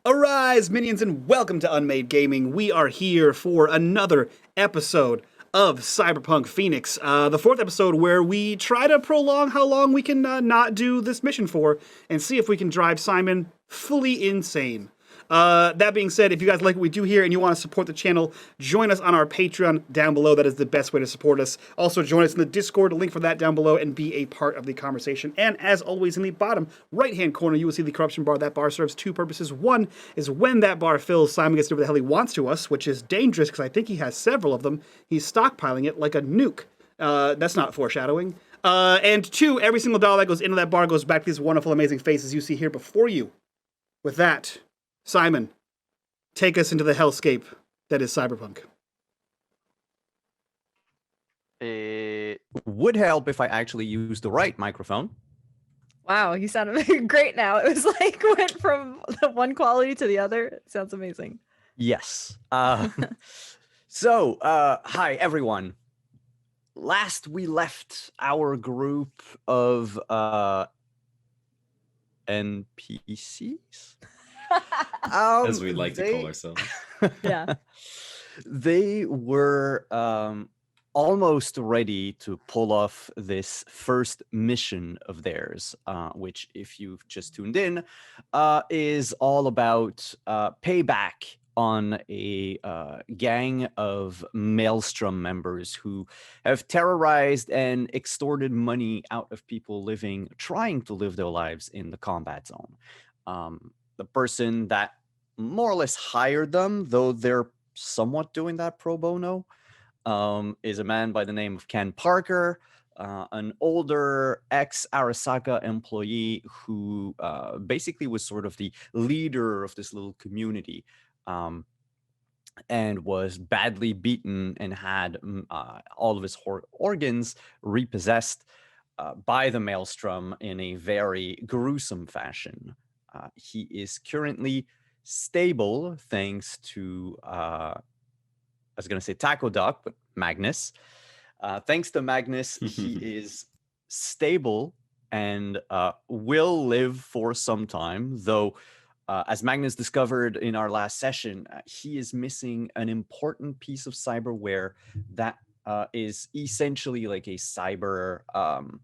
Arise, minions, and welcome to unMadeGaming. We are here for another episode of Cyberpunk Phoenix, the fourth episode where we try to prolong how long we can not do this mission for and see if we can drive Simon fully insane. That being said, if you guys like what we do here and you want to support the channel, join us on our Patreon down below. That is the best way to support us. Also, join us in the Discord, link for that down below, and be a part of the conversation. And as always, in the bottom right-hand corner, you will see the corruption bar. That bar serves two purposes. One is when that bar fills, Simon gets to do what the hell he wants to us, which is dangerous because I think he has several of them. He's stockpiling it like a nuke. That's not foreshadowing. And two, every single dollar that goes into that bar goes back to these wonderful, amazing faces you see here before you. With that, Simon, take us into the hellscape that is Cyberpunk. It would help if I actually used the right microphone. Wow, you sound great now. It was like went from the one quality to the other. It sounds amazing. Yes. Hi everyone. Last we left our group of NPCs, as we like to call ourselves. Yeah. They were almost ready to pull off this first mission of theirs, which, if you've just tuned in, is all about payback on a gang of Maelstrom members who have terrorized and extorted money out of people trying to live their lives in the combat zone. The person that more or less hired them, though they're somewhat doing that pro bono, is a man by the name of Ken Parker, an older ex-Arasaka employee who basically was sort of the leader of this little community, and was badly beaten and had all of his organs repossessed by the Maelstrom in a very gruesome fashion. He is currently stable thanks to, I was going to say Taco Doc, but Magnus. Thanks to Magnus, he is stable and will live for some time, though as Magnus discovered in our last session, he is missing an important piece of cyberware that is essentially like a cyber, and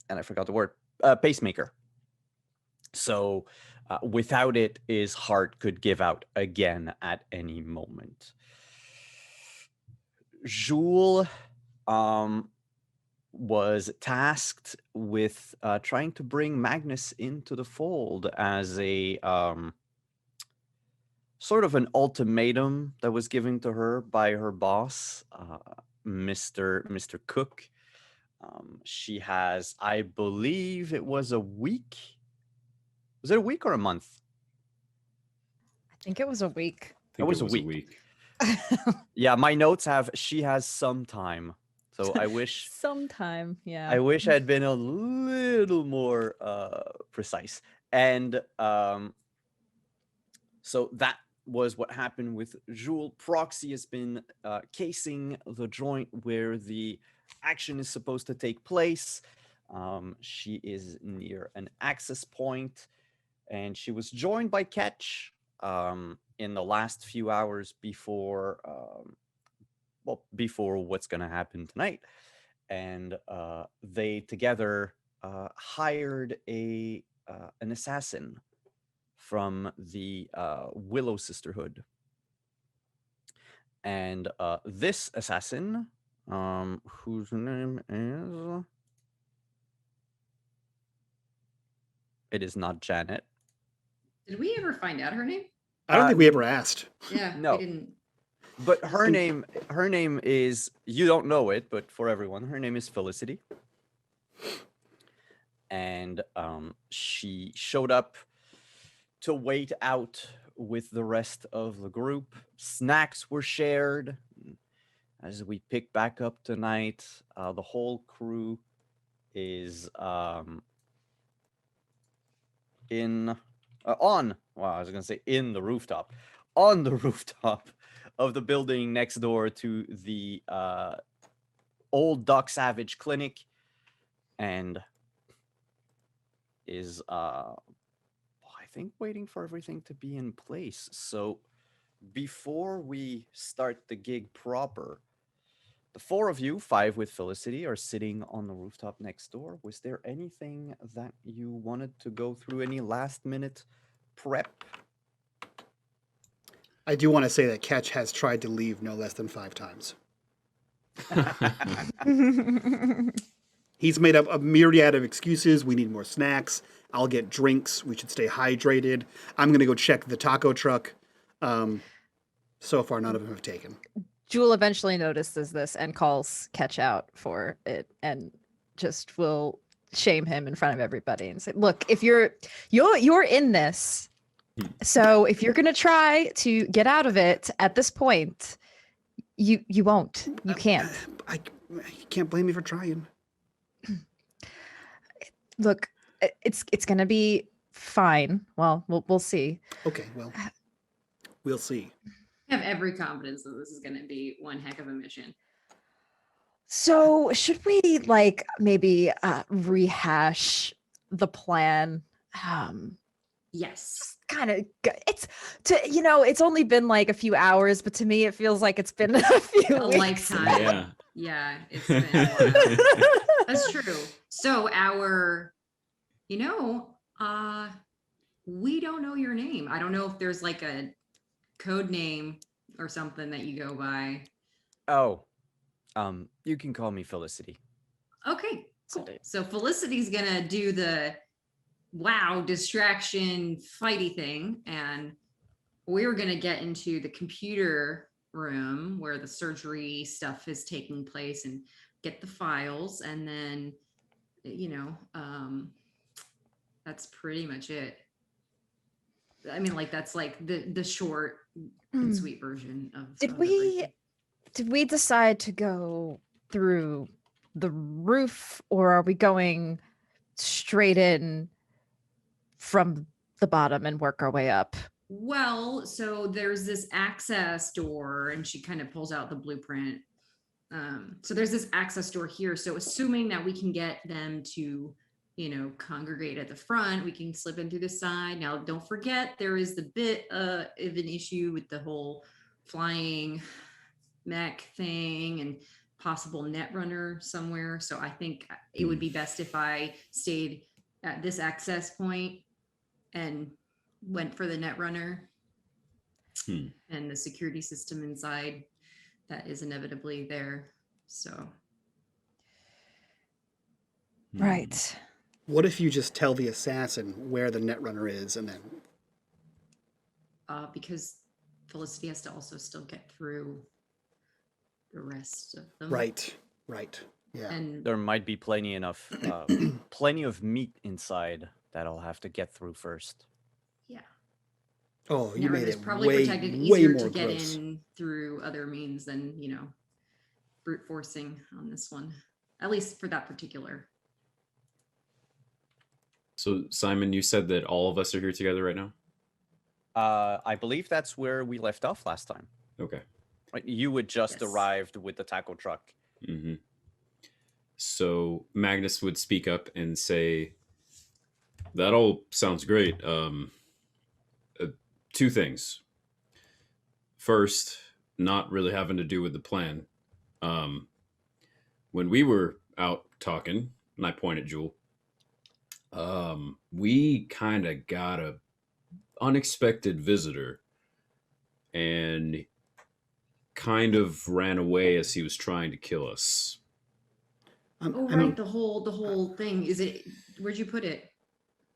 I forgot the word, pacemaker. So without it, his heart could give out again at any moment. Jules was tasked with trying to bring Magnus into the fold as a sort of an ultimatum that was given to her by her boss, Mr. Cook. She has, I believe it was a week. Was it a week or a month? I think it was a week. It was a week. Yeah, my notes have she has some time. So I wish sometime, yeah. I wish I had been a little more precise. And so that was what happened with Jules. Proxy has been casing the joint where the action is supposed to take place. She is near an access point, and she was joined by Ketch in the last few hours before before what's going to happen tonight. And they together hired an assassin from the Willow Sisterhood. And this assassin, whose name is... It is not Janet. Did we ever find out her name? I don't think we ever asked. Yeah, no. we didn't. But her name is, you don't know it, but for everyone, her name is Felicity. And she showed up to wait out with the rest of the group. Snacks were shared. As we pick back up tonight, the whole crew is in the rooftop. On the rooftop of the building next door to the old Doc Savage clinic, and is think, waiting for everything to be in place. So before we start the gig proper, the four of you, five with Felicity, are sitting on the rooftop next door. Was there anything that you wanted to go through? Any last minute prep? I do want to say that Ketch has tried to leave no less than 5 times. He's made up a myriad of excuses. We need more snacks. I'll get drinks. We should stay hydrated. I'm going to go check the taco truck. So far, none of them have taken. Jewel eventually notices this and calls Ketch out for it and just will shame him in front of everybody and say, look, if you're in this, so if you're gonna try to get out of it at this point, you won't. You can't. I can't blame you for trying. Look, it's gonna be fine. Well, we'll see. Okay, well, we'll see. I have every confidence that this is going to be one heck of a mission. So should we maybe rehash the plan? Yes. Kind of, it's only been like a few hours, but to me it feels like it's been a few A weeks. lifetime. Yeah. Yeah, it's been a while. That's true. So we don't know your name. I don't know if there's like a code name or something that you go by. Oh, you can call me Felicity. Okay, cool. So Felicity's gonna do the distraction fighty thing, and we're gonna get into the computer room where the surgery stuff is taking place and get the files, and then that's pretty much it. I mean, that's like the short and sweet version of. Did we decide to go through the roof, or are we going straight in from the bottom and work our way up? Well, so there's this access door, and she kind of pulls out the blueprint. So there's this access door here. So assuming that we can get them to congregate at the front, we can slip in through the side. Now, don't forget, there is the bit of an issue with the whole flying mech thing and possible net runner somewhere. So I think it would be best if I stayed at this access point and went for the net runner and the security system inside that is inevitably there. So. Right. What if you just tell the assassin where the netrunner is and then... Because Felicity has to also still get through the rest of them. Right. Yeah. And There might be plenty of meat inside that I'll have to get through first. yeah. Oh, you made It's it probably way protected easier more to get gross. in through other means than, brute forcing on this one. At least for that particular. So, Simon, you said that all of us are here together right now? I believe that's where we left off last time. Okay. Right? You had just Yes. arrived with the tackle truck. Mm-hmm. So Magnus would speak up and say, that all sounds great. Two things. First, not really having to do with the plan. When we were out talking, and I point at Jewel, we kind of got a unexpected visitor and kind of ran away as he was trying to kill us. The whole thing. Is it? Where'd you put it?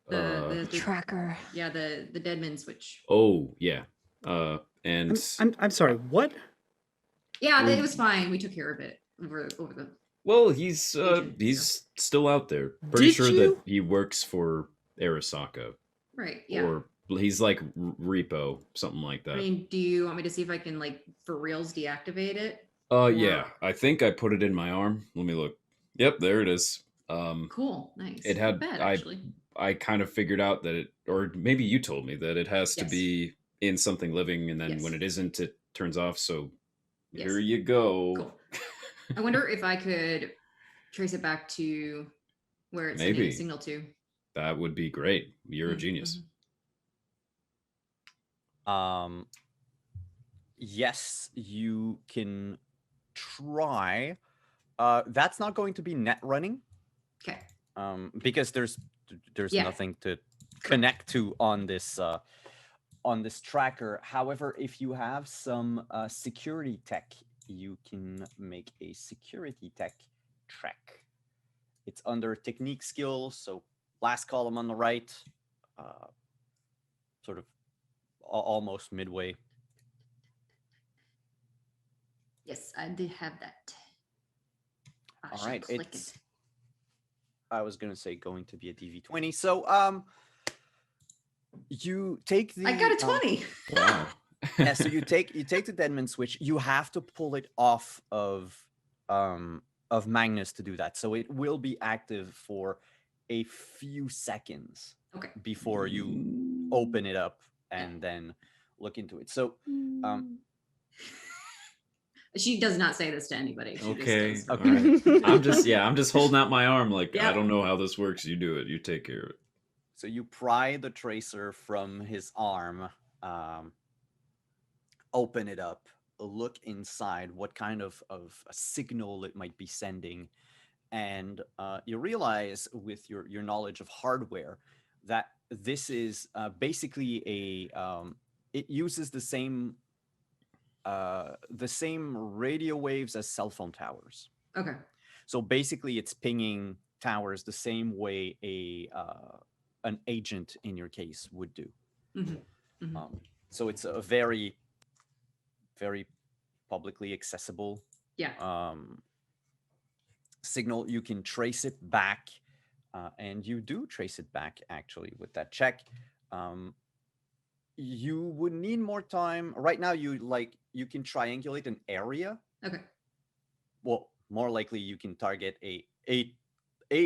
The Tracker. yeah, the Deadman switch. Oh yeah. And I'm sorry. What? Yeah, it was fine. We took care of it over the. well, he's Agent, still out there. Pretty Did sure you? that he works for Arasaka, Right. Yeah. or he's like Repo, something like I that. mean, do you want me to see if I can for reals deactivate it? Yeah, I think I put it in my arm. Let me look. Yep, there it is. Cool. Nice. It had Not bad, actually. I kind of figured out that it, or maybe you told me that it has to Yes. be in something living, and then Yes. when it isn't, it turns off. So Yes. here you go. Cool. I wonder if I could trace it back to where it's sending Maybe. a signal to. That would be great. You're a genius. Mhm. Yes, you can try. That's not going to be net running. Okay. Because there's Yeah. nothing to connect to on this tracker. However, if you have some security tech, you can make a security tech check. It's under technique skills, so last column on the right, sort of almost midway. Yes, I did have that. I All shall right, click it's. it. I was gonna say going to be a DV20. So you take the. I got a 20. Wow. Yeah, so you take the deadman switch. You have to pull it off of Magnus to do that. So it will be active for a few seconds Okay. before you open it up and then look into it. So She does not say this to anybody. She Okay. Just does. Okay. I'm just holding out my arm like I Yep. don't know how this works. You do it. You take care of it. So you pry the tracer from his arm, open it up, look inside, what kind of a signal it might be sending, and you realize with your knowledge of hardware that this is basically it uses the same radio waves as cell phone towers. Okay. So basically, it's pinging towers the same way an agent in your case would do. Mm-hmm. Mm-hmm. So it's a very, very publicly accessible signal. You can trace it back, and you do trace it back actually with that check. You would need more time. Right now, you can triangulate an area. Okay. Well, more likely you can target a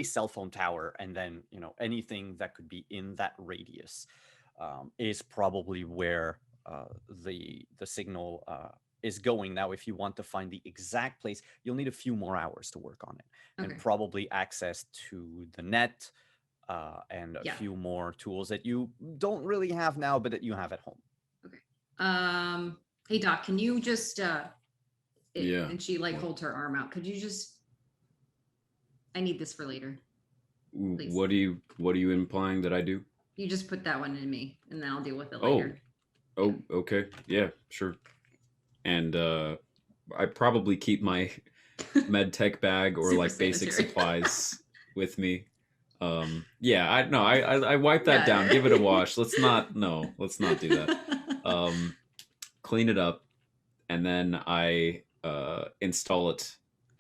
cell phone tower, and then anything that could be in that radius is probably where the signal is going. Now, if you want to find the exact place, you'll need a few more hours to work on it, and probably access to the net and a few more tools that you don't really have now, but that you have at home. Okay. Hey Doc, can you just Yeah. And she holds her arm out. Could you just? I need this for later. Please. What are you implying that I do? You just put that one in me, and then I'll deal with it later. Oh, okay. Yeah, sure. And I probably keep my med tech bag or Super basic sanitary. supplies with me. I wipe that down. Give it a wash. Let's not do that. Clean it up, and then I install it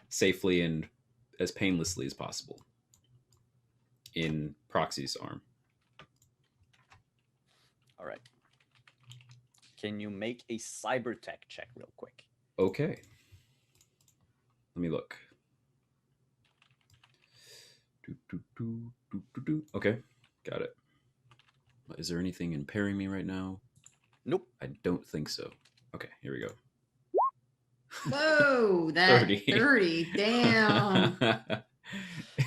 safely and as painlessly as possible in Proxy's arm. All right. Can you make a cybertech check real quick? Okay. Let me look. Okay, got it. Is there anything impairing me right now? Nope. I don't think so. Okay, here we go. Whoa, that 30. Damn.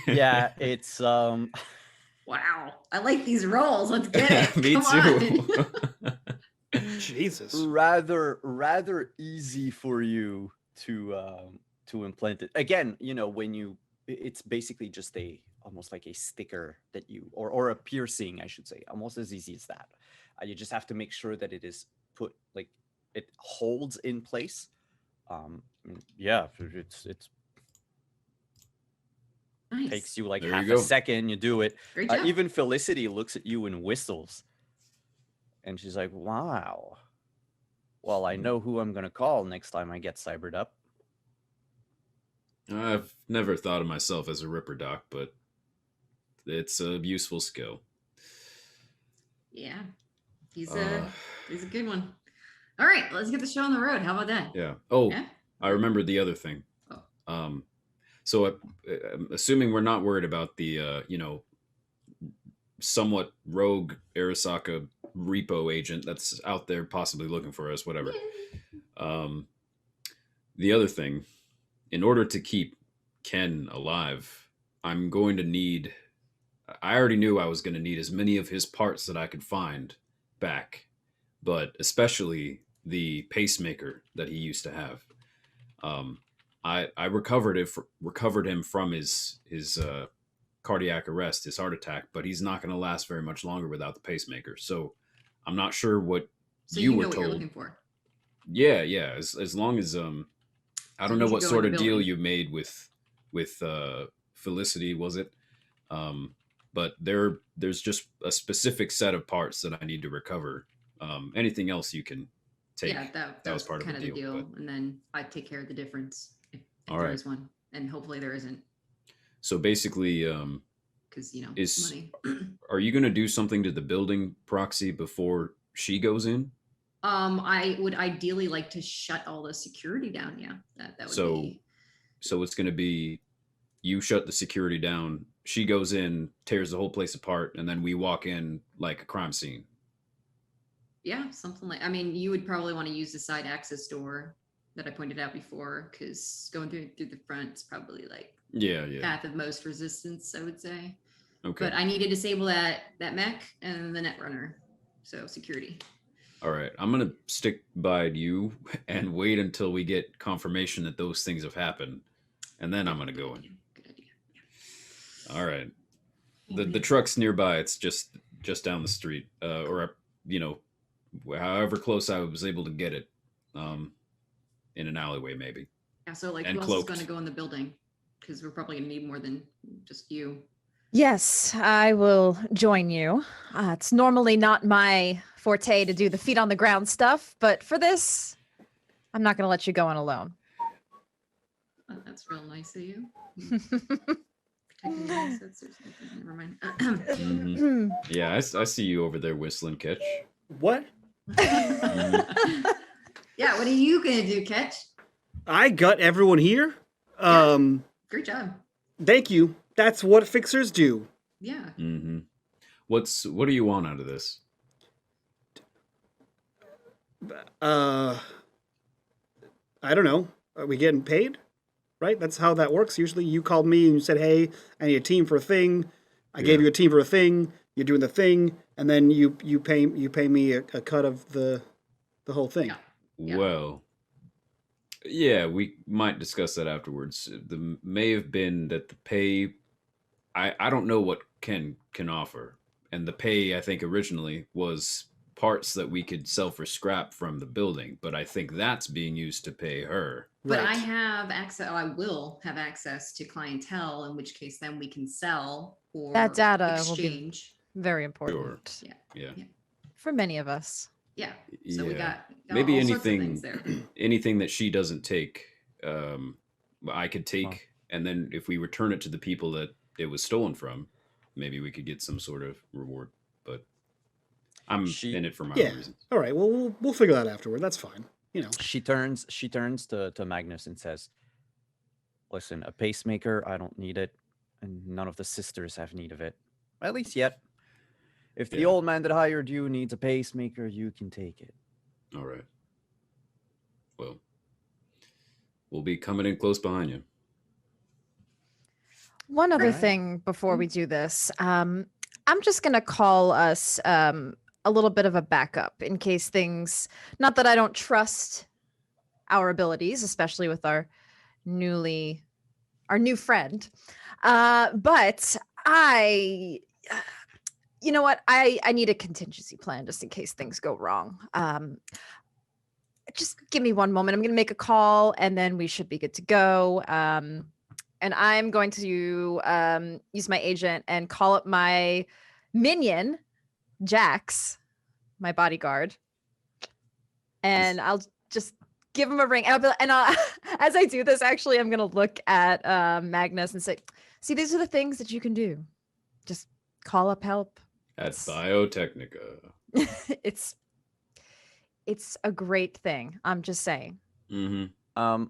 Yeah, it's Wow. I like these rolls. Let's get it. Me Come too. Jesus. rather easy for you to implant it. Again, it's basically just almost like a sticker that you or a piercing, I should say, almost as easy as that. You just have to make sure that it is put it holds in place. It's Nice. takes you There half you go. a second. You do it. Great job. Even Felicity looks at you and whistles, and she's like, "Wow. Well, I know who I'm gonna call next time I get cybered up." I've never thought of myself as a Ripper Doc, but it's a useful skill. Yeah. He's a good one. All right, let's get the show on the road. How about that? Yeah. Oh, Yeah? I remembered the other thing. Oh. So assuming we're not worried about the, somewhat rogue Arasaka repo agent that's out there possibly looking for us, whatever. The other thing, in order to keep Ken alive, I'm going to need... I already knew I was going to need as many of his parts that I could find back. but especially the pacemaker that he used to have. I recovered him from his cardiac arrest, his heart attack, but he's not going to last very much longer without the pacemaker. So I'm not sure what So you you were know what you're told. looking for. Yeah, yeah. As long as I As don't long know as you what go in sort the of deal building. you made with Felicity, was it? But there's just a specific set of parts that I need to recover. Anything else you can take. Yeah, that was was part of kind the of the deal, deal. but- And then I take care of the difference if All there right. is one. And hopefully there isn't, So basically, because is money. are you going to do something to the building proxy before she goes in? I would ideally like to shut all the security down. Yeah, that would So be. so it's going to be you shut the security down, she goes in, tears the whole place apart, and then we walk in like a crime scene. Yeah, something like. I mean, you would probably want to use the side access door that I pointed out before, because going through the front is probably like Yeah, yeah. path of most resistance, I would say. Okay. But I need to disable that mech and the net runner, so security. All right. I'm going to stick by you and wait until we get confirmation that those things have happened. And then I'm going to go in. Good idea. All right. The truck's nearby. It's just down the street, or however close I was able to get it, in an alleyway maybe. Yeah, so like and who else cloaked. is going to go in the building? Because we're probably going to need more than just you. Yes, I will join you. It's normally not my forte to do the feet on the ground stuff, but for this, I'm not going to let you go in alone. That's real nice of you. Protecting the assets or something. Never mind. Mhm. Yeah, I see you over there whistling, Catch. What? Yeah, what are you going to do, Catch? I got everyone here. Great job. Thank you. That's what fixers do. Yeah. Mm-hmm. What do you want out of this? I don't know. Are we getting paid? Right? That's how that works. Usually you called me and you said, hey, I need a team for a thing. I gave Yeah. you a team for a thing. You're doing the thing. And then you pay me a cut of the whole thing. Yeah. Yeah. Well, yeah, we might discuss that afterwards. The may have been that the pay, I don't know what Ken can offer, and the pay I think originally was parts that we could sell for scrap from the building, but I think that's being used to pay her. But Right. I have access, I will have access to clientele, in which case then we can sell or That data will be exchange. very important Yeah. for many of us. Yeah. So we Yeah. got Maybe all sorts of things anything there. anything that she doesn't take, I could take, Oh. and then if we return it to the people that it was stolen from, maybe we could get some sort of reward. But I'm She- in it for my Yeah. own reasons. All right. Well, we'll figure that afterward. That's fine. You know. She turns to Magnus and says, "Listen, a pacemaker, I don't need it, and none of the sisters have need of it. At least yet. If the Yeah. old man that hired you needs a pacemaker, you can take it." All right. Well, we'll be coming in close behind you. One other Right. thing before we do this, I'm just going to call us a little bit of a backup in case things, not that I don't trust our abilities, especially with our new friend, but you know what? I need a contingency plan just in case things go wrong. Just give me one moment. I'm going to make a call and then we should be good to go. And I'm going to use my agent and call up my minion, Jax, my bodyguard. And I'll just give him a ring. And I'll, as I do this, actually, I'm going to look at Magnus and say, see, these are the things that you can do. Just call up help. At It's- Biotechnica. It's a great thing. I'm just saying. Mm-hmm.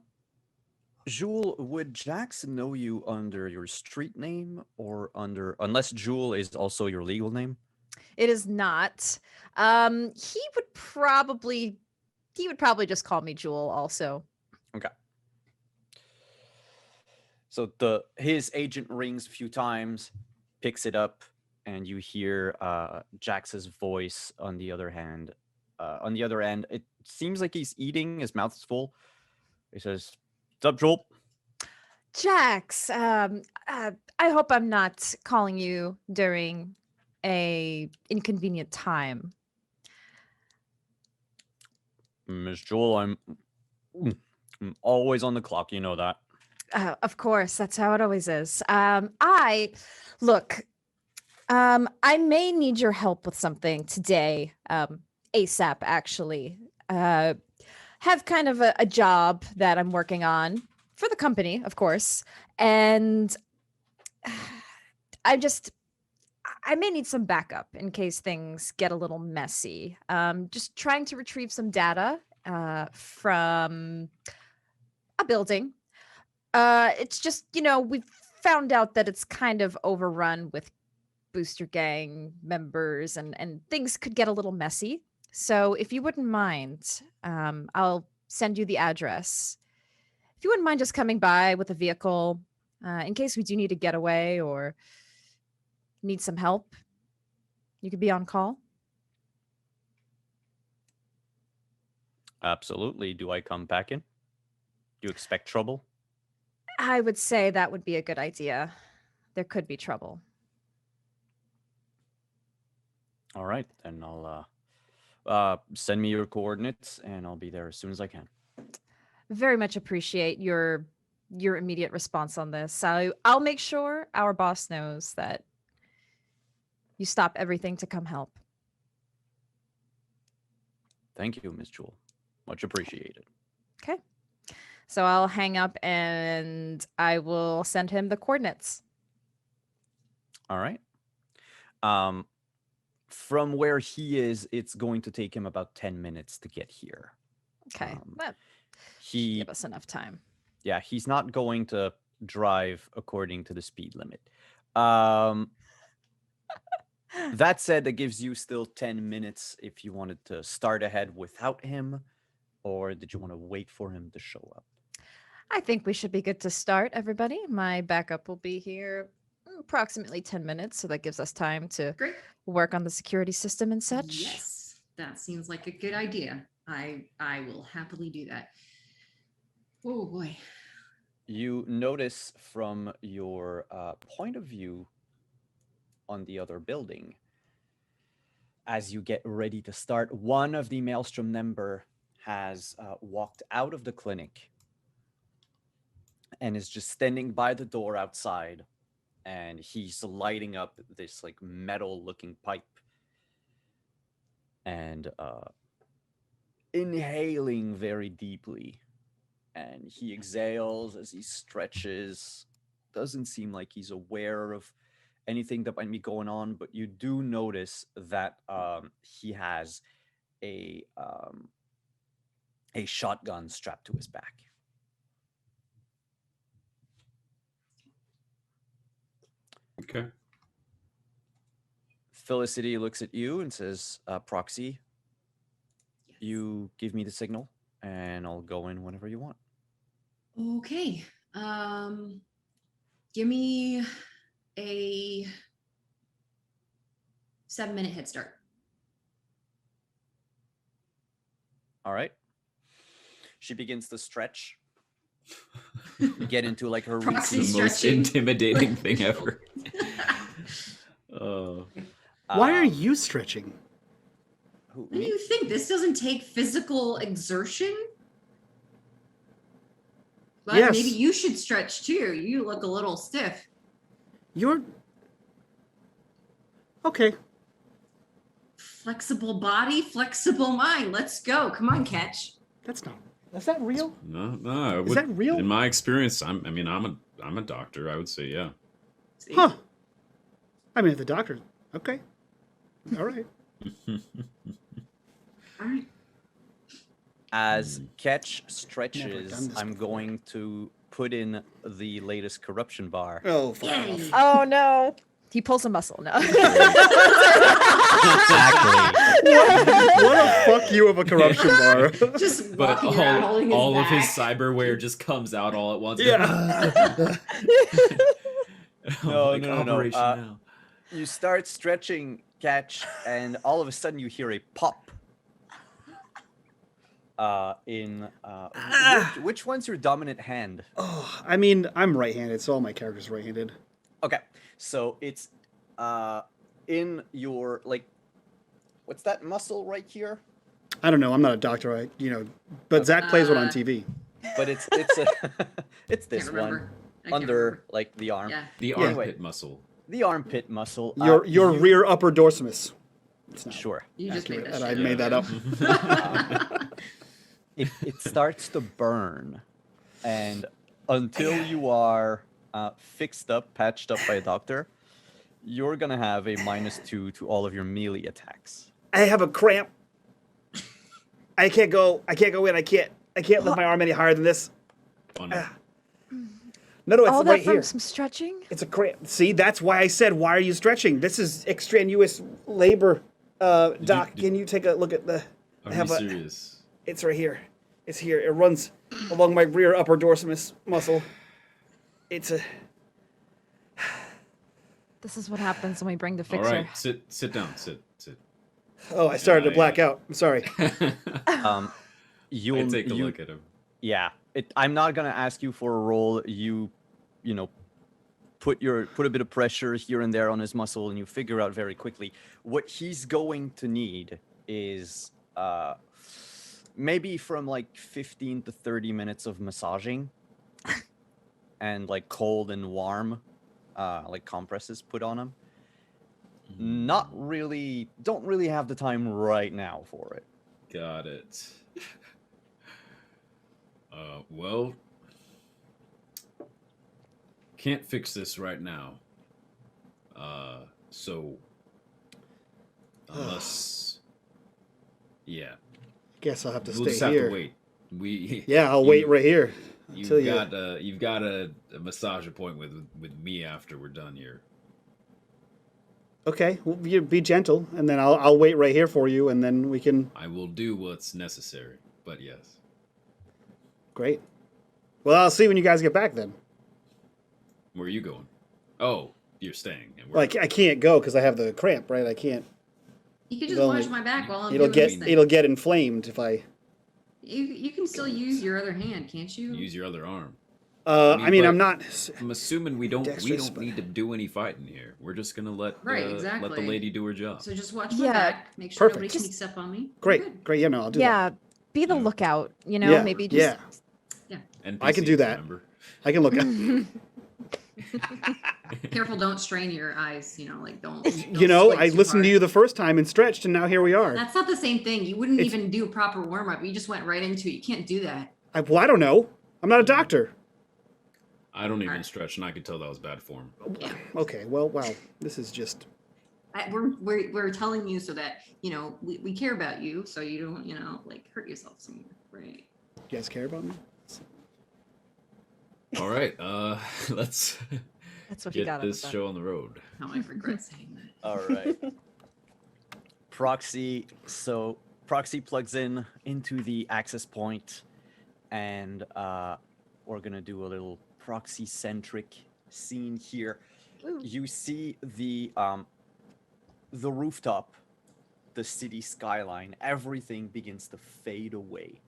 Jewel, would Jax know you under your street name or unless Jewel is also your legal name? It is not. He would probably just call me Jewel also. Okay. So his agent rings a few times, picks it up, and you hear Jax's voice on the other hand. on the other end, it seems like he's eating. His mouth is full. He says, "What's up, Joel?" Jax, I hope I'm not calling you during a inconvenient time. Miss Joel, I'm always on the clock. You know that. Of course, that's how it always is. I look. I may need your help with something today, ASAP. Actually, have kind of a job that I'm working on for the company, of course, and I may need some backup in case things get a little messy. Just trying to retrieve some data from a building. It's just, we've found out that it's kind of overrun with booster gang members and things could get a little messy. So if you wouldn't mind, I'll send you the address. If you wouldn't mind just coming by with a vehicle in case we do need to get away or need some help, you could be on call. Absolutely. Do I come back in? Do you expect trouble? I would say that would be a good idea. There could be trouble. All right, then I'll send me your coordinates, and I'll be there as soon as I can. Very much appreciate your immediate response on this. I'll make sure our boss knows that you stop everything to come help. Thank you, Miss Jewel. Much appreciated. Okay. So I'll hang up and I will send him the coordinates. All right. From where he is, it's going to take him about 10 minutes to get here. Okay. That should He give us enough time. Yeah, he's not going to drive according to the speed limit. That said, that gives you still 10 minutes if you wanted to start ahead without him, or did you want to wait for him to show up? I think we should be good to start, everybody. My backup will be here approximately 10 minutes, so that gives us time to Great. work on the security system and such. Yes, that seems like a good idea. I will happily do that. Oh boy. You notice from your point of view on the other building, as you get ready to start, one of the Maelstrom member has walked out of the clinic and is just standing by the door outside, and he's lighting up this like metal looking pipe and inhaling very deeply, and he exhales as he stretches. Doesn't seem like he's aware of anything that might be going on, but you do notice that he has a shotgun strapped to his back. Okay. Felicity looks at you and says, Proxy, you give me the signal and I'll go in whenever you want. Okay. Give me a 7-minute head start. All right. She begins to stretch. You get into like her Proxy routine. The most stretching. intimidating thing ever. Why are you stretching? Who, What do me? you think? This doesn't take physical exertion? But Yes. maybe you should stretch too. You look a little stiff. You're okay. Flexible body, flexible mind. Let's go. Come on, Catch. That's not. Is that real? No, I Is would, that real? In my experience, I'm a doctor. I would say, yeah. See? Huh. I mean, if the doctor. Okay. All right. All right. As Ketch Never stretches, done this I'm before. going to put in the latest corruption bar. Oh, fuck Yay. off. Oh no. He pulls a muscle. No. Exactly. What a fuck you of a corruption bar. Just But walking around holding his all of his back. cyberware just comes out all at once. Yeah. No, Like, no. Operation now. You start stretching, Catch, and all of a sudden you hear a pop. Which one's your dominant hand? Oh, I mean, I'm right-handed, so all my characters are right-handed. Okay, so it's in your what's that muscle right here? I don't know. I'm not a doctor, but Zach plays one on Uh, TV. But it's a it's this Can't one remember. I can't under remember. like the arm. Yeah. The Yeah. armpit muscle. The armpit muscle. Your rear upper dorsimus. It's not Sure. You just made accurate, that and shit I made that up. It starts to burn, and until you are fixed up, patched up by a doctor, you're gonna have a -2 to all of your melee attacks. I have a cramp. I can't go in. I can't lift my arm any higher than this. Funny. No, it's All right that from here. some stretching. It's a cramp. See, that's why I said, why are you stretching? This is extraneous labor. Doc, can you take a look at the... Are you serious? It's right here. It's here. It runs along my rear upper dorsimus muscle. It's a... This is what happens when we bring the All fixer. right, sit down, sit. Oh, I started to black out. I'm sorry. I You'll take a look at him. Yeah, I'm not gonna ask you for a roll. You know, put a bit of pressure here and there on his muscle, and you figure out very quickly what he's going to need is maybe from like 15 to 30 minutes of massaging, and like cold and warm, like compresses put on him. Don't really have the time right now for it. Got it. Well, can't fix this right now. So unless, yeah, Guess I'll have to we'll stay just have here. to wait. Yeah, I'll wait right here. You've till you- got a massage appointment with me after we're done here. Okay, well, you be gentle, and then I'll wait right here for you, and then we can... I will do what's necessary, but yes. Great. Well, I'll see when you guys get back then. Where are you going? Oh, you're staying. And Like, I can't go because I have the cramp, right? I can't... You could just It'll watch only- my back while I'm It'll doing get this thing. it'll get inflamed if I... You can still use your other hand, can't you? use your other arm. I mean, but- I'm not... I'm assuming we don't Dexterous, but- need to do any fighting here. We're just gonna let Right, let the exactly. lady do her job. So just watch my Yeah, back. Make sure nobody perfect. sneaks up on me. Great, Good. great. Yeah, no, I'll do that. Yeah, be the Yeah. lookout. Yeah, Maybe just yeah. NPCs, I can do that. Remember? I can look at... Careful, don't strain your eyes. Don't I listened to you the first time and stretched, and now here we are. That's not the same thing. You wouldn't It's- even do a proper warm up. You just went right into it. You can't do that. I don't know. I'm not a doctor. I don't even Alright. stretch, and I could tell that was bad form. Yeah. Okay, well, wow. This is just... We're telling you so that we care about you, so you don't hurt yourself somewhere, right? You guys care about me? All right, let's that's what you get got. this show on the road. How I regret saying that. All right. Proxy plugs into the access point, and we're gonna do a little proxy centric scene here. Ooh. You see the rooftop, the city skyline, everything begins to fade away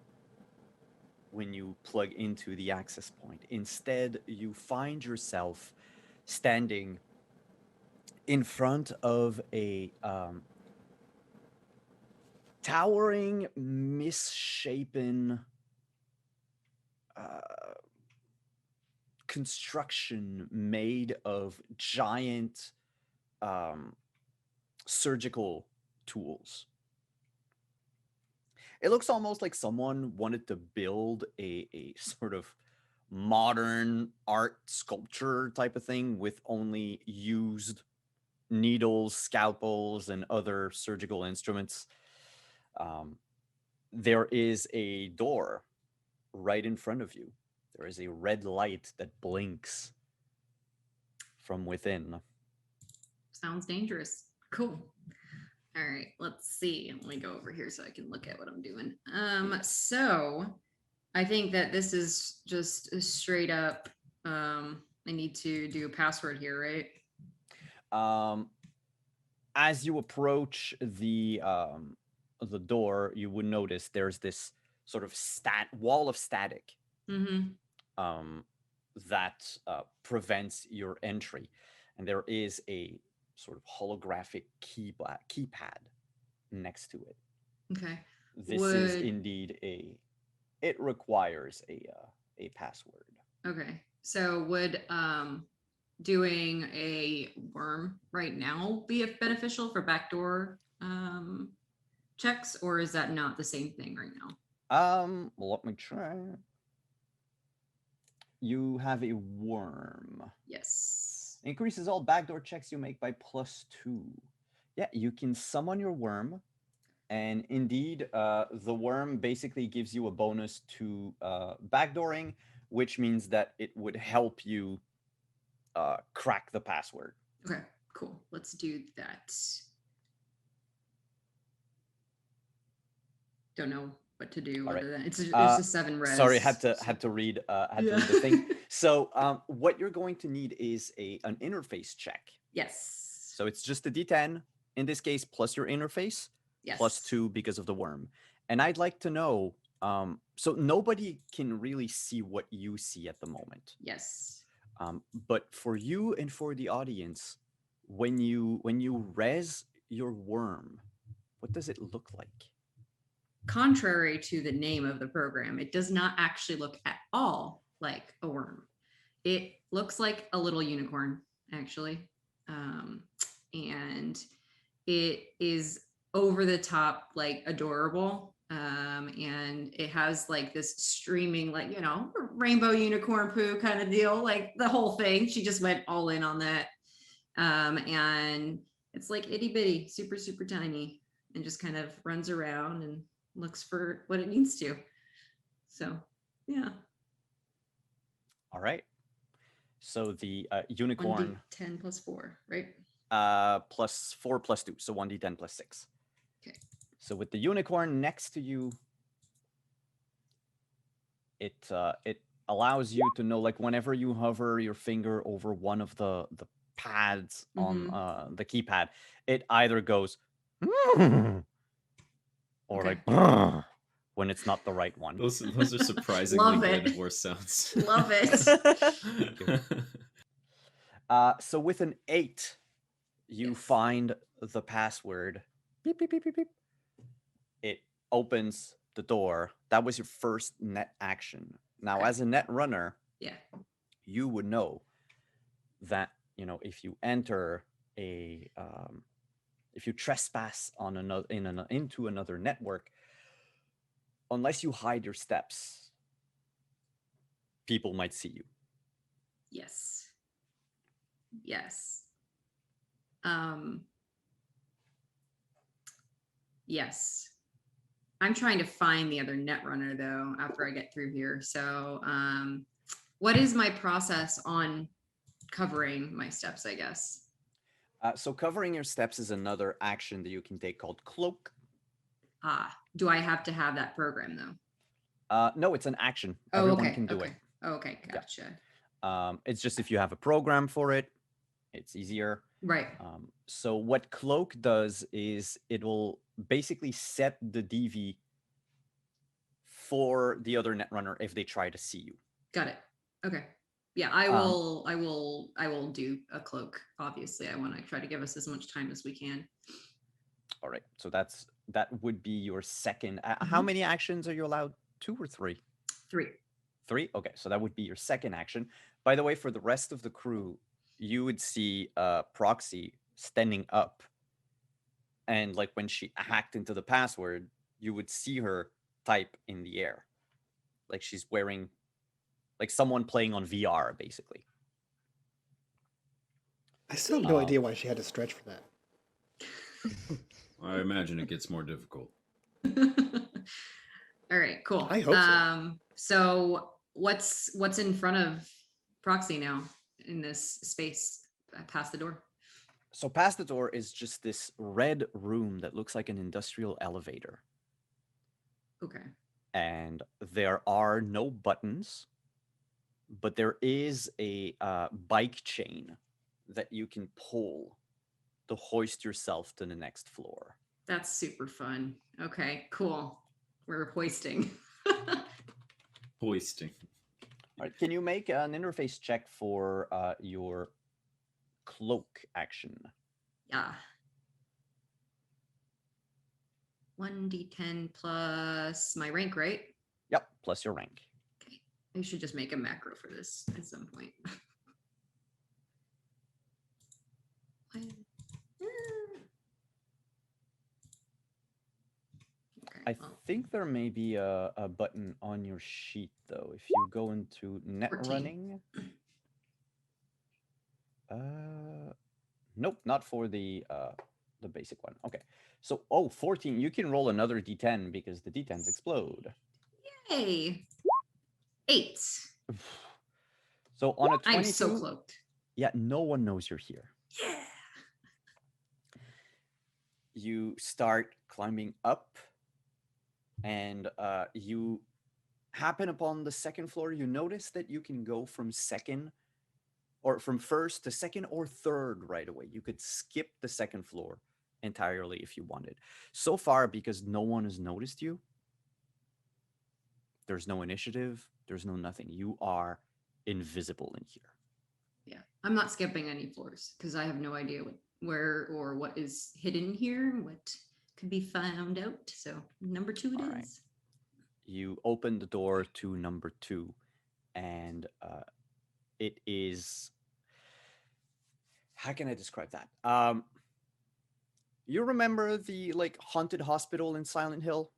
when you plug into the access point. Instead, you find yourself standing in front of a towering, misshapen construction made of giant surgical tools. It looks almost like someone wanted to build a sort of modern art sculpture type of thing with only used needles, scalpels, and other surgical instruments. There is a door right in front of you. There is a red light that blinks from within. Sounds dangerous. Cool. All right, let's see. Let me go over here so I can look at what I'm doing. So I think that this is just a straight up. I need to do a password here, right? As you approach the door, you would notice there's this sort of wall of static Mm-hmm. that prevents your entry, and there is a sort of holographic keypad next to it. Okay. This is indeed it requires a password. Okay. So would doing a worm right now be beneficial for backdoor checks, or is that not the same thing right now? Let me try. You have a worm. Yes. Increases all backdoor checks you make by +2. Yeah, you can summon your worm, and indeed, the worm basically gives you a bonus to backdooring, which means that it would help you crack the password. Okay, cool. Let's do that. Don't know what to do All other right. than it's just 7 res. Sorry, had to read to read the thing. So what you're going to need is an interface check. Yes. So it's just a D10 in this case plus your interface Yes. +2 because of the worm. And I'd like to know, so nobody can really see what you see at the moment. Yes. But for you and for the audience, when you res your worm, what does it look like? Contrary to the name of the program, it does not actually look at all like a worm. It looks like a little unicorn, actually. And it is over the top, like adorable. And it has like this streaming, like, you know, rainbow unicorn poo kind of deal, like the whole thing. She just went all in on that. And it's like itty bitty, super, super tiny, and just kind of runs around and looks for what it needs to. So, yeah. All right. So the unicorn 1d10 plus 4, right? +4 +2, so 1d10 +6. Okay. So with the unicorn next to you, it allows you to know, like, whenever you hover your finger over one of the pads on the keypad, it either goes or Okay. like when it's not the right one. Those are surprisingly Love good it. horse sounds. Love it. So with an 8, you Yes. find the password. Beep, beep, beep, beep, beep. It opens the door. That was your first net action. Now, Okay. as a net runner, Yeah. you would know that, you know, if you enter if you trespass on into another network, unless you hide your steps, people might see you. Yes. Yes. Yes. I'm trying to find the other net runner though after I get through here. So what is my process on covering my steps, I guess? So covering your steps is another action that you can take called cloak. Do I have to have that program though? No, it's an action. Oh, Everyone okay. can do okay. it. Okay, gotcha. It's just if you have a program for it, it's easier. Right. So what cloak does is it will basically set the DV for the other netrunner if they try to see you. Got it. Okay. Yeah, I will do a cloak. Obviously, I want to try to give us as much time as we can. All right. So that would be your second. How many actions are you allowed? 2 or 3? 3. 3? Okay. So that would be your second action. By the way, for the rest of the crew, you would see Proxy standing up. And like when she hacked into the password, you would see her type in the air. Like she's wearing, like someone playing on VR, basically. I still have no idea why she had to stretch for that. I imagine it gets more difficult. All right, cool. I hope so. So what's in front of Proxy now in this space past the door? So past the door is just this red room that looks like an industrial elevator. Okay. And there are no buttons, but there is a bike chain that you can pull to hoist yourself to the next floor. That's super fun. Okay, cool. We're hoisting. Hoisting. All right. Can you make an interface check for your cloak action? Yeah. 1d10 plus my rank, right? Yep, plus your rank. Okay. I should just make a macro for this at some point. Okay. I well, think there may be a button on your sheet though. If you go into net 14. running. Nope, not for the basic one. Okay. So 14, you can roll another d10 because the d10s explode. Yay! 8. So on a 22, I'm so cloaked. yeah, no one knows you're here. Yeah. You start climbing up and you happen upon the second floor. You notice that you can go from first to second or third right away. You could skip the second floor entirely if you wanted. So far, because no one has noticed you, there's no initiative, there's no nothing. You are invisible in here. Yeah. I'm not skipping any floors because I have no idea where or what is hidden here, what could be found out. So number 2 it is. Right. You open the door to number 2, and it is. How can I describe that? You remember the haunted hospital in Silent Hill?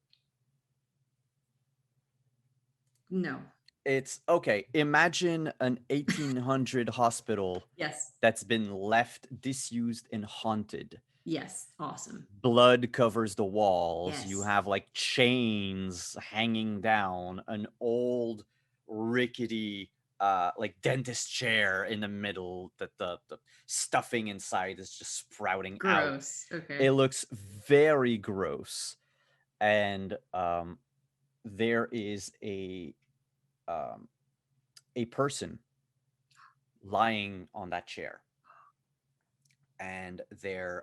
No. It's okay. Imagine an 1800 hospital Yes. that's been left disused and haunted. Yes. Awesome. Blood covers the walls. You Yes. have chains hanging down, an old rickety dentist chair in the middle that the stuffing inside is just sprouting out. Gross. Okay. It looks very gross. And there is a person lying on that chair, and their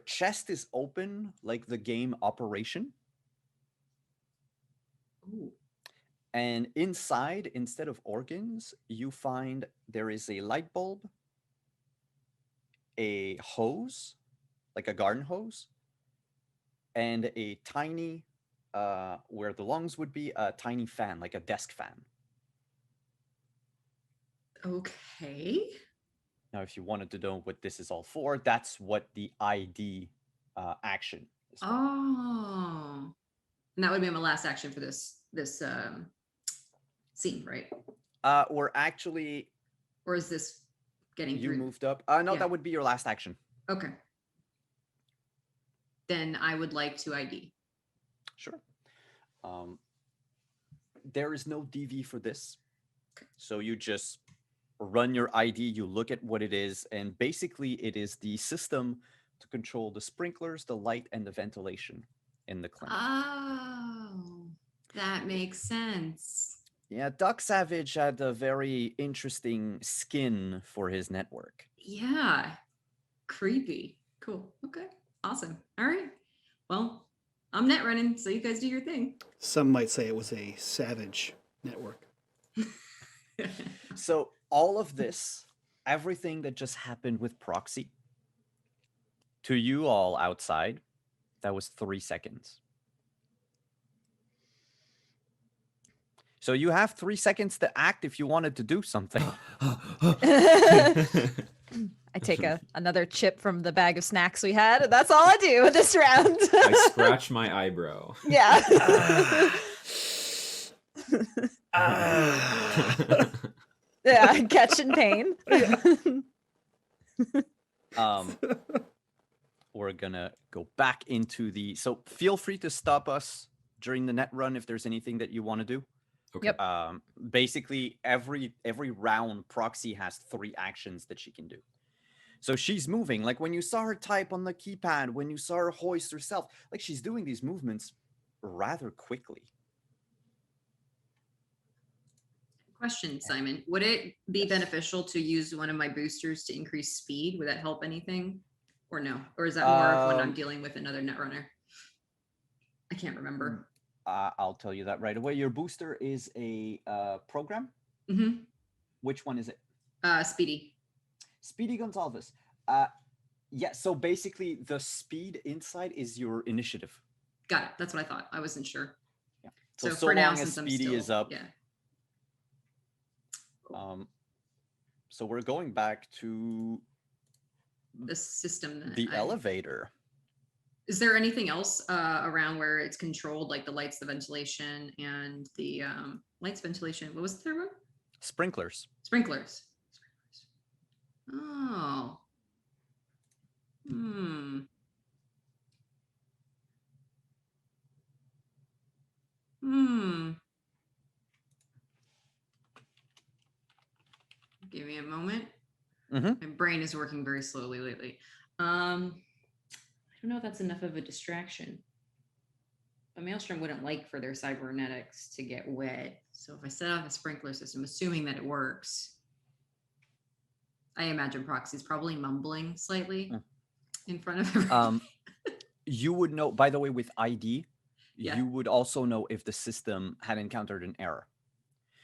chest is open like the game Operation. Ooh. And inside, instead of organs, you find there is a light bulb, a hose, like a garden hose, and a tiny, where the lungs would be, a tiny fan, like a desk fan. Okay. Now, if you wanted to know what this is all for, that's what the ID action is for. Oh. And that would be my last action for this scene, right? We're actually, Or is this getting you through? moved up. No, Yeah. that would be your last action. Okay. Then I would like to ID. Sure. There is no DV for this. So you just run your ID, you look at what it is, and basically it is the system to control the sprinklers, the light, and the ventilation in the clinic. Oh, that makes sense. Yeah, Duck Savage had a very interesting skin for his network. Yeah. Creepy. Cool. Okay. Awesome. All right. Well, I'm net running, so you guys do your thing. Some might say it was a savage network. So all of this, everything that just happened with Proxy, to you all outside, that was 3 seconds. So you have 3 seconds to act if you wanted to do something. I take another chip from the bag of snacks we had, and that's all I do this round. I scratch my eyebrow. Yeah. Yeah, catching pain. We're gonna go back into the. So feel free to stop us during the net run if there's anything that you want to do. Okay. Yep. Basically, every round, Proxy has 3 actions that she can do. So she's moving, like when you saw her type on the keypad, when you saw her hoist herself, like she's doing these movements rather quickly. Question, Simon. Would it be beneficial to use one of my boosters to increase speed? Would that help anything? Or no? Or is that more of when I'm dealing with another netrunner? I can't remember. I'll tell you that right away. Your booster is a program. Mm-hmm. Which one is it? Speedy. Speedy Gonzalez. Yeah, so basically the speed inside is your initiative. Got it. That's what I thought. I wasn't sure. Yeah. So So for now, long as since I'm Speedy still, is up. yeah. So we're going back to The system. That the elevator. Is there anything else around where it's controlled, like the lights, the ventilation, and the lights, ventilation? What was the third one? Sprinklers. Sprinklers. Oh. Hmm. Hmm. Give me a moment. Mm-hmm. My brain is working very slowly lately. I don't know if that's enough of a distraction. A Maelstrom wouldn't like for their cybernetics to get wet. So if I set off a sprinkler system, assuming that it works, I imagine Proxy's probably mumbling slightly in front of everyone. You would know, by the way, with ID, Yeah. you would also know if the system had encountered an error.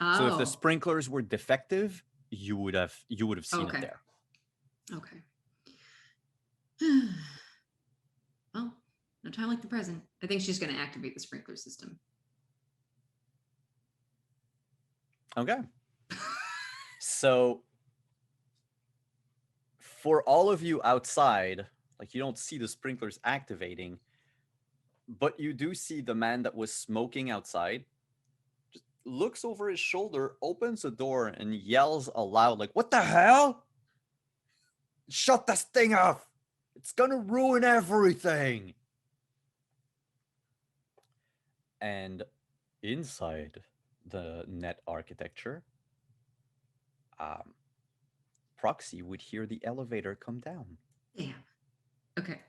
Oh. So if the sprinklers were defective, you would have seen Okay. it there. Okay. Well, no time like the present. I think she's going to activate the sprinkler system. Okay. So for all of you outside, like you don't see the sprinklers activating, but you do see the man that was smoking outside just looks over his shoulder, opens the door, and yells aloud, like, "What the hell? Shut this thing off! It's gonna ruin everything!" And inside the net architecture, Proxy would hear the elevator come down. Damn. Okay.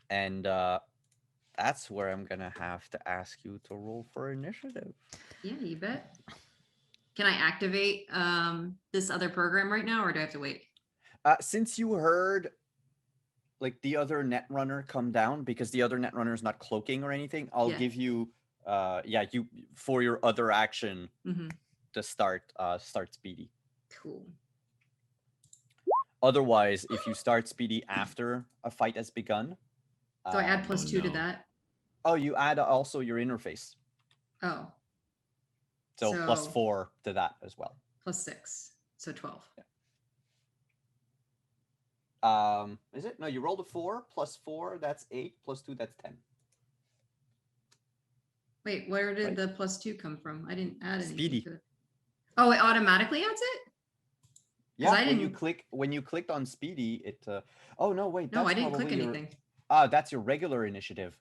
And that's where I'm gonna have to ask you to roll for initiative. Yeah, you bet. Can I activate this other program right now, or do I have to wait? Since you heard like the other netrunner come down, because the other netrunner is not cloaking or anything, I'll Yeah. give you you for your other action Mm-hmm. to start Speedy. Cool. Otherwise, if you start Speedy after a fight has begun, So I add plus Oh, 2 to no. that. oh, you add also your interface, Oh, so plus So- 4 to that as well. plus 6. So 12. Is it? No, you rolled a 4 plus 4, that's 8 plus 2, that's 10. Wait, where did Right. the plus 2 come from? I didn't add anything Speedy. to it. Oh, it automatically adds it? Yeah, I when you didn't- clicked on Speedy, it oh no, wait, No, that's I didn't click probably your- anything. That's your regular initiative.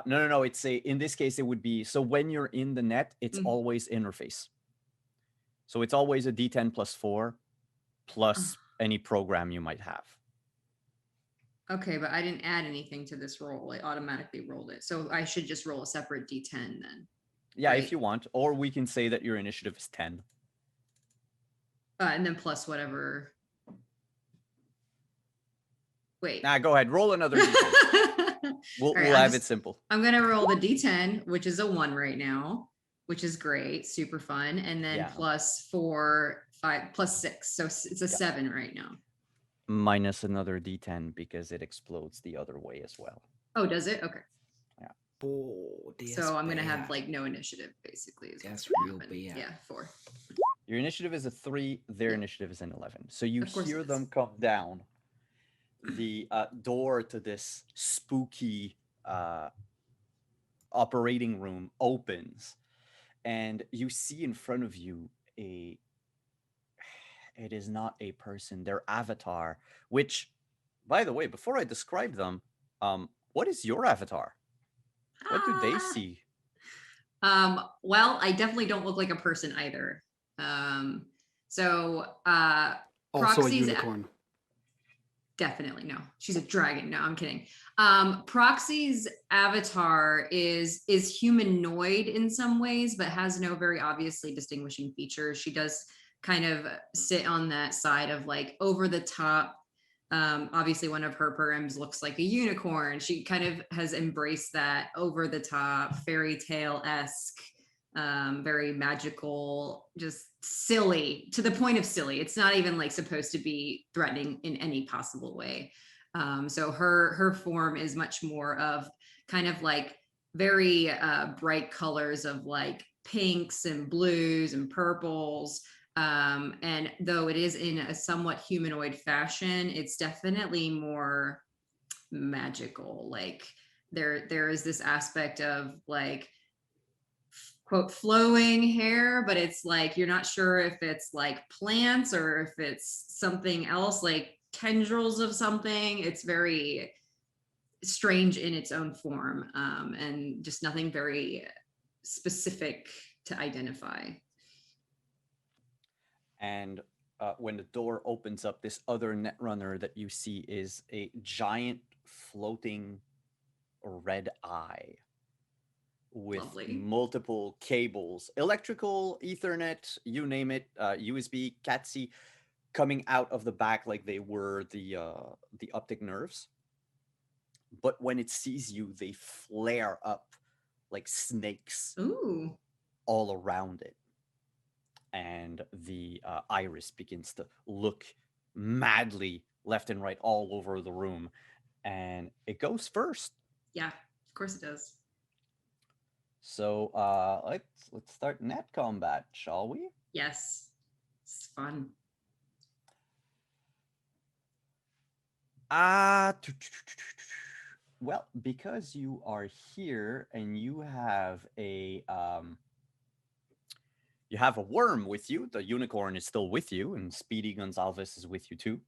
No, it's in this case it would be, so when you're in the net, it's Mhm. always interface. So it's always a D10 plus 4 plus any program you might have. Okay, but I didn't add anything to this roll. It automatically rolled it. So I should just roll a separate D10 then. Yeah, Right. if you want, or we can say that your initiative is 10. And then plus whatever. Wait. Nah, go ahead, roll another D10. We'll All right, we'll I'm have it just- simple. I'm going to roll the D10, which is a 1 right now, which is great. Super fun. And then Yeah. plus 4, 5, plus 6. So it's a Yeah. 7 right now. Minus another D10 because it explodes the other way as well. Oh, does it? Okay. Oh, So I'm going to have like no initiative basically. is That's what's gonna real happen. bad. Yeah, 4. Your initiative is a 3, their Yeah. initiative is an 11. So you Of course hear it them is. come down. The door to this spooky operating room opens, and you see in front of you it is not a person, their avatar, which, by the way, before I describe them, what is your avatar? What do they see? Well, I definitely don't look like a person either. Also a Proxy's unicorn. definitely no. She's a dragon. No, I'm kidding. Proxy's avatar is humanoid in some ways, but has no very obviously distinguishing features. She does kind of sit on that side of like over the top Obviously, one of her programs looks like a unicorn. She kind of has embraced that over the top, fairy tale esque, very magical, just silly to the point of silly. It's not even like supposed to be threatening in any possible way. So her form is much more of kind of like very bright colors of like pinks and blues and purples. And though it is in a somewhat humanoid fashion, it's definitely more magical. Like there is this aspect of like quote flowing hair, but it's like you're not sure if it's like plants or if it's something else, like tendrils of something. It's very strange in its own form, and just nothing very specific to identify. And when the door opens up, this other netrunner that you see is a giant floating red eye with Lovely. multiple cables, electrical, Ethernet, you name it, USB, CAT-C, coming out of the back like they were the optic nerves. But when it sees you, they flare up like snakes Ooh. all around it. And the iris begins to look madly left and right all over the room. And it goes first. Yeah, of course it does. So let's start net combat, shall we? Yes. It's fun. Well, because you are here and you have a worm with you, the unicorn is still with you, and Speedy Gonzalez is with you too.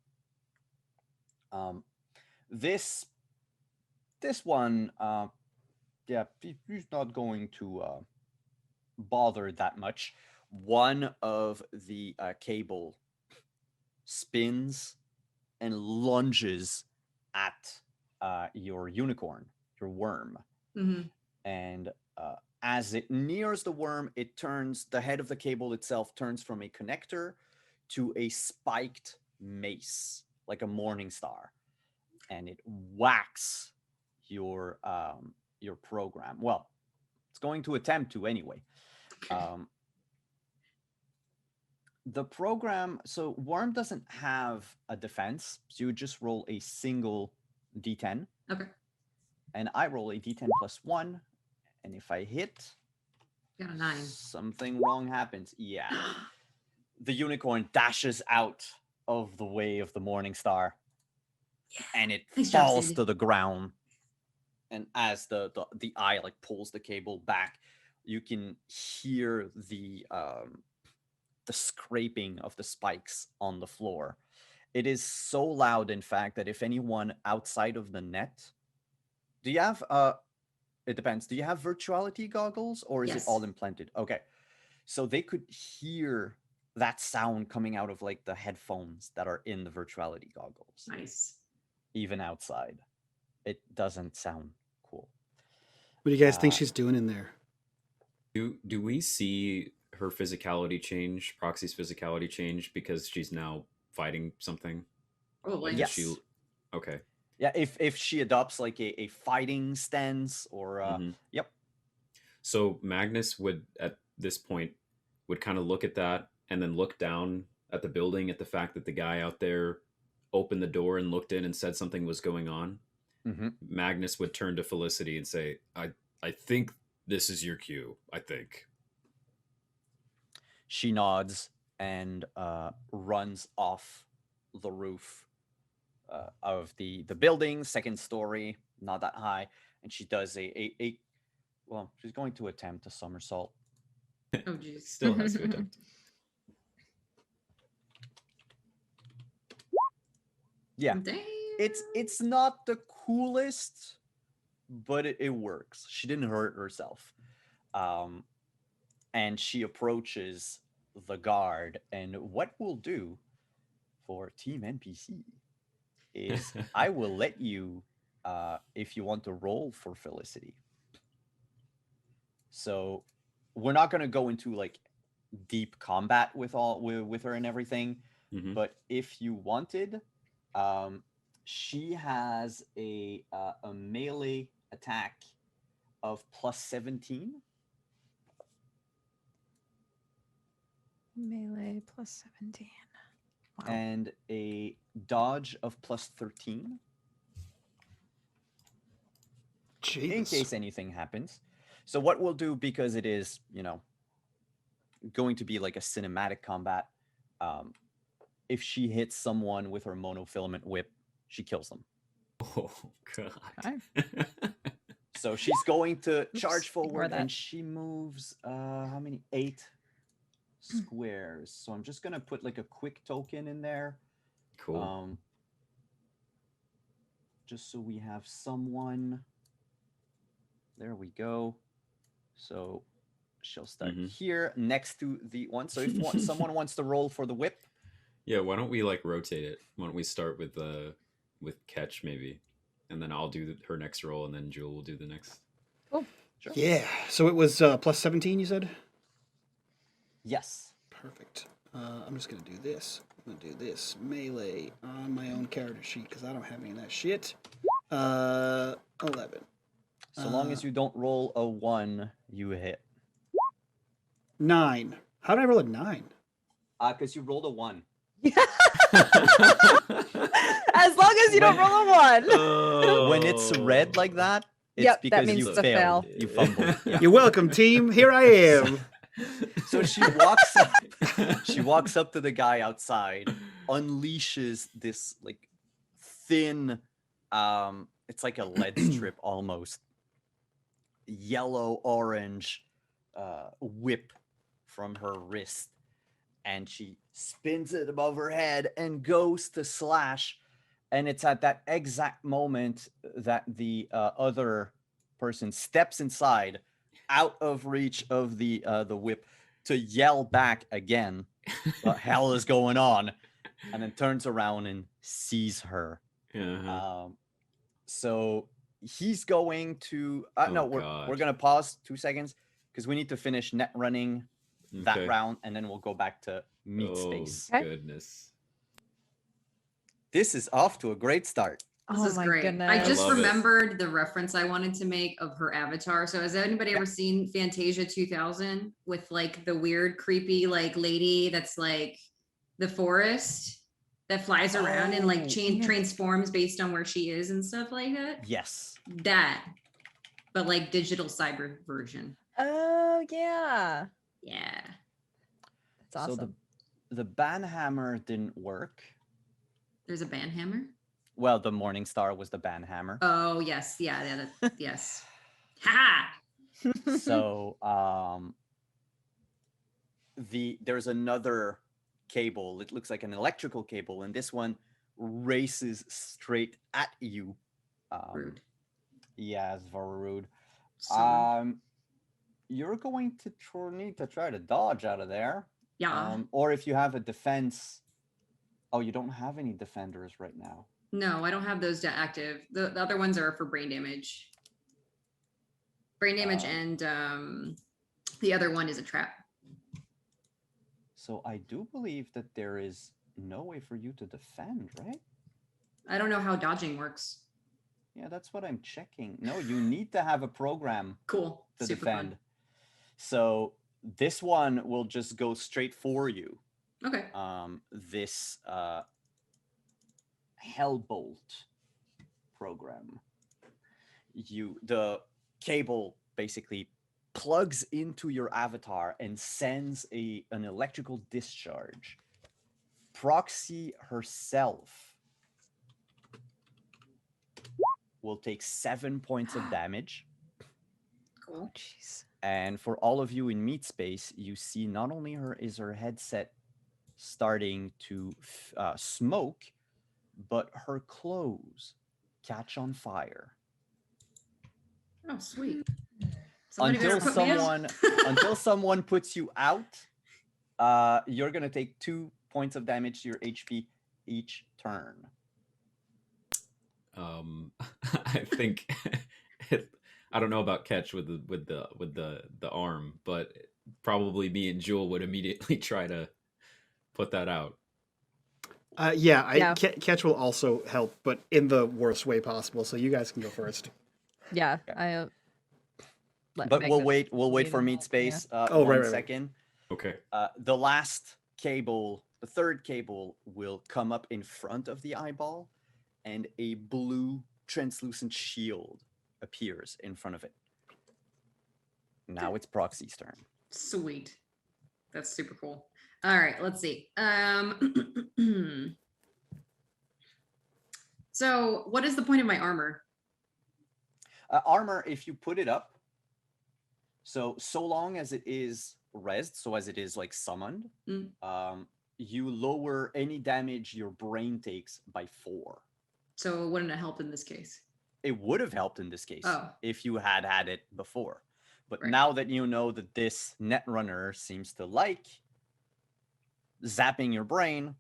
This one, yeah, he's not going to bother that much. One of the cable spins and lunges at your unicorn, your worm. Mm-hmm. And as it nears the worm, the head of the cable itself turns from a connector to a spiked mace, like a morning star. And it whacks your program. Well, it's going to attempt to anyway. Okay. The program, so Worm doesn't have a defense, so you just roll a single d10. Okay. And I roll a d10 plus 1, and if I hit, Got a 9. something wrong happens. Yeah. The unicorn dashes out of the way of the morning star, and it Nice job, falls Sandy. to the ground. And as the eye like pulls the cable back, you can hear the scraping of the spikes on the floor. It is so loud, in fact, that if anyone outside of the net, do you have it depends. Do you have virtuality goggles, or is it Yes. all implanted? Okay, so they could hear that sound coming out of like the headphones that are in the virtuality goggles. Nice. Even outside, it doesn't sound cool. What do you guys think she's doing in there? Do we see her physicality change, Proxy's physicality change, because she's now fighting something? Probably. Like, Yes. Okay. Yeah, if she adopts like a fighting stance or yep. So Magnus would at this point would kind of look at that and then look down at the building at the fact that the guy out there opened the door and looked in and said something was going on. Mm-hmm. Magnus would turn to Felicity and say, I think this is your cue, I think. She nods and runs off the roof of the building, second story, not that high, and she does well, she's going to attempt a somersault. Oh, jeez. Still has to attempt. Yeah, Damn. it's not the coolest, but it works. She didn't hurt herself. And she approaches the guard, and what we'll do for Team NPC is I will let you, if you want to roll for Felicity. So we're not going to go into like deep combat with her and everything, Mhm. but if you wanted, She has a melee attack of +17 Melee +17. Wow. and a dodge of +13 in Jesus. case anything happens. So what we'll do, because it is, going to be like a cinematic combat, if she hits someone with her monofilament whip, she kills them. Oh god. Okay. So she's going to Oops, charge ignore forward, that. and she moves how many? 8 squares. So I'm just gonna put like a quick token in there. Cool. Just so we have someone. There we go. So she'll start here next to the one. So if someone wants to roll for the whip, Yeah, why don't we like rotate it? Why don't we start with Catch maybe, and then I'll do her next roll, and then Jewel will do the next. Cool. Sure. Yeah. So it was +17, you said? Yes. Perfect. I'm just going to do this. I'm going to do this. Melee on my own character sheet because I don't have any of that shit. 11. So long as you don't roll a 1, you hit. 9. How did I roll a 9? Because you rolled a 1. As long as you don't roll a 1. When it's red like that, it's Yep, that because means you it's a failed. fail. You fumbled. Yeah. You're welcome, team. Here I am. So she walks up. She walks up to the guy outside, unleashes this like thin, it's like a lead strip almost, yellow orange whip from her wrist, and she spins it above her head and goes to slash. And it's at that exact moment that the other person steps inside, out of reach of the whip, to yell back again, "What hell is going on?" And then turns around and sees her. So he's going to no, we're gonna pause 2 seconds because we need to finish net running that round, and then we'll go back to meat space. Okay. Goodness. This is off to a great start. This Oh is my great. goodness. I just love it. remembered the reference I wanted to make of her avatar. So has anybody ever seen Fantasia 2000 with like the weird, creepy like lady that's like the forest that flies around and like transforms based on where she is and stuff like that? Yes. That, but like digital cyber version. Oh yeah. Yeah. That's awesome. So the banhammer didn't work. There's a band hammer. Well, the Morning Star was the banhammer. Oh yes, yeah, yes. Ha! So there's another cable. It looks like an electrical cable, and this one races straight at you. Rude. Yeah, it's very rude. So, You're going to need to try to dodge out of there. yeah. Or if you have a defense. Oh, you don't have any defenders right now. No, I don't have those active. The other ones are for brain damage. Brain damage and the other one is a trap. So I do believe that there is no way for you to defend, right? I don't know how dodging works. Yeah, that's what I'm checking. No, you need to have a program Cool. to Super defend. fun. So this one will just go straight for you. Okay. This Hellbolt program. The cable basically plugs into your avatar and sends an electrical discharge. Proxy herself will take 7 points of damage. Cool. Jeez. And for all of you in meat space, you see not only is her headset starting to smoke, but her clothes catch on fire. Oh, sweet. Somebody better Until put me out. until someone puts you out, you're gonna take 2 points of damage to your HP each turn. I think I don't know about Catch with the arm, but probably me and Jewel would immediately try to put that out. Yeah, Catch will also help, but in the worst way possible. So you guys can go first. Yeah, Okay. I. But we'll wait for meat space. Oh, One right. second. Okay. The last cable, the third cable, will come up in front of the eyeball, and a blue translucent shield appears in front of it. Now it's Proxy's turn. Sweet. That's super cool. All right, let's see. So what is the point of my armor? Armor, if you put it up, so long as it is rezzed, so as it is like summoned, you lower any damage your brain takes by 4. So wouldn't it help in this case? It would have helped in this case if you had it before. But Right. now that you know that this Netrunner seems to like zapping your brain,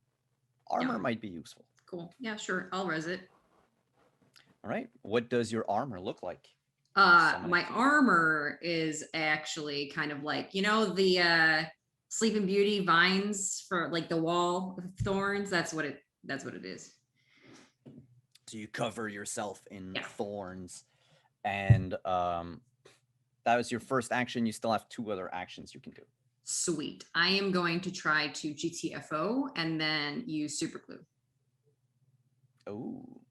armor might be useful. Cool. Yeah, sure. I'll res it. All right. What does your armor look like? My armor is actually kind of like, the Sleeping Beauty vines for like the wall of thorns. That's what it is. So you cover yourself in thorns, and that was your first action. You still have 2 other actions you can do. Sweet. I am going to try to GTFO and then use super glue. Oh,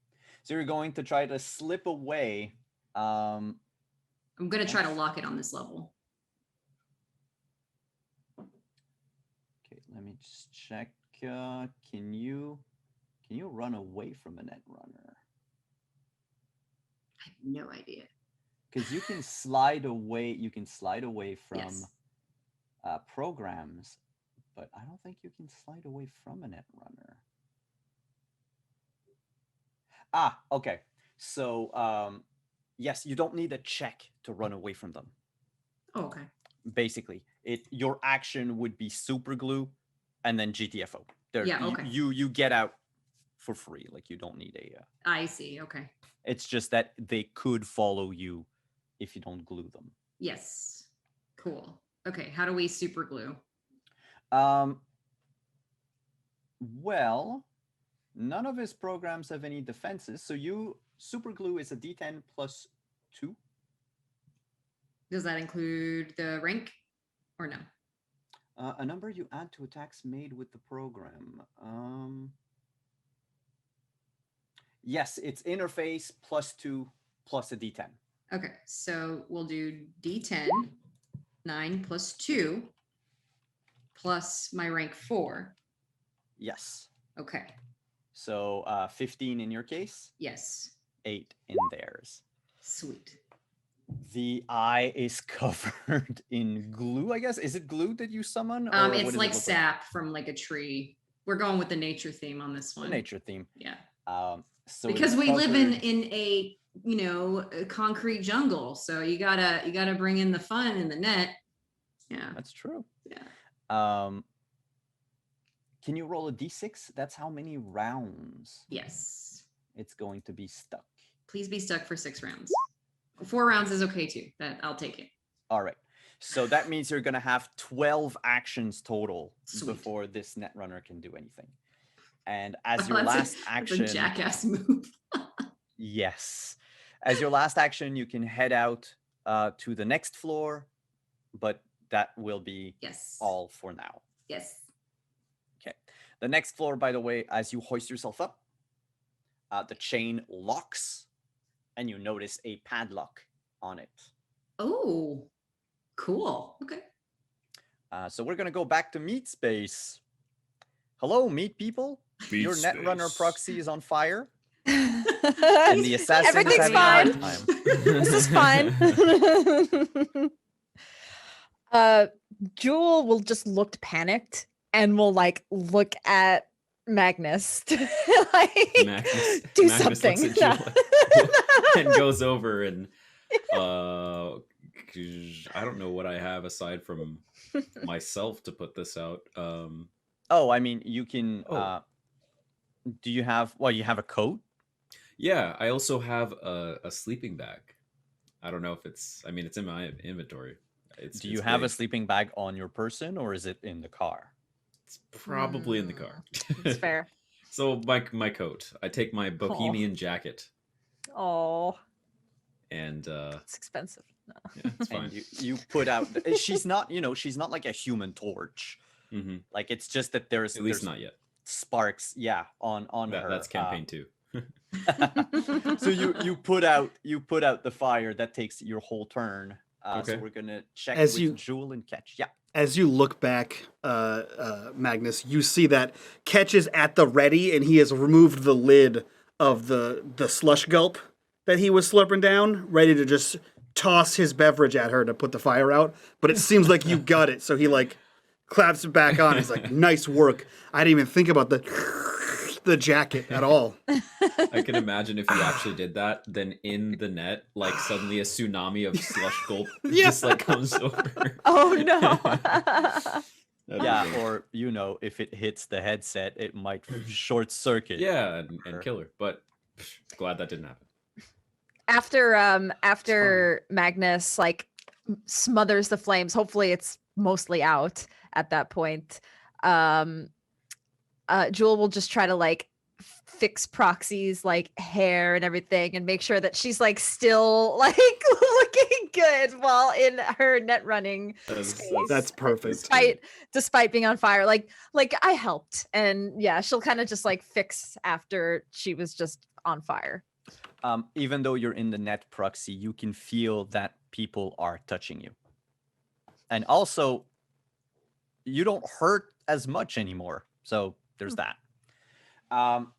so you're going to try to slip away. I'm going to try to lock it on this level. Okay, let me just check. Can you run away from a Netrunner? I have no idea. Because you can slide away. You can slide away from programs, but I don't think you can slide away from a Netrunner. Okay. So yes, you don't need a check to run away from them. Oh, okay. Basically, your action would be super glue, and then GTFO. Okay. You get out for free. Like you don't need a. I see. Okay. It's just that they could follow you if you don't glue them. Yes. Cool. Okay. How do we super glue? Well, none of his programs have any defenses, so super glue is a D10 plus 2. Does that include the rank or no? A number you add to attacks made with the program. Yes, it's interface plus 2 plus a D10. Okay, so we'll do D10, 9 plus 2 plus my rank 4. Yes. Okay. So 15 in your case. Yes. 8 in theirs. Sweet. The eye is covered in glue, I guess. Is it glue that you summon? It's like sap from like a tree. We're going with the nature theme on this one. The nature theme. Yeah. So because we live in a a concrete jungle, so you gotta bring in the fun in the net. Yeah. That's true. Yeah. Can you roll a d6? That's how many rounds. Yes. It's going to be stuck. Please be stuck for 6 rounds. 4 rounds is okay too. I'll take it. All right. So that means you're going to have 12 actions total Sweet. Before this Netrunner can do anything. And as your last action... That's a jackass move. Yes. As your last action, you can head out to the next floor, but that will be all for now. Yes. Okay. The next floor, by the way, as you hoist yourself up, the chain locks, and you notice a padlock on it. Oh, cool. Okay. So we're going to go back to meat space. Hello, meat people. Your Netrunner proxy is on fire. And the assassin Everything's is having a hard fine. time. This is fine. Jewel will just look panicked and will like look at Magnus to Magnus do looks something. at Jewel and goes over and I don't know what I have aside from myself to put this out. Oh, I mean, you can. Do you have? Well, you have a coat. Yeah, I also have a sleeping bag. I don't know if it's. I mean, it's in my inventory. Do you have a sleeping bag on your person, or is it in the car? It's probably in the car. It's fair. So my coat. I take my bohemian jacket Oh, and it's expensive. No. yeah, it's fine. And you put out. She's not, she's not like a Human Torch. Hmm. Like it's just that there's At least there's not yet. sparks, yeah, on her. That's campaign 2. So you put out the fire. That takes your whole turn. So Okay. we're gonna check As with you- Jewel and Catch. Yeah. As you look back, Magnus, you see that Ketch is at the ready, and he has removed the lid of the slush gulp that he was slurping down, ready to just toss his beverage at her to put the fire out. But it seems like you got it, so he like claps it back on. He's like, "Nice work. I didn't even think about the jacket at all." I can imagine if you actually did that, then in the net, like suddenly a tsunami of slush gulp just like comes over. Oh no. That'd be Yeah, great. or if it hits the headset, it might short circuit. Yeah, and kill her. But glad that didn't happen. After Magnus like smothers the flames, hopefully it's mostly out at that point. Jewel will just try to like fix Proxy's like hair and everything and make sure that she's like still like looking good while in her net running That's perfect. despite being on fire. Like I helped, and yeah, she'll kind of just like fix after she was just on fire. Even though you're in the net, Proxy, you can feel that people are touching you, and also you don't hurt as much anymore. So there's that.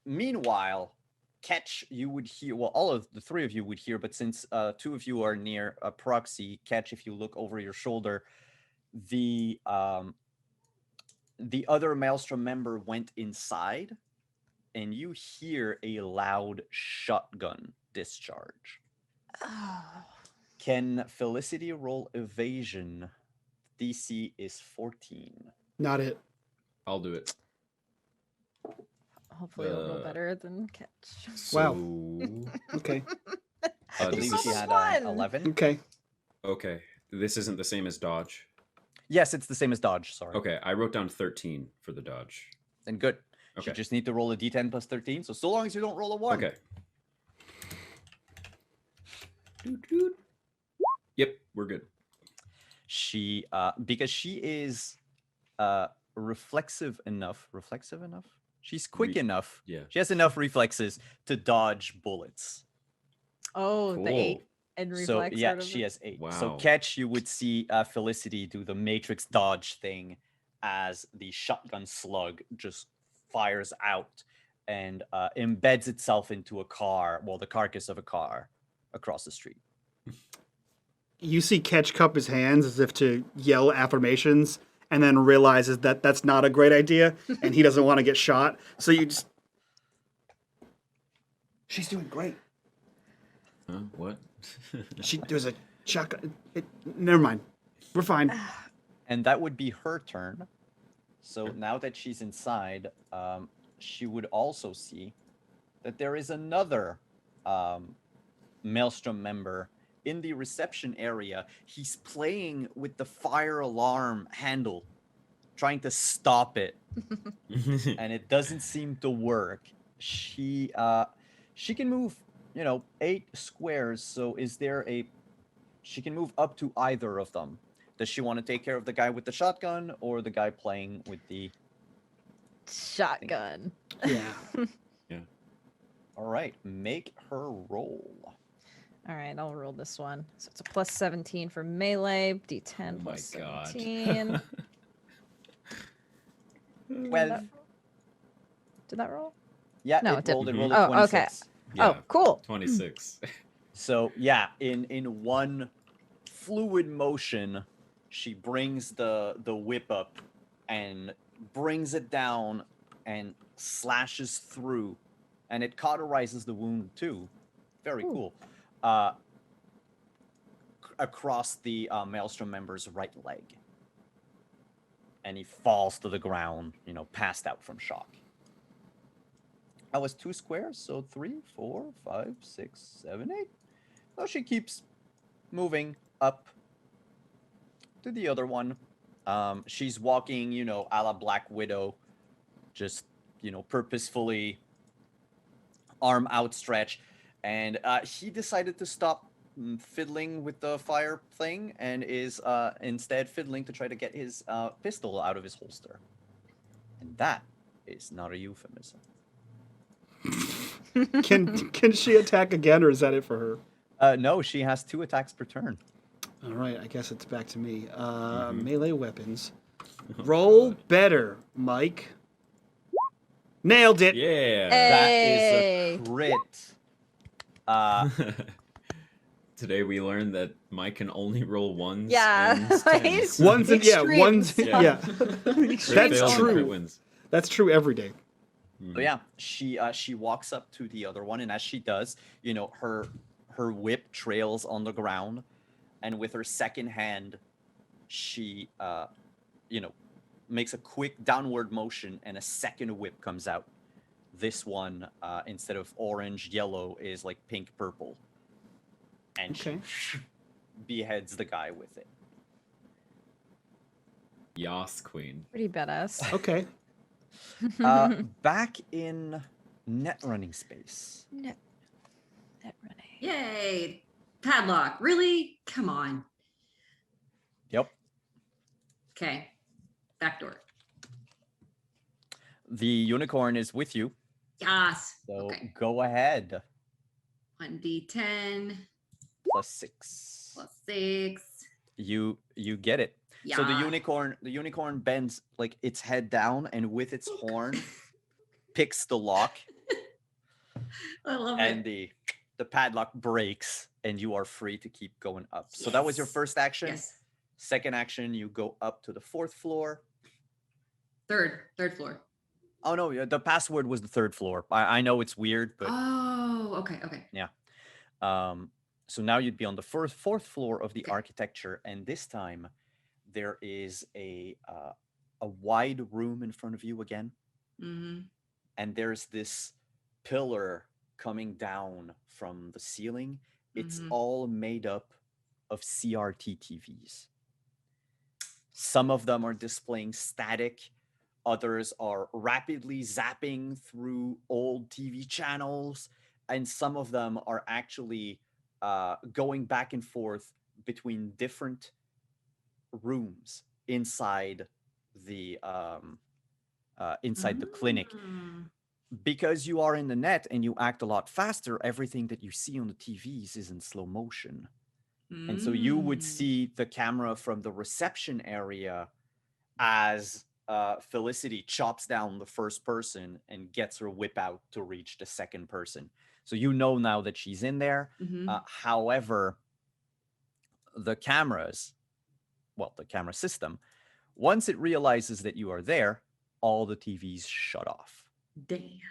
Meanwhile, Catch, you would hear, well, all of the three of you would hear, but since two of you are near a Proxy, Catch, if you look over your shoulder, the other Maelstrom member went inside, and you hear a loud shotgun discharge. Can Felicity roll evasion? DC is 14. Not it. I'll do it. Hopefully it'll go better than Catch. So, Okay. I this believe is- she had fun. 11. Okay. okay. This isn't the same as dodge. Yes, it's the same as dodge. Sorry. Okay, I wrote down 13 for the dodge. Then good. Okay. You just need to roll a d10 plus 13. So long as you don't roll a 1. Okay. Yep, we're good. She, because she is reflexive enough. She's quick enough. Yeah. She has enough reflexes to dodge bullets. Oh, the 8 and reflex. So yeah, sort of she has 8. So Wow. Catch, you would see Felicity do the Matrix dodge thing as the shotgun slug just fires out and embeds itself into a car, well, the carcass of a car across the street. You see Ketch cup his hands as if to yell affirmations, and then realizes that that's not a great idea, and he doesn't want to get shot. So you just... She's doing great. Huh? What? There's a shotgun. Never mind. We're fine. And that would be her turn. So now that she's inside, she would also see that there is another Maelstrom member in the reception area. He's playing with the fire alarm handle, trying to stop it, and it doesn't seem to work. She can move, 8 squares. So she can move up to either of them. Does she want to take care of the guy with the shotgun or the guy playing with the shotgun. Yeah. All right, make her roll. All right, I'll roll this one. So it's a plus 17 for melee, d10 Oh plus my God. 17. 12. Did that roll? Yeah, No, it it didn't. rolled. It rolled Oh, a okay. 26. Yeah, Oh, cool. 26. So yeah, in one fluid motion, she brings the whip up and brings it down and slashes through, and it cauterizes the wound too. Very cool. Across the Maelstrom member's right leg, and he falls to the ground, passed out from shock. That was 2 squares, so 3, 4, 5, 6, 7, 8. So she keeps moving up to the other one. She's walking, a la Black Widow, just, purposefully arm outstretched, and he decided to stop fiddling with the fire thing and is instead fiddling to try to get his pistol out of his holster. And that is not a euphemism. Can she attack again, or is that it for her? No, she has 2 attacks per turn. All right, I guess it's back to me. Mhm. Melee weapons. Roll God. better, Mike. Nailed it. Yeah. That Hey. is a crit. Today we learned that Mike can only roll ones. Yeah, and right? tens. Ones and ones. Extremes. Yeah, Crit That's fails and true. crit wins. that's true every day. So yeah, she walks up to the other one, and as she does, her whip trails on the ground, and with her second hand, she makes a quick downward motion, and a second whip comes out. This one, instead of orange yellow, is like pink purple, and Okay. she beheads the guy with it. Yas Queen. Pretty badass. Okay. Back in net running space. Net running. Yay! Padlock. Really? Come on. Yep. Okay. Back door. The unicorn is with you, Yes. so Okay. go ahead. 1d10 +6. plus 6. You get it. Yeah. So the unicorn bends like its head down, and with its horn picks the lock, I love and it. the padlock breaks, and you are free to keep going up. So that was your Yes. first action. Yes. Second action, you go up to the 4th floor. Third floor. Oh no, the password was the 3rd floor. I know it's weird, but Oh, okay. Okay. so now you'd be on the 4th floor of the Okay. architecture, and this time there is a wide room in front of you again, Mm-hmm. and there's this pillar coming down from the ceiling. It's Mhm. all made up of CRT TVs. Some of them are displaying static, others are rapidly zapping through old TV channels, and some of them are actually going back and forth between different rooms inside the clinic. Mm. Because you are in the net and you act a lot faster, everything that you see on the TVs is in slow motion. And so you would Mm. see the camera from the reception area as Felicity chops down the first person and gets her whip out to reach the second person. So you know now that she's in there. Mhm. However, the camera system, once it realizes that you are there, all the TVs shut off. Damn.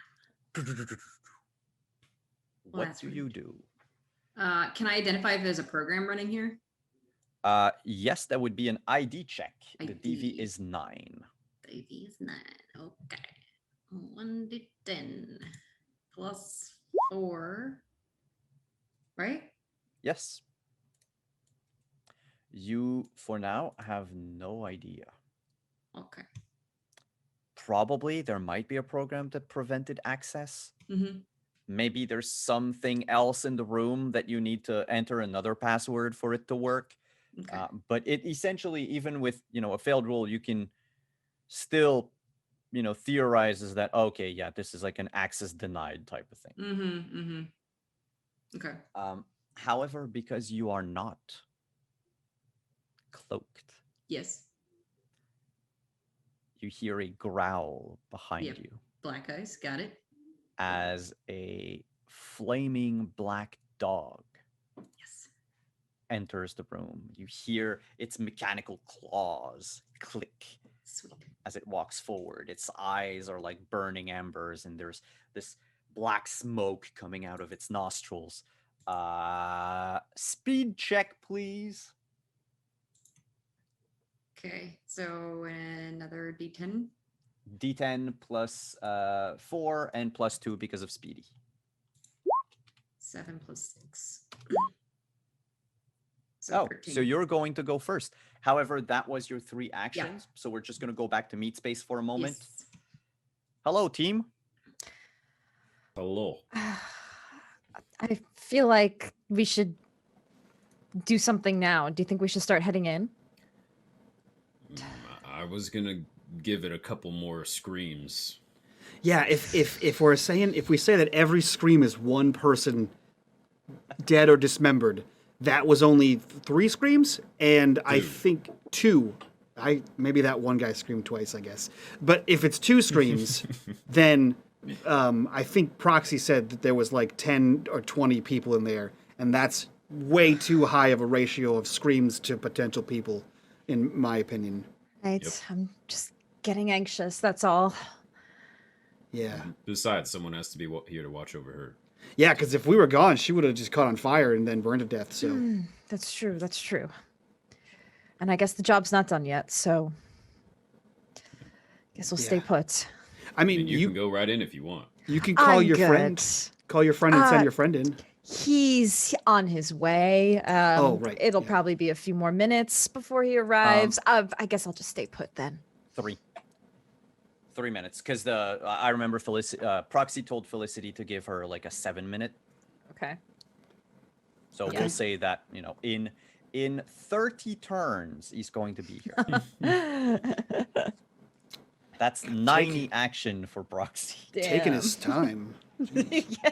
What that's do rude. you do? Can I identify if there's a program running here? Yes, that would be an ID check. The DV ID. is 9. The AV is 9. Okay. 1d10 plus 4. Right? Yes. You, for now, have no idea. Okay. Probably there might be a program that prevented access. Mm-hmm. Maybe there's something else in the room that you need to enter another password for it to work. Okay. But it essentially, even with a failed rule, you can still theorizes that, okay, yeah, this is like an access denied type of thing. Mm-hmm. Mm-hmm. Okay. However, because you are not cloaked, Yes. you hear a growl behind Yep. you Black eyes. Got it. as a flaming black dog Yes. enters the room. You hear its mechanical claws click Sweet. as it walks forward. Its eyes are like burning embers, and there's this black smoke coming out of its nostrils. Speed check, please. Okay. So another d10. D10 plus 4 and plus 2 because of speedy. 7 plus 6. So 13. you're going to go first. However, that was your 3 actions. So we're just going to go back to meat space for a moment. Yes. Hello, team. Hello. I feel like we should do something now. Do you think we should start heading in? I was gonna give it a couple more screams. Yeah, if we say that every scream is one person dead or dismembered, that was only 3 screams, and I think 2. Maybe that one guy screamed twice, I guess. But if it's 2 screams, then I think Proxy said that there was like 10 or 20 people in there, and that's way too high of a ratio of screams to potential people, in my opinion. Right. Yep. I'm just getting anxious. That's all. Yeah. Besides, someone has to be here to watch over her. Yeah, because if we were gone, she would have just caught on fire and then burned to death. So That's true. That's true. And I guess the job's not done yet, so guess we'll stay Yeah. put. I mean, And you can go right in if you want. you can call I'm your friend, good. call your friend and send your friend in. He's on his way. Oh, right, It'll yeah. probably be a few more minutes before he arrives. I guess I'll just stay put then. 3 minutes, because I remember Proxy told Felicity to give her like a 7-minute. Okay. So Yeah. we'll say that in 30 turns he's going to be here. That's 90 action for Proxy. Taking his time. Yeah.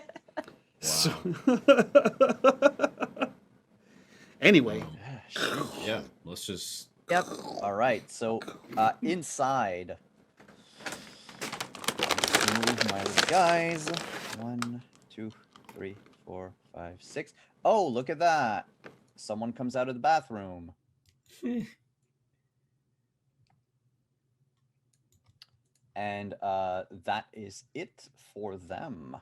So, anyway, Yeah, let's just. Yep. All right, so inside. Move my guys. 1, 2, 3, 4, 5, 6. Oh, look at that! Someone comes out of the bathroom. And that is it for them.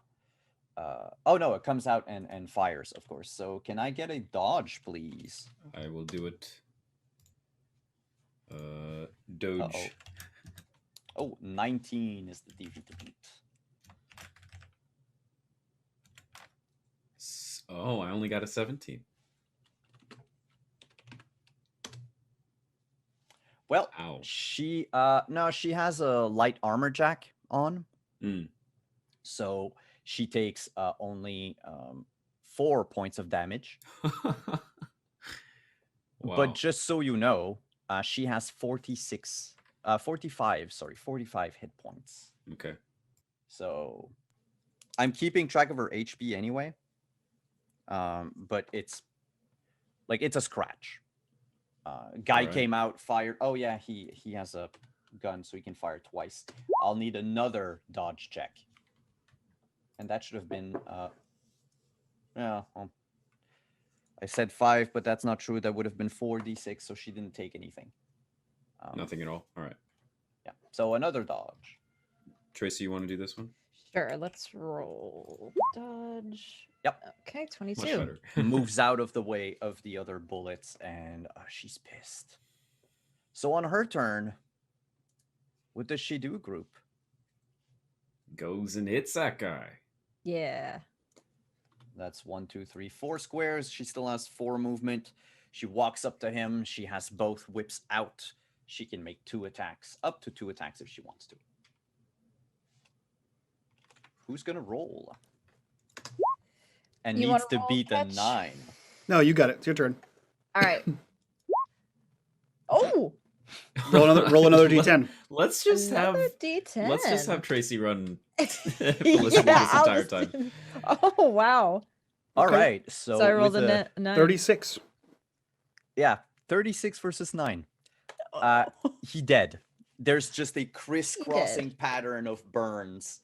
Oh no, it comes out and fires, of course. So can I get a dodge, please? I will do it. Doge. Oh, 19 is the DV to beat. Oh, I only got a 17. Well, Ow. she has a light armor jack on. Mm. So she takes only 4 points of damage. Wow. But just so you know, she has 45 hit points. Okay. So I'm keeping track of her HP anyway. But it's a scratch. Guy Alright. came out, fired. Oh yeah, he has a gun, so he can fire twice. I'll need another dodge check. And that should have been yeah, well, I said 5, but that's not true. That would have been 4d6, so she didn't take anything. Nothing at all. All right. Yeah. So another dodge. Tracy, you want to do this one? Sure. Let's roll dodge. Yep. Okay, Much 22. better. Moves out of the way of the other bullets, and she's pissed. So on her turn, what does she do, group? Goes and hits that guy. Yeah. That's 1, 2, 3, 4 squares. She still has 4 movement. She walks up to him. She has both whips out. She can make 2 attacks, up to 2 attacks if she wants to. Who's gonna roll? And You needs wanna to roll, beat a Ketch? 9. no, you got it. It's your turn. All right. Oh, Roll another d10. Let's just another have. D10. Let's just have Tracy run Felicity Yeah, this I'll entire just- time. Oh wow. All Okay. right. So, So I rolled with a 9. 36. Yeah, 36 versus 9. Oh. He dead. There's just a crisscrossing pattern of burns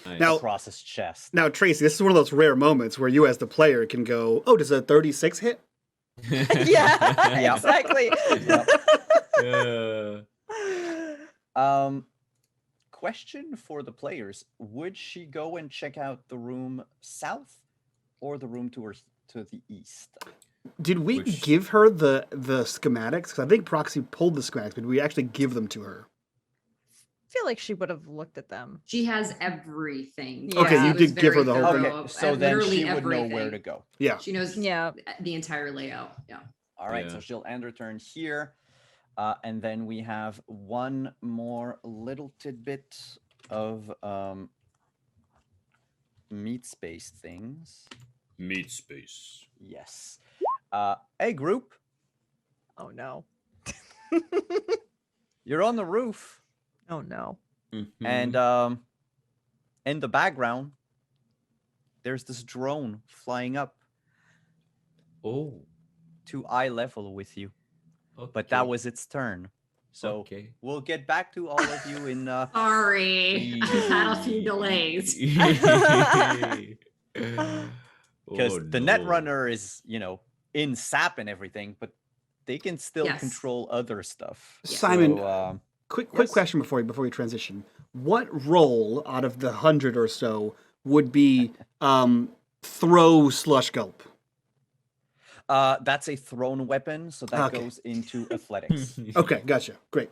Nice. Now- across his chest. Now, Tracy, this is one of those rare moments where you, as the player, can go, "Oh, does a 36 hit?" Yeah, Yeah. exactly. Question for the players: would she go and check out the room south, or the room to the east? Did we Which- give her the schematics? Because I think Proxy pulled the schematics, but did we actually give them to her? I feel like she would have looked at them. She has everything. Okay, She you was did give her very the whole thorough thing. Okay, of so then literally she would know where everything. to go. Yeah. She knows Yeah. the entire layout. Yeah. All right, Yeah. so she'll end her turn here. And then we have one more little tidbit. of meat space things. Meat space. Yes. Hey, group, Oh no. you're on the roof, Oh no. and in the background, there's this drone flying up Oh, to eye level with you. okay. But that was its turn. So okay. we'll get back to all of you in Sorry, I've had a few delays. because Oh, the no. Netrunner is, in SAP and everything, but they can still Yes. control other stuff. Simon, So, quick yes. question before we transition. What role out of the 100 or so would be throw slush gulp? That's a thrown weapon, so that Okay. goes into athletics. Okay, gotcha. Great.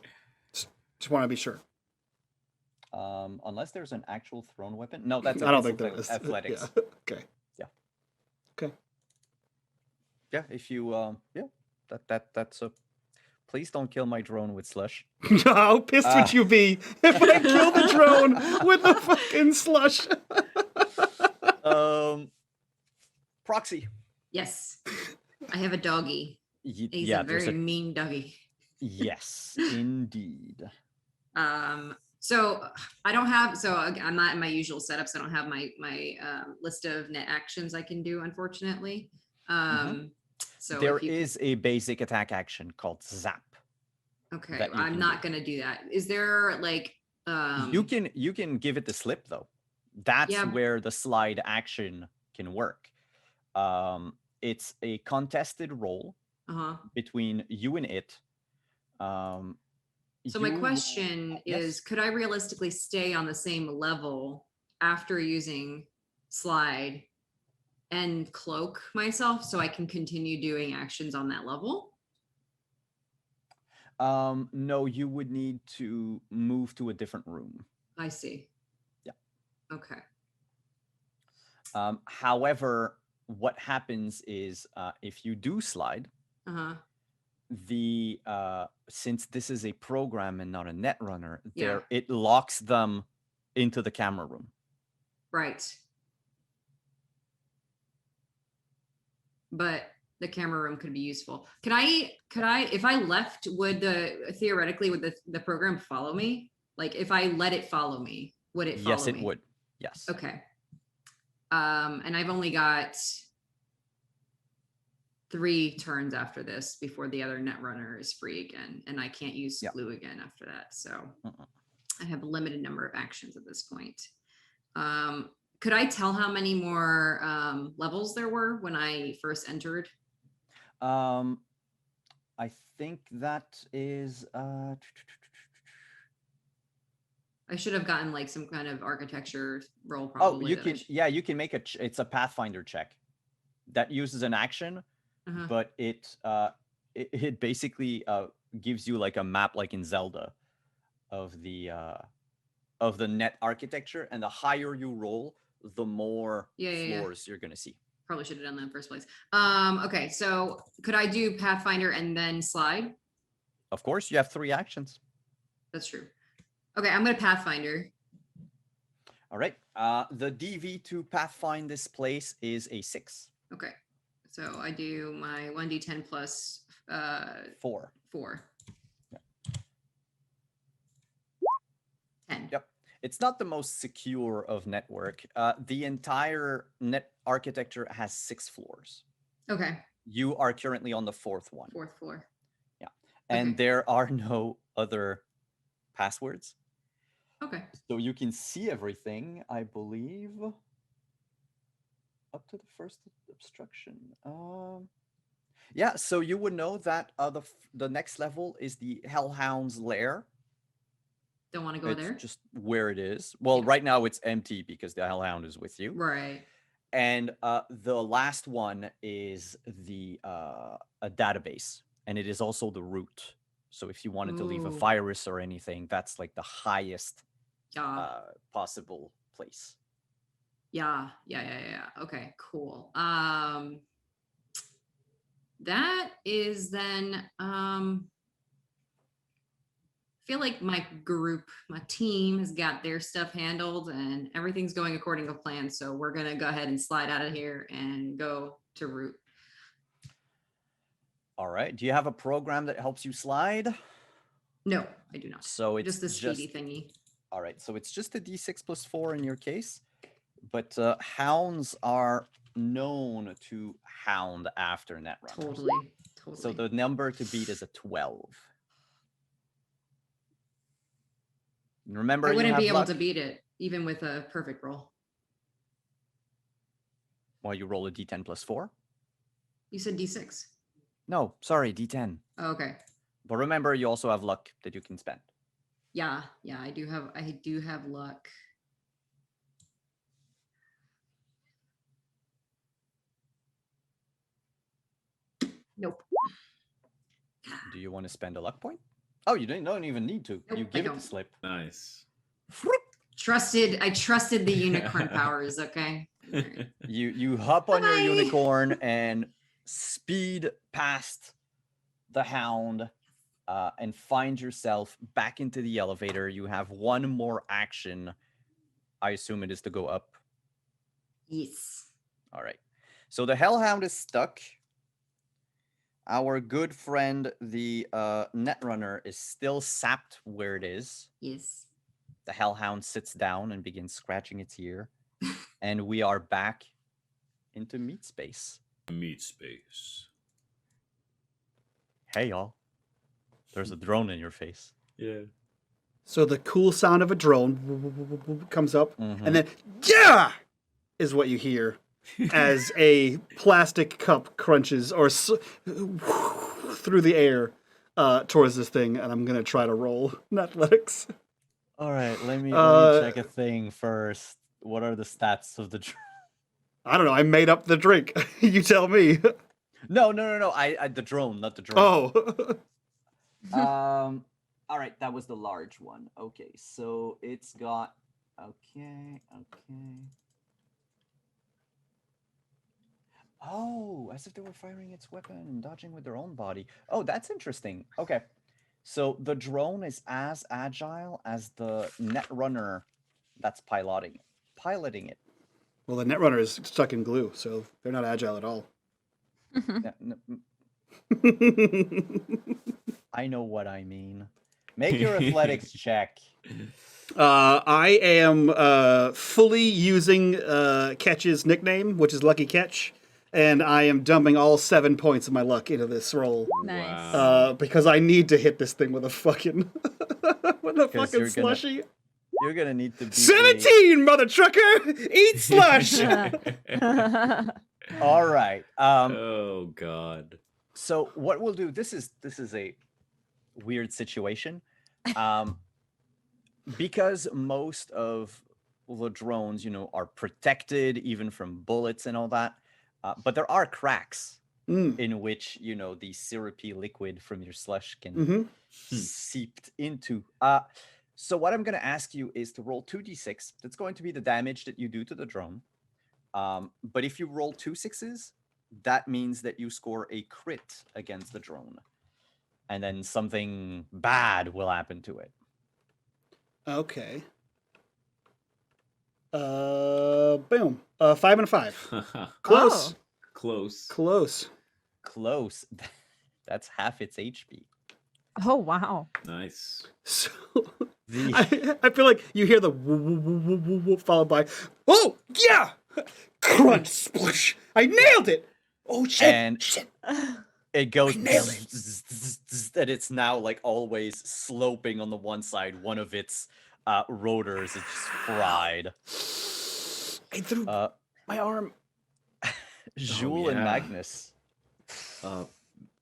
Just want to be sure. Unless there's an actual thrown weapon. No, that's I don't think there is. athletics. Yeah. Okay. Yeah. Okay. Yeah, if you that's a. Please don't kill my drone with slush. How pissed would you be if I killed the drone with the fucking slush? Proxy. Yes, I have a doggy. He's Yeah, a very mean doggy. Yes, indeed. So I don't have. So I'm not in my usual setups. I don't have my list of net actions I can do, unfortunately. So There if you is a basic attack action called Zap. okay, that you I'm can not gonna do that. Is there like You can give it the slip though. That's Yeah. where the slide action can work. It's a contested roll between you and it. So my you will- question Yes. is, could I realistically stay on the same level after using slide and cloak myself so I can continue doing actions on that level? No, you would need to move to a different room. I see. Yeah. Okay. However, what happens is if you do slide, the since this is a program and not a netrunner, Yeah. it locks them into the camera room. Right. But the camera room could be useful. Could I, if I left, would theoretically, would the program follow me? Like if I let it follow me, would it follow me? Yes, it would. Yes. Okay. And I've only got 3 turns after this before the other netrunner is free again, and I can't use glue again after that. So I have a limited number of actions at this point. Could I tell how many more levels there were when I first entered? I think that is. I should have gotten like some kind of architecture roll. Oh, Probably. you can. Yeah, you can make it's a Pathfinder check that uses an action, but it basically gives you like a map, like in Zelda, of the net architecture, and the higher you roll, the more floors you're gonna see. Probably should have done that in the first place. Okay, so could I do Pathfinder and then slide? Of course, you have 3 actions. That's true. Okay, I'm gonna Pathfinder. All right. The DV to Pathfind this place is a 6. Okay, so I do my 1d10 plus 4. 10. Yep. It's not the most secure of network. The entire net architecture has 6 floors. Okay. You are currently on the 4th one. 4th floor. Yeah. And there are no other passwords. Okay. So you can see everything, I believe, up to the first obstruction. Yeah, so you would know that the next level is the Hellhound's lair. Don't want to go there. Just where it is. Well, right now it's empty because the Hellhound is with you. Right. And the last one is a database, and it is also the root. So if you wanted to leave a virus or anything, that's like the highest possible place. Yeah. Okay, cool. That is then feel like my group, my team has got their stuff handled and everything's going according to plan. So we're gonna go ahead and slide out of here and go to route. All right. Do you have a program that helps you slide? No, I do not. So it's Just the speedy thingy. All right. So it's just a d6 plus 4 in your case. But hounds are known to hound after netrunners. Totally. So the number to beat is a 12. And remember, I you wouldn't have be able luck. to beat it, even with a perfect roll. Well, you roll a d10 plus 4. You said D6. No, sorry, d10. Oh, okay. But remember, you also have luck that you can spend. Yeah, I do have luck. Nope. Do you want to spend a luck point? Oh, you don't even need to. Nope, You I give it the don't. slip. Nice. I trusted the unicorn powers, okay? All right. You hop on your Bye-bye. unicorn and speed past the hound and find yourself back into the elevator. You have one more action. I assume it is to go up. Yes. All right. So the hellhound is stuck. Our good friend, the netrunner, is still sapped where it is. Yes. The hellhound sits down and begins scratching its ear. And we are back into meat space. Meat space. Hey, y'all. There's a drone in your face. Yeah. So the cool sound of a drone comes up, Mhm. and then yeah, is what you hear as a plastic cup crunches or through the air towards this thing, and I'm gonna try to roll in athletics. All right, let me check a thing first. What are the stats of the drone? I don't know. I made up the drink. You tell me. No. I the drone, not the drone. Oh. All right, that was the large one. Okay, so it's got okay. Oh, as if they were firing its weapon and dodging with their own body. Oh, that's interesting. Okay. So the drone is as agile as the netrunner that's piloting it. Well, the netrunner is stuck in glue, so they're not agile at all. I know what I mean. Make your athletics check. I am fully using Catch's nickname, which is Lucky Catch, and I am dumping all 7 points of my luck into this roll. Nice. Wow. Because I need to hit this thing with a fucking you're gonna- slushy. You're gonna need to beat 17, mother trucker! Eat slush! All right. Oh God. So what we'll do, this is a weird situation. Because most of the drones, are protected even from bullets and all that. But there are cracks in which, the syrupy liquid from your slush can seep into. So what I'm going to ask you is to roll 2d6. That's going to be the damage that you do to the drone. But if you roll 2 6s, that means that you score a crit against the drone. And then something bad will happen to it. Okay. Boom. 5 and a 5. Close. Oh. Close. Close. Close. That's half its HP. Oh, wow. Nice. So The- I feel like you hear the woo, woo, woo, woo, woo, woo, followed by, oh, yeah! Crunch, splish! I nailed it! Oh, shit! And- shit! It goes I nailed it. and it's now like always sloping on the one side. One of its rotors is just fried. I threw my arm. Jules and yeah. Magnus.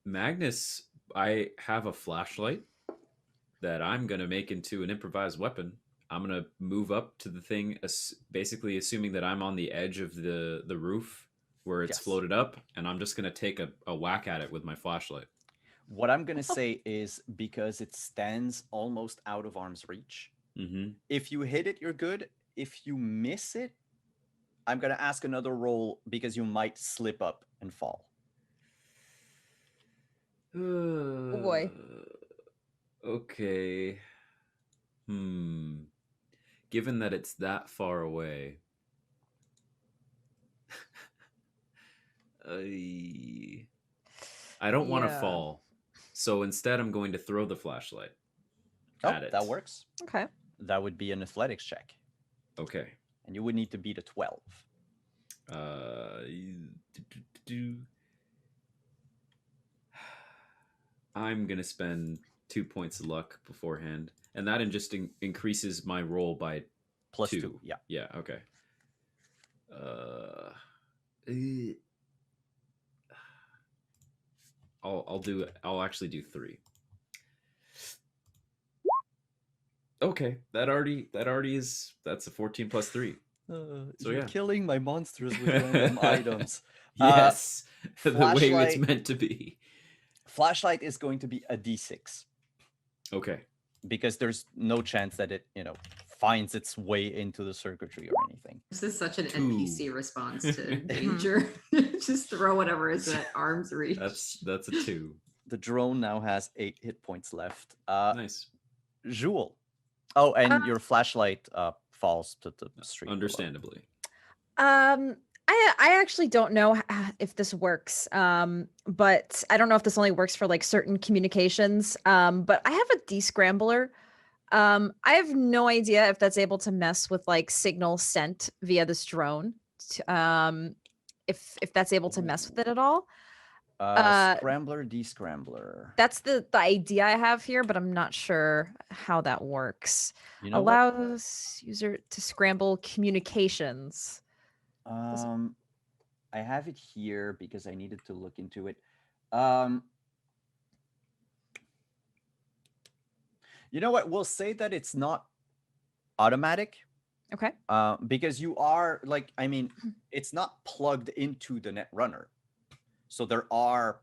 Magnus, I have a flashlight that I'm gonna make into an improvised weapon. I'm gonna move up to the thing, basically assuming that I'm on the edge of the roof where it's Yes. floated up, and I'm just gonna take a whack at it with my flashlight. What I'm gonna say is because it stands almost out of arm's reach. Mm-hmm. If you hit it, you're good. If you miss it, I'm gonna ask another roll because you might slip up and fall. boy. Okay. Given that it's that far away, I don't want to Yeah. fall. So instead, I'm going to throw the flashlight Oh, at it. that works. Okay. That would be an athletics check, Okay. and you would need to beat a 12. I'm going to spend 2 points of luck beforehand. And that just increases my roll by Plus 2. 2, yeah. Yeah, okay. I'll actually do 3. Okay, that's a 14 plus 3. So You're yeah. killing my monsters with random items. Yes, the way it's flashlight- meant to be. Flashlight is going to be a d6 Okay. because there's no chance that it, finds its way into the circuitry or anything. This is such an 2. NPC response to danger. Just throw whatever is at arm's reach. That's a 2. The drone now has 8 hit points left. Nice. Jewel. Oh, and your flashlight falls to the street. below. Understandably. I actually don't know if this works. But I don't know if this only works for like certain communications. But I have a descrambler. I have no idea if that's able to mess with like signal sent via this drone. If that's able to mess with it at all. Scrambler, descrambler. That's the idea I have here, but I'm not sure how that works. You know what? Allows user to scramble communications. I have it here because I needed to look into it. You know what? We'll say that it's not automatic. Okay. Because you are it's not plugged into the net runner. So there are,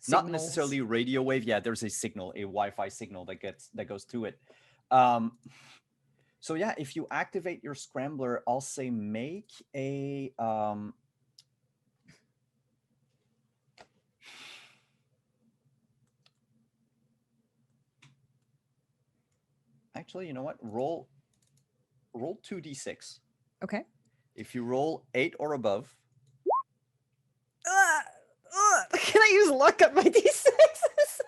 not necessarily radio wave. Yeah, there's a signal, a Wi-Fi signal that goes to it. So yeah, if you activate your scrambler, I'll say make a actually, you know what? Roll 2d6. Okay. If you roll 8 or above, Can I use luck up my d6s?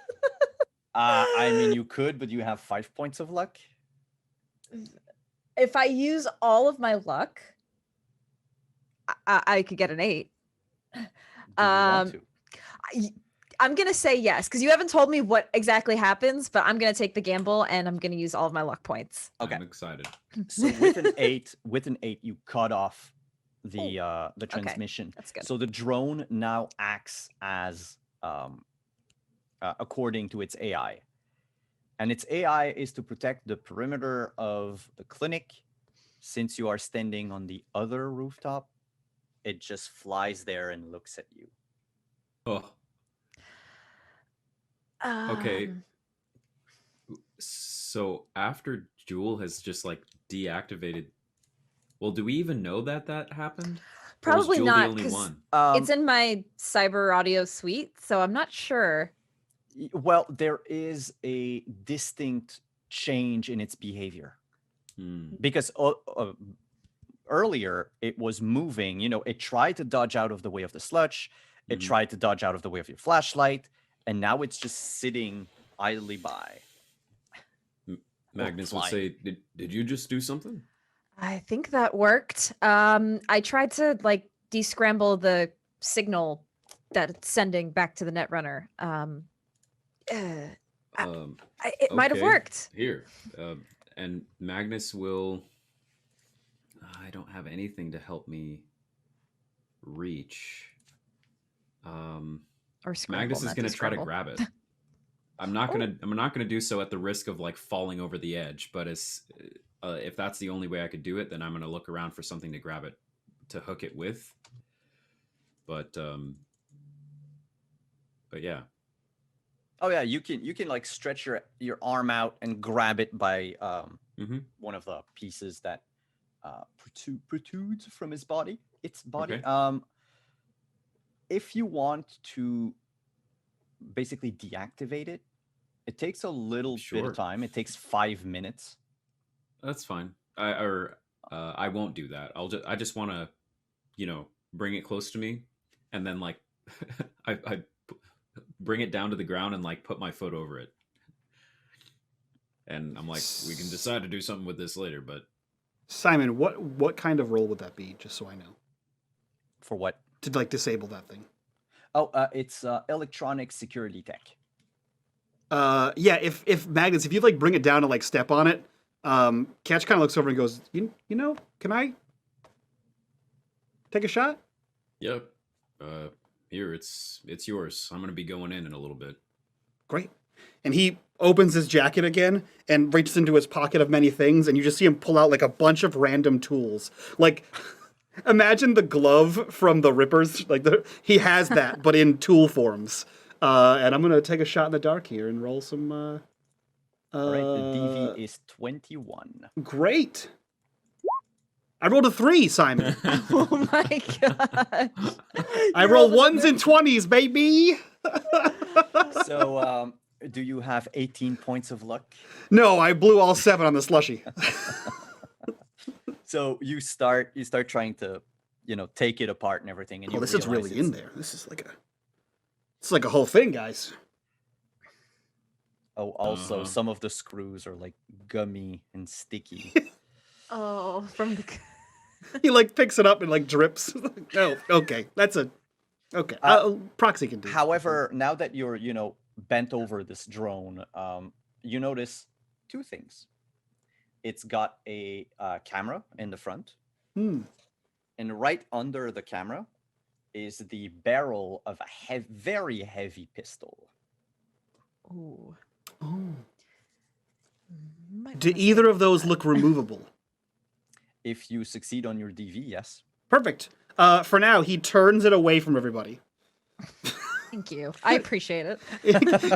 I mean, you could, but you have 5 points of luck. If I use all of my luck, I could get an 8. Do you want to? I'm gonna say yes because you haven't told me what exactly happens, but I'm gonna take the gamble and I'm gonna use all of my luck points. Okay. I'm excited. So with an 8, you cut off the transmission. That's good. So the drone now acts as according to its AI. And its AI is to protect the perimeter of the clinic. Since you are standing on the other rooftop, it just flies there and looks at you. Oh, okay. Um, So after Jewel has just like deactivated, well, do we even know that happened? Or was Probably Jewel not, the only 'cause one? it's in my cyber audio suite, so I'm not sure. Well, there is a distinct change in its behavior. Because earlier it was moving, it tried to dodge out of the way of the sludge, it tried to dodge out of the way of your flashlight, and now it's just sitting idly by. Magnus would flying. say, did you just do something? I think that worked. I tried to like descramble the signal that it's sending back to the netrunner. It might have Okay. worked. Here. And Magnus will... I don't have anything to help me reach. Or scramble, Magnus is not going to try to descramble. grab it. I'm not gonna do so at the risk of like falling over the edge. But if that's the only way I could do it, then I'm gonna look around for something to grab it, to hook it with. But yeah. Oh yeah, you can like stretch your arm out and grab it by one of the pieces that protrudes from its body. Okay. If you want to basically deactivate it, It takes a little bit Sure. of time. It takes 5 minutes. That's fine. I won't do that. I just want to, bring it close to me, and then like I bring it down to the ground and like put my foot over it. And I'm like, we can decide to do something with this later, but Simon, what kind of roll would that be? Just so I know, For what? to like disable that thing. Oh, it's electronic security tech. Yeah. If Magnus, if you like bring it down and like step on it, Catch kind of looks over and goes, you know, can I take a shot? yep. Here, it's yours. I'm gonna be going in a little bit. Great. And he opens his jacket again and reaches into his pocket of many things, and you just see him pull out like a bunch of random tools. Like, imagine the glove from the Rippers. Like, he has that, but in tool forms. And I'm gonna take a shot in the dark here and roll some. All right, the DV is 21. Great. I rolled a 3, Simon. Oh my god. I roll 1s and 20s, baby. So, do you have 18 points of luck? No, I blew all 7 on the slushy. So you start trying to, take it apart and everything, and Oh, you this is realize really in there. It's like a whole thing, guys. Oh, also Uh-huh. some of the screws are like gummy and sticky. Oh, from the. He like picks it up and like drips. Oh, okay, okay. Proxy can do. However, now that you're, bent over this drone, you notice 2 things. It's got a camera in the front, Hmm. and right under the camera is the barrel of a very heavy pistol. Ooh. Oh. Might Do wanna either save of those that. look removable? If you succeed on your DV, yes. Perfect. For now, he turns it away from everybody. Thank you. I appreciate it.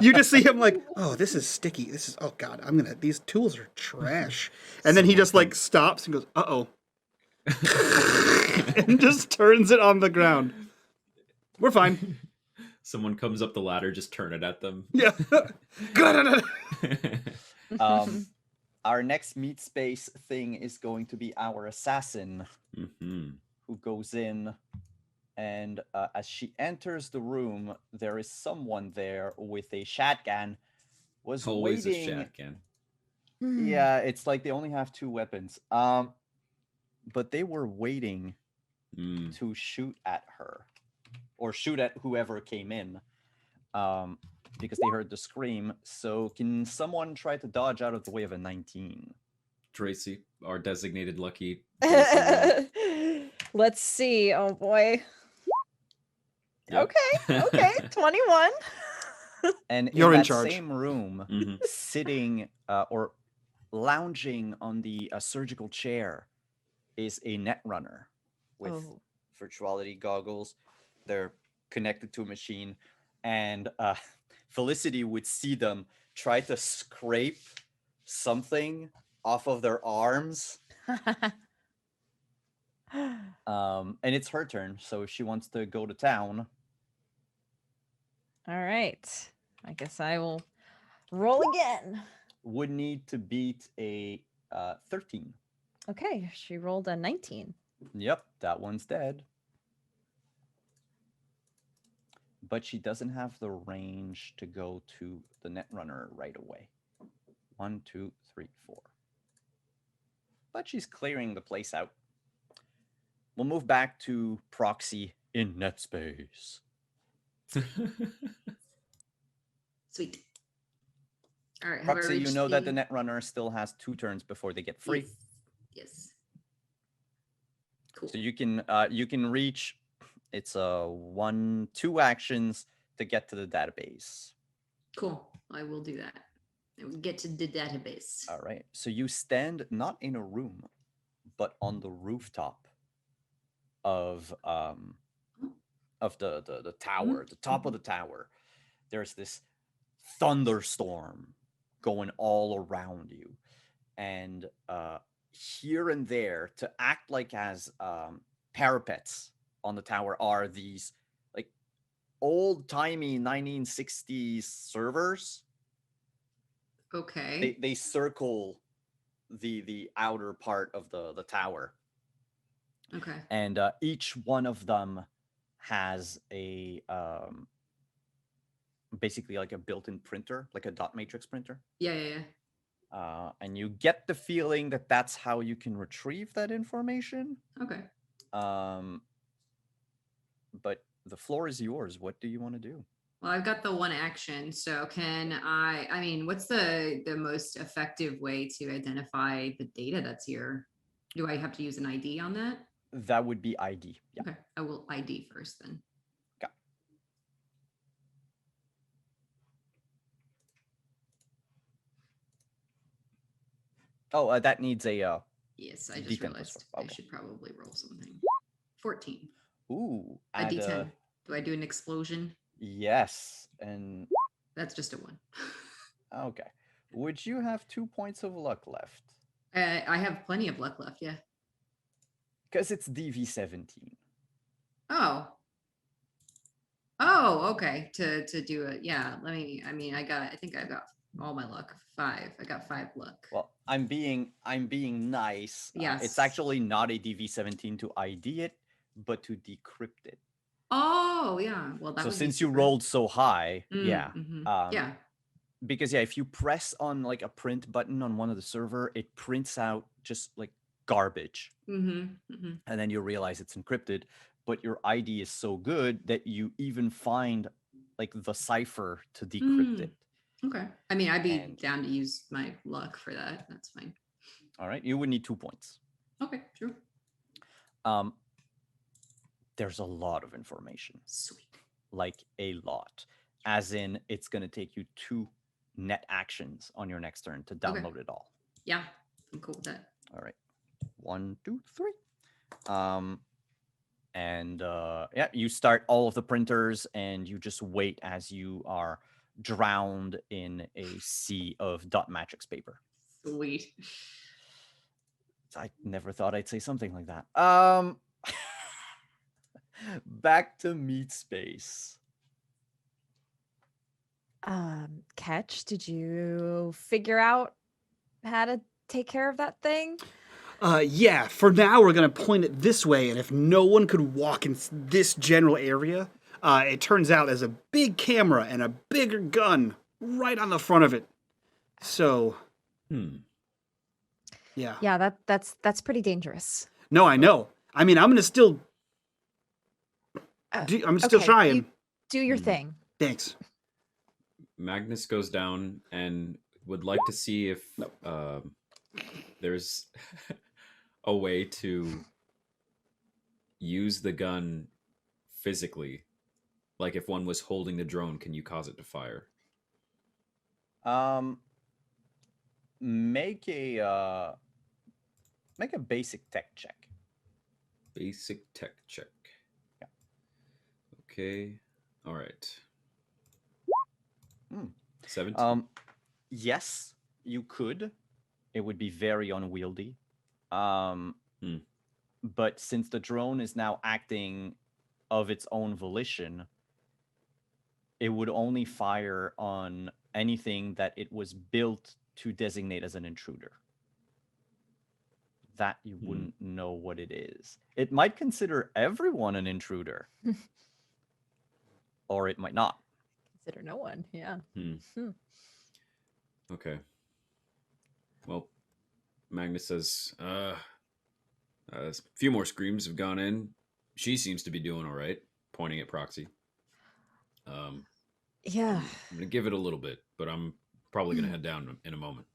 You just see him like, oh, this is sticky. Oh god, these tools are trash. And then he just like stops and goes, uh-oh. And just turns it on the ground. We're fine. Someone comes up the ladder, just turn it at them. Yeah. Our next meat space thing is going to be our assassin, Mm-hmm. who goes in, and as she enters the room, there is someone there with a shotgun. Was Always waiting. a shotgun. Yeah, it's like they only have 2 weapons. But they were waiting Mm. to shoot at her, or shoot at whoever came in, because they heard the scream. So can someone try to dodge out of the way of a 19? Tracy, our designated lucky. Tracy Let's see. Oh boy. Yep. Okay. 21. And You're in that charge. same room, Mhm. sitting or lounging on the surgical chair, is a netrunner with Oh. virtuality goggles. They're connected to a machine, and Felicity would see them try to scrape something off of their arms. And it's her turn, so if she wants to go to town. All right. I guess I will roll again. Would need to beat a 13. Okay, she rolled a 19. Yep, that one's dead. But she doesn't have the range to go to the netrunner right away. 1, 2, 3, 4. But she's clearing the place out. We'll move back to Proxy in NetSpace. Sweet. All right. Proxy, you know that the net. netrunner still has 2 turns before they get free. Yes. Cool. So you can reach. It's 2 actions to get to the database. Cool. I will do that. I will get to the database. All right. So you stand not in a room, but on the rooftop of the tower, the top of the tower. There's this thunderstorm going all around you, and here and there, to act like as parapets on the tower, are these like old-timey 1960s servers Okay. They circle the outer part of the tower, Okay. and each one of them has a basically like a built-in printer, like a dot matrix printer. Yeah. And you get the feeling that that's how you can retrieve that information. Okay. But the floor is yours. What do you want to do? Well, I've got the one action. So can I mean, what's the most effective way to identify the data that's here? Do I have to use an ID on that? That would be ID. Yeah. Okay. I will ID first then. Okay. Oh, that needs a Yes, I just D10 plus realized 4. I Okay. should probably roll something. 14. Ooh, A add D10. Do I do an explosion? yes, and That's just a 1. okay. Would you have 2 points of luck left? I have plenty of luck left, yeah. Because it's DV17. Oh. Okay. To do it. Yeah. I think I got all my luck. 5. I got 5 luck. Well, I'm being nice. Yes. It's actually not a DV17 to ID it, but to decrypt it. Oh, yeah. Well, that So would be since you super. rolled so high, yeah. Yeah. Because if you press on like a print button on one of the server, it prints out just like garbage. And then you realize it's encrypted, but your ID is so good that you even find like the cipher to decrypt it. Okay. I mean, I'd be down to use my luck for that. That's fine. All right. You would need 2 points. Okay, sure. There's a lot of information. Sweet. Like a lot. As in, it's going to take you 2 net actions on your next turn to download it all. Yeah, I'm cool with that. All right. 1, 2, 3. Yeah, you start all of the printers and you just wait as you are drowned in a sea of dot matrix paper. Sweet. I never thought I'd say something like that. Back to meat space. Catch, did you figure out how to take care of that thing? Yeah, for now we're gonna point it this way, and if no one could walk in this general area, it turns out there's a big camera and a bigger gun right on the front of it. So, yeah. Yeah, that's pretty dangerous. No, I know. I mean, I'm gonna still. I'm still okay, trying. Do your thing. Thanks. Magnus goes down and would like to see if there's a way to use the gun physically. Like if one was holding the drone, can you cause it to fire? Make a basic tech check. Basic tech check. Yeah. Okay. All right. 17. Yes, you could. It would be very unwieldy. But since the drone is now acting of its own volition, it would only fire on anything that it was built to designate as an intruder. That you wouldn't know what it is. It might consider everyone an intruder. Or it might not. Consider no one, yeah. Okay. Well, Magnus says, a few more screams have gone in. She seems to be doing all right, pointing at Proxy. Yeah. I'm going to give it a little bit, but I'm probably going to head down in a moment.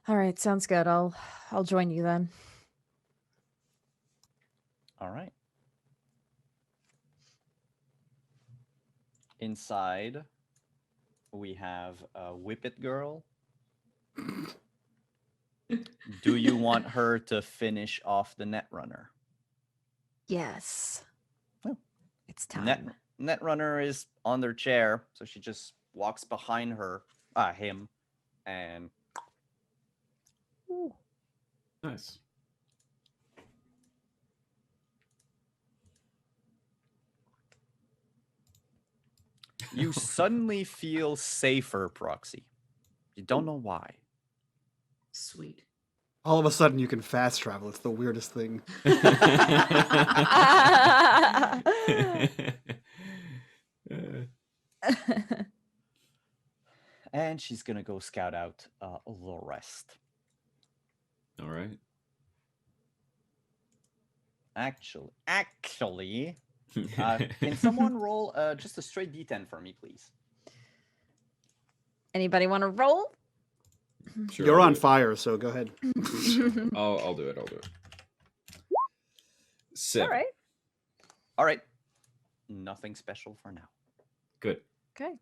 All right, sounds good. I'll join you then. All right. Inside, we have a Whippet Girl. Do you want her to finish off the Netrunner? Yes. Oh. It's time. Netrunner is on their chair, so she just walks behind him, and Ooh. Nice. you suddenly feel safer, Proxy. You don't know why. Sweet. All of a sudden, you can fast travel. It's the weirdest thing. And she's gonna go scout out the rest. All right. Actually, can someone roll just a straight D10 for me, please? Anybody want to roll? Sure, You're I'll on do it. fire, so go ahead. I'll do it. I'll do it. All 7. right. All right. Nothing special for now. Good. Okay.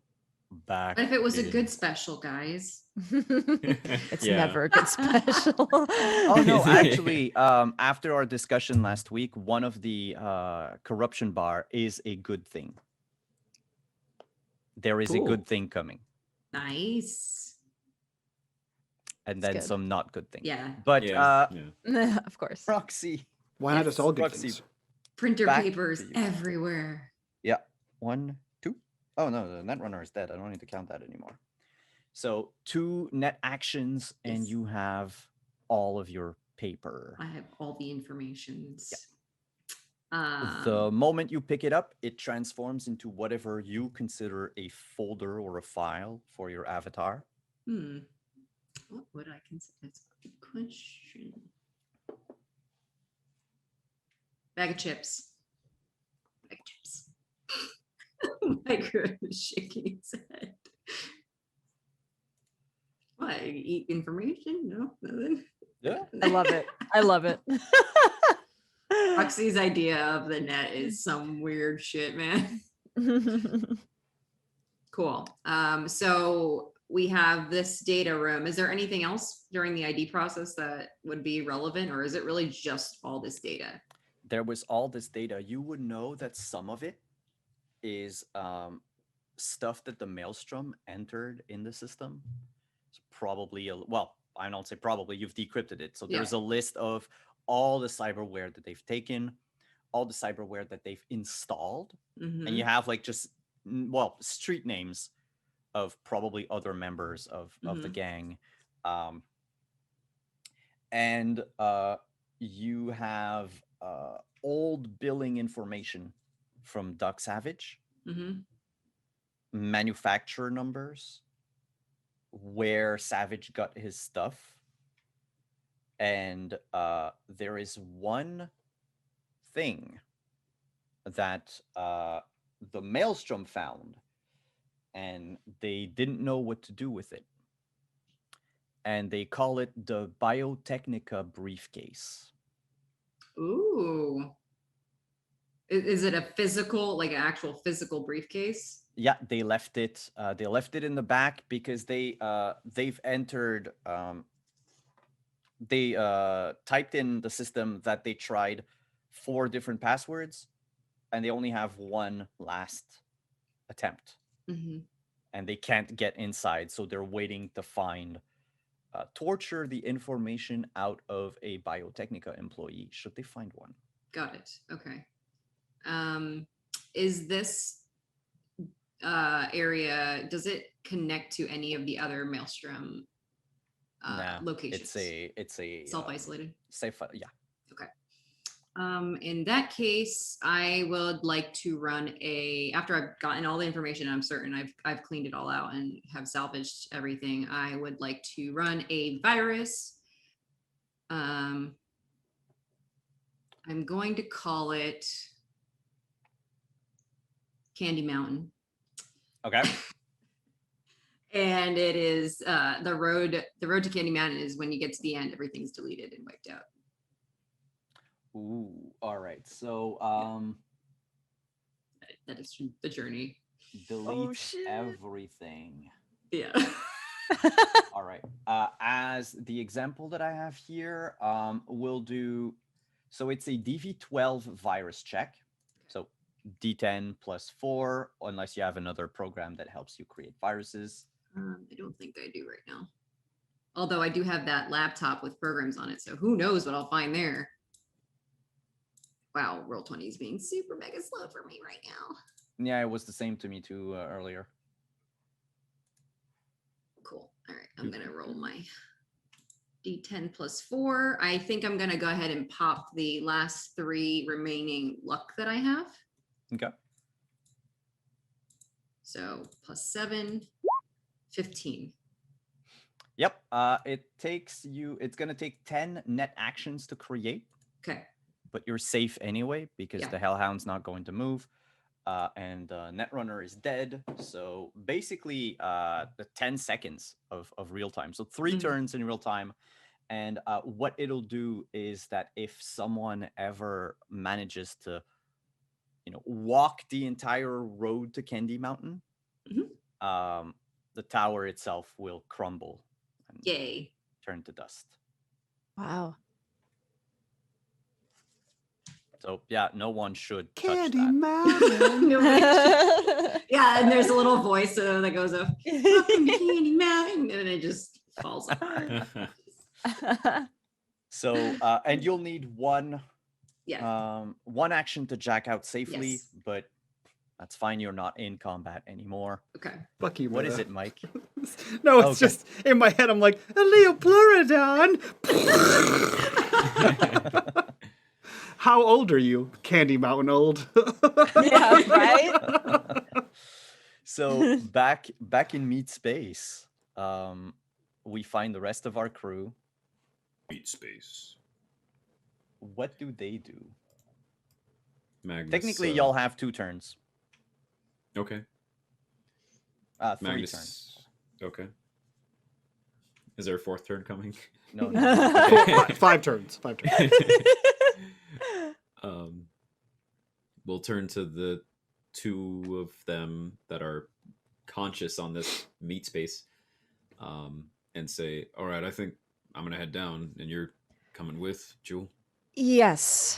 Back. What if it was a in- good special, guys? It's Yeah. never a good special. Oh no, actually, after our discussion last week, one of the corruption bar is a good thing. There is a Cool. good thing coming, Nice. and That's then good. some not good things. Yeah. But Yeah. Of course. Proxy. Why not just all good Proxy. things? Printer Back papers to you. everywhere. Yeah. 1, 2. Oh no, the Netrunner is dead. I don't need to count that anymore. So 2 net actions, and Yes. you have all of your paper. I have all the informations. The moment you pick it up, it transforms into whatever you consider a folder or a file for your avatar. What would I consider? That's a good question. Bag of chips. Bag of chips. Micro is shaking his head. What? Eat information? No, nothing. Yeah. I love it. I love it. Roxy's idea of the net is some weird shit, man. Cool. So we have this data room. Is there anything else during the ID process that would be relevant, or is it really just all this data? There was all this data. You would know that some of it is stuff that the Maelstrom entered in the system. It's probably, well, I don't say probably, you've decrypted it. So there's a list of all the cyberware that they've taken, all the cyberware that they've installed. And you have like just, well, street names of probably other members of the gang. And you have old billing information from Duck Savage, manufacturer numbers, where Savage got his stuff. And there is one thing that the Maelstrom found, and they didn't know what to do with it. And they call it the Biotechnica briefcase. Ooh. Is it a physical, like an actual physical briefcase? Yeah, they left it. They left it in the back because they've entered. They typed in the system that they tried 4 different passwords, and they only have one last attempt, and they can't get inside, so they're waiting to find. Torture the information out of a Biotechnica employee should they find one. Got it. Okay. Is this area, does it connect to any of the other Maelstrom Nah, locations? It's a Self-isolated? safe. Yeah. Okay. In that case, I would like to run after I've gotten all the information, I'm certain I've cleaned it all out and have salvaged everything. I would like to run a virus. I'm going to call it Candy Mountain. Okay. And it is the road to Candy Mountain is when you get to the end, everything's deleted and wiped out. Ooh. All right. So That is the journey. delete shit. everything. Yeah. All right. As the example that I have here, we'll do. So it's a DV12 virus check. So D10 plus 4, unless you have another program that helps you create viruses. I don't think I do right now. Although I do have that laptop with programs on it, so who knows what I'll find there. Wow, Roll20 is being super mega slow for me right now. Yeah, it was the same to me too earlier. Cool. All right. I'm gonna roll my D10 plus 4. I think I'm gonna go ahead and pop the last 3 remaining luck that I have. Okay. So plus 7, 15. Yep. It's gonna take 10 net actions to create, Okay. but you're safe anyway because Yeah. the Hellhound's not going to move. And Netrunner is dead. So basically, the 10 seconds of real time. So 3 turns in real time. And what it'll do is that if someone ever manages to, walk the entire road to Candy Mountain, the tower itself will crumble and Yay. turn to dust. Wow. So yeah, no one should Candy touch that. Mountain. Yeah, and there's a little voice that goes up, welcome to Candy Mountain, and it just falls apart. So and you'll need one action to jack out safely, Yes. but that's fine. You're not in combat anymore. Okay. Fuck you, What is bro. it, Mike? No, it's Okay. just in my head. I'm like, a Leopleurodon. How old are you? Candy Mountain old. Yeah, right? So back in meat space, we find the rest of our crew. Beat space. What do they do? Magnus, Technically, y'all have 2 turns. Okay. 3 Magnus. turns. Okay. Is there a 4th turn coming? No. Five turns. 5 turns. We'll turn to the 2 of them that are conscious on this meat space, and say, "All right, I think I'm gonna head down, and you're coming with Jewel." Yes.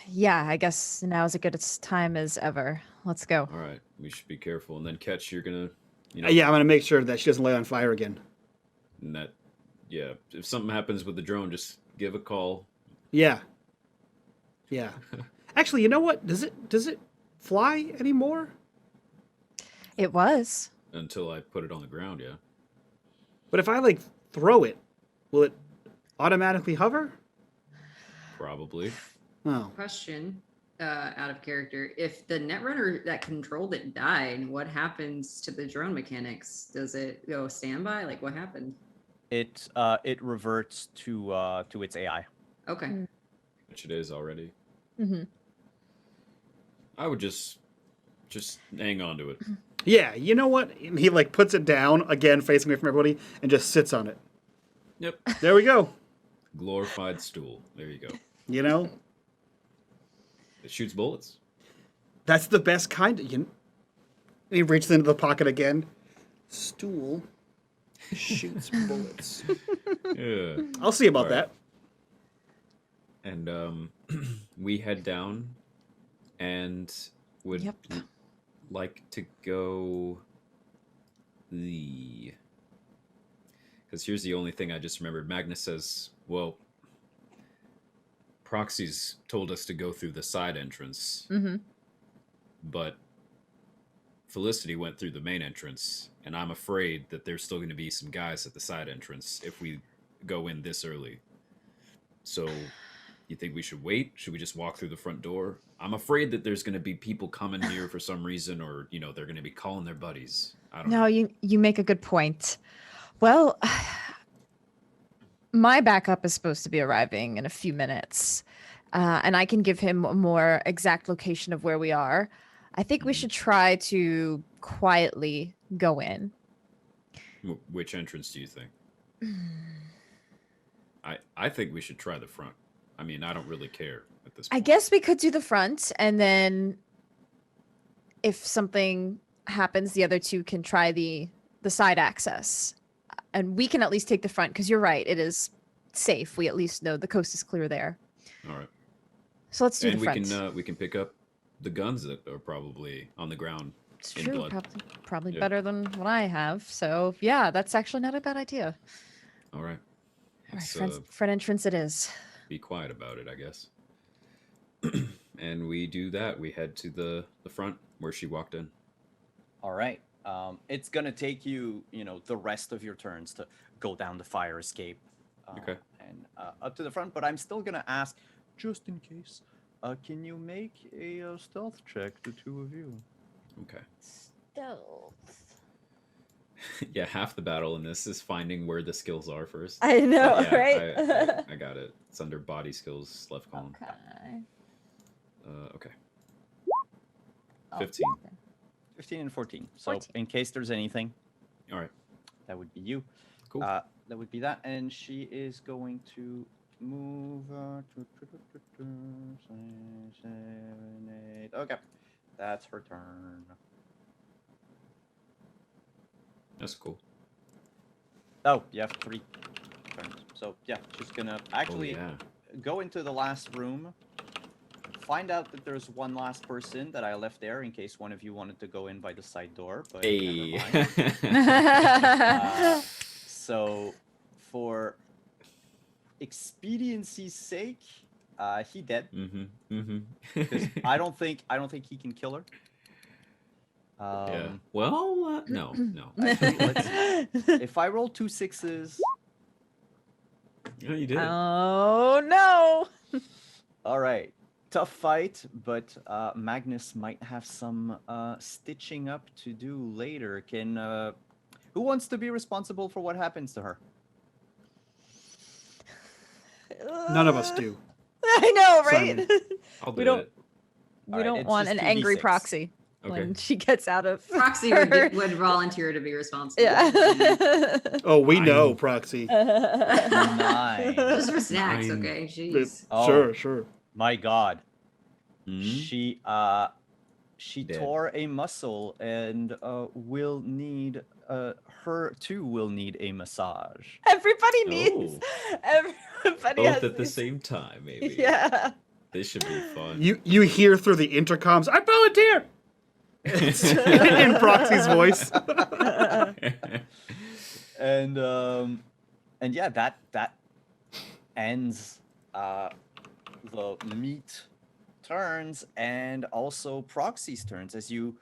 Yeah, I guess now is as good a time as ever. Let's go. All right, we should be careful, and then Catch, you're gonna, Yeah, I'm gonna make sure that she doesn't light on fire again. and that, yeah, if something happens with the drone, just give a call. Yeah. Yeah. Actually, you know what? Does it fly anymore? It was. Until I put it on the ground, yeah. But if I throw it, will it automatically hover? Probably. Oh. Question, out of character. If the Netrunner that controlled it died, what happens to the drone mechanics? Does it go standby? Like, what happened? It reverts to its AI. Okay. Which it is already. Mm-hmm. I would just hang on to it. Yeah, you know what? He puts it down again, facing away from everybody, and just sits on it. Yep. There we go. Glorified stool. There you go. You know, It shoots bullets. that's the best kind. He reaches into the pocket again. Stool shoots bullets. Yeah. I'll see about All right. that. And we head down and would Yep. like to go because here's the only thing I just remembered. Magnus says, well, Proxy's told us to go through the side entrance, Mm-hmm. but Felicity went through the main entrance, and I'm afraid that there's still going to be some guys at the side entrance if we go in this early. So you think we should wait? Should we just walk through the front door? I'm afraid that there's going to be people coming here for some reason, or they're going to be calling their buddies. I don't know. No, you make a good point. Well, my backup is supposed to be arriving in a few minutes, and I can give him a more exact location of where we are. I think we should try to quietly go in. Which entrance do you think? I think we should try the front. I mean, I don't really care at this point. I guess we could do the front, and then if something happens, the other two can try the side access. And we can at least take the front, because you're right, it is safe. We at least know the coast is clear there. All right. So let's do And the front. we can pick up the guns that are probably on the ground. It's in true, blood. probably Yeah. better than what I have. So yeah, that's actually not a bad idea. All right. All right, Let's, front entrance it is. be quiet about it, I guess. And we do that. We head to the front where she walked in. All right. It's gonna take you, the rest of your turns to go down the fire escape, Okay. and up to the front. But I'm still gonna ask, just in case, can you make a stealth check, the two of you? Okay. Stealth. Yeah, half the battle in this is finding where the skills are first. I know, But yeah, right? I got it. It's under body skills, left column. Okay. Okay. Oh, 15. okay. 15 and 14. So 14. in case there's anything, All right. that would be you. Cool. That would be that, and she is going to move. 7, 8. Okay, that's her turn. That's cool. Oh, you have 3 turns. So yeah, she's gonna actually Oh, yeah. go into the last room, find out that there's one last person that I left there in case one of you wanted to go in by the side door. But Hey. never mind. So, for expediency's sake, he dead because I don't think he can kill her. Yeah. Well, no. Actually, let's see. If I roll 2 6s, Yeah, you did. Oh no! all right, tough fight, but Magnus might have some stitching up to do later. Can who wants to be responsible for what happens to her? None of us do. I know, right? Simon. I'll do we don't- it. We Alright, don't it's want just an angry 2d6. proxy Okay. when she gets out of Proxy her- would volunteer to be responsible. Yeah. Oh, we know, Fine. Proxy. Nine. Just for snacks, Fine. okay? Jeez. Oh. Sure. My God. Hmm? She Dead. tore a muscle and will need her too will need a massage. Everybody needs. Oh. Everybody has Both at the these- same time, maybe. Yeah. This should be fun. You hear through the intercoms, I volunteer! In Proxy's voice. And yeah, that ends the meat turns and also Proxy's turns. As you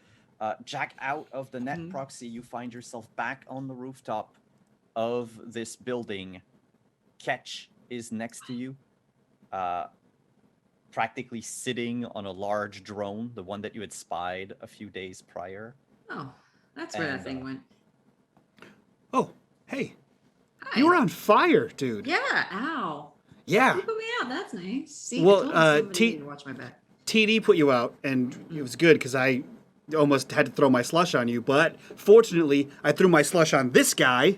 jack out of the net, Proxy, you find yourself back on the rooftop of this building. Ketch is next to you, practically sitting on a large drone, the one that you had spied a few days prior. Oh, that's where And, that thing went. Oh, hey. Hi. You were on fire, dude. Yeah, ow. Yeah. You put me out. That's nice. See, Well, I told somebody T- to watch my back. TD put you out, and it was good because I almost had to throw my slush on you, but fortunately, I threw my slush on this guy,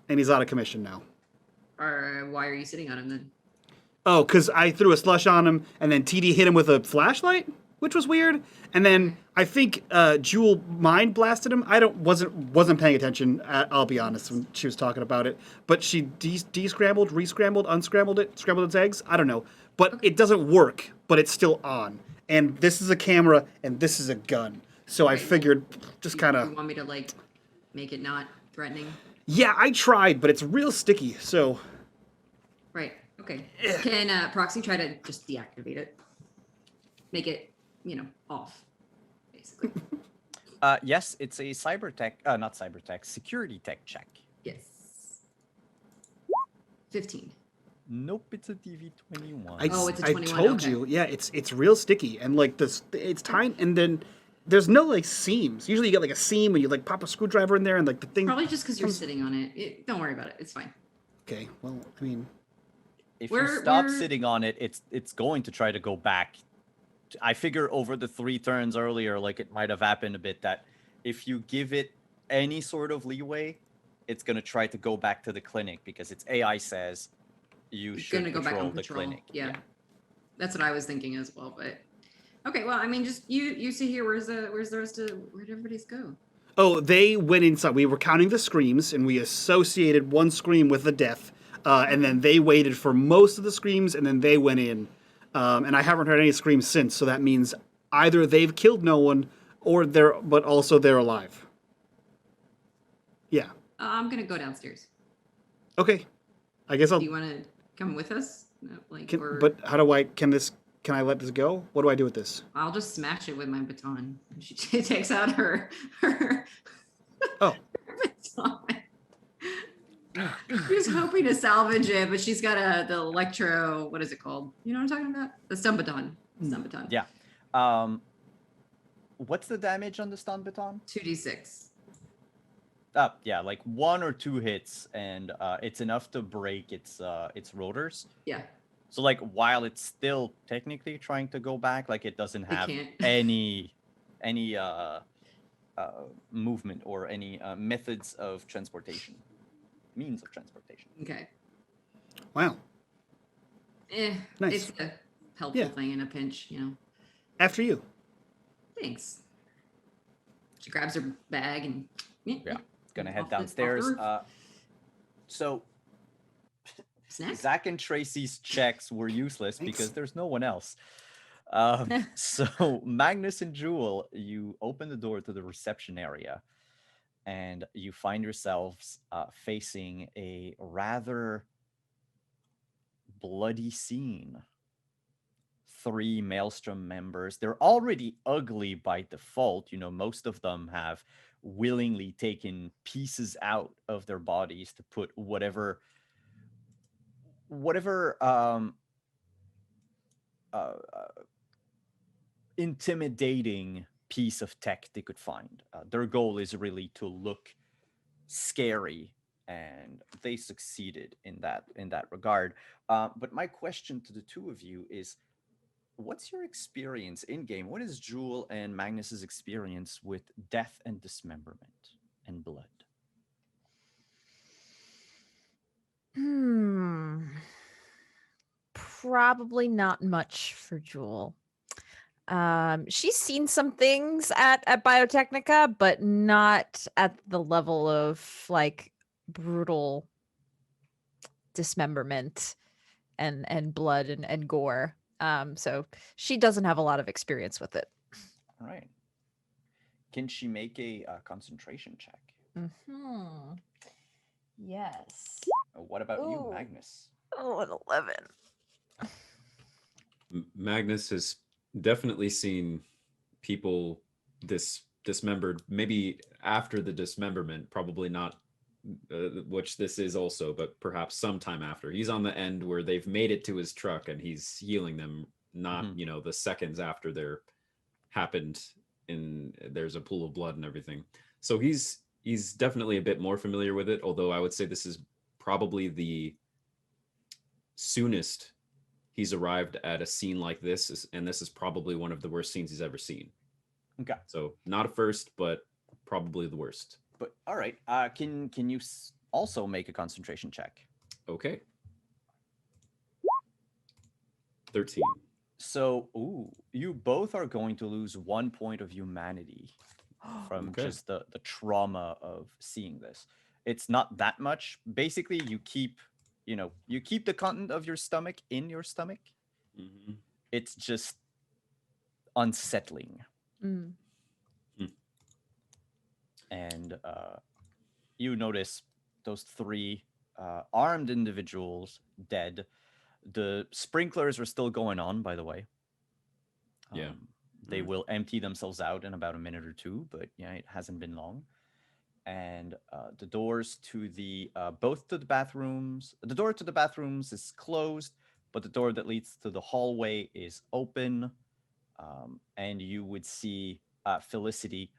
and he's out of commission now. Or why are you sitting on him then? Oh, because I threw a slush on him, and then TD hit him with a flashlight, which was weird. And then I think Jewel mind blasted him. I wasn't paying attention. I'll be honest when she was talking about it. But she de-scrambled, re-scrambled, unscrambled it, scrambled its eggs. I don't know, but it doesn't work. But it's still on. And this is a camera, and this is a gun. So I Okay, figured, just kind You of. want me to like make it not threatening? Yeah, I tried, but it's real sticky. So Right. Okay. Can Proxy try to just deactivate it? Make it, off, basically. Yes, it's a not cybertech, security tech check. Yes. 15. Nope, it's a DV21. Oh, it's a I 21, told okay. you, yeah, it's real sticky, and like this, it's tiny, and then there's no like seams. Usually you get like a seam, and you like pop a screwdriver in there, and like the thing. Probably just because you're sitting on it. Don't worry about it. It's fine. Okay, well, I mean, If We're- you stop we're- sitting on it, it's going to try to go back. I figure over the 3 turns earlier, like it might have happened a bit, that if you give it any sort of leeway, it's going to try to go back to the clinic because its AI says you It's should gonna go back patrol on the patrol. clinic. Yeah. That's what I was thinking as well. But okay, well, I mean, just you see here. Where's the rest of where'd everybody's go? oh, they went inside. We were counting the screams, and we associated one scream with the death, and then they waited for most of the screams, and then they went in. And I haven't heard any screams since, so that means either they've killed no one, or but also they're alive. Yeah. I'm gonna go downstairs. Okay. I guess I'll. Do you want to come with us? No, like, But how do I? Can can I let this go? What do I do with this? I'll just smash it with my baton. She takes out her Oh, baton. She was hoping to salvage it, but she's got the electro. What is it called? You know what I'm talking about? The stun baton. Stun baton. Yeah. What's the damage on the stun baton? 2d6. Yeah, like 1 or 2 hits, and it's enough to break its rotors. Yeah. So like while it's still technically trying to go back, like it doesn't have can't. any movement or any methods of transportation, means of transportation. Okay. wow. It's Nice. a helpful Yeah. thing in a pinch, you know. After you. Thanks. She grabs her bag and Yeah. Gonna head off the downstairs. roof. So Snack. Zach and Tracy's checks were useless Thanks. because there's no one else. So Magnus and Jewel, you open the door to the reception area, and you find yourselves facing a rather bloody scene. 3 Maelstrom members. They're already ugly by default. You know, most of them have willingly taken pieces out of their bodies to put whatever intimidating piece of tech they could find. Their goal is really to look scary, and they succeeded in that regard. But my question to the two of you is, what's your experience in game? What is Jewel and Magnus's experience with death and dismemberment and blood? Probably not much for Jewel. She's seen some things at Biotechnica, but not at the level of like brutal dismemberment and blood and gore. So she doesn't have a lot of experience with it. All right. Can she make a concentration check? Yes. What about you, Ooh. Magnus? Oh, an 11. Magnus has definitely seen people dismembered, maybe after the dismemberment, probably not, which this is also, but perhaps sometime after. He's on the end where they've made it to his truck and he's healing them, not, you know, the seconds after they're happened and there's a pool of blood and everything. So he's definitely a bit more familiar with it, although I would say this is probably the soonest he's arrived at a scene like this, and this is probably one of the worst scenes he's ever seen. Okay. So not a first, but probably the worst. But all right. Can you also make a concentration check? Okay. 13. So, you both are going to lose 1 point of humanity from Okay. just the trauma of seeing this. It's not that much. Basically, you keep the content of your stomach in your stomach. Mm-hmm. It's just unsettling. And you notice those 3 armed individuals dead. The sprinklers are still going on, by the way. Yeah. They will empty themselves out in about a minute or 2, but yeah, it hasn't been long. And the doors to the both to the bathrooms, the door to the bathrooms is closed, but the door that leads to the hallway is open. And you would see Felicity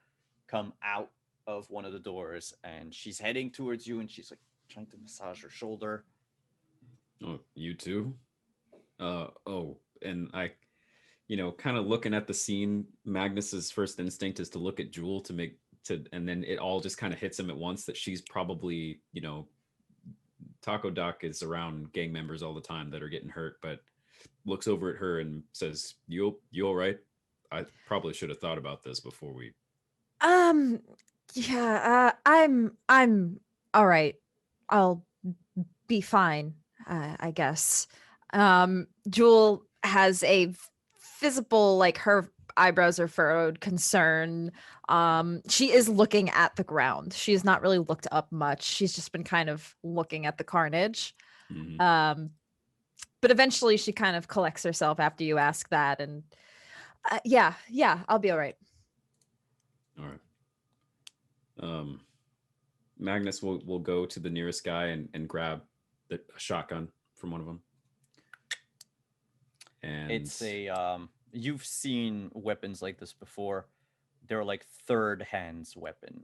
come out of one of the doors, and she's heading towards you, and she's like trying to massage her shoulder. Oh, you too? And I, kind of looking at the scene, Magnus's first instinct is to look at Jewel and then it all just kind of hits him at once that she's probably, Taco Doc is around gang members all the time that are getting hurt, but looks over at her and says, you all right? I probably should have thought about this before we... Yeah, I'm all right. I'll be fine, I guess. Jewel has a visible, like, her eyebrows are furrowed, concern. She is looking at the ground. She has not really looked up much. She's just been kind of looking at the carnage. Mhm. But eventually she kind of collects herself after you ask that, and yeah, I'll be all right. All right. Magnus will go to the nearest guy and grab a shotgun from one of them. And It's a you've seen weapons like this before. They're like third hands weapon.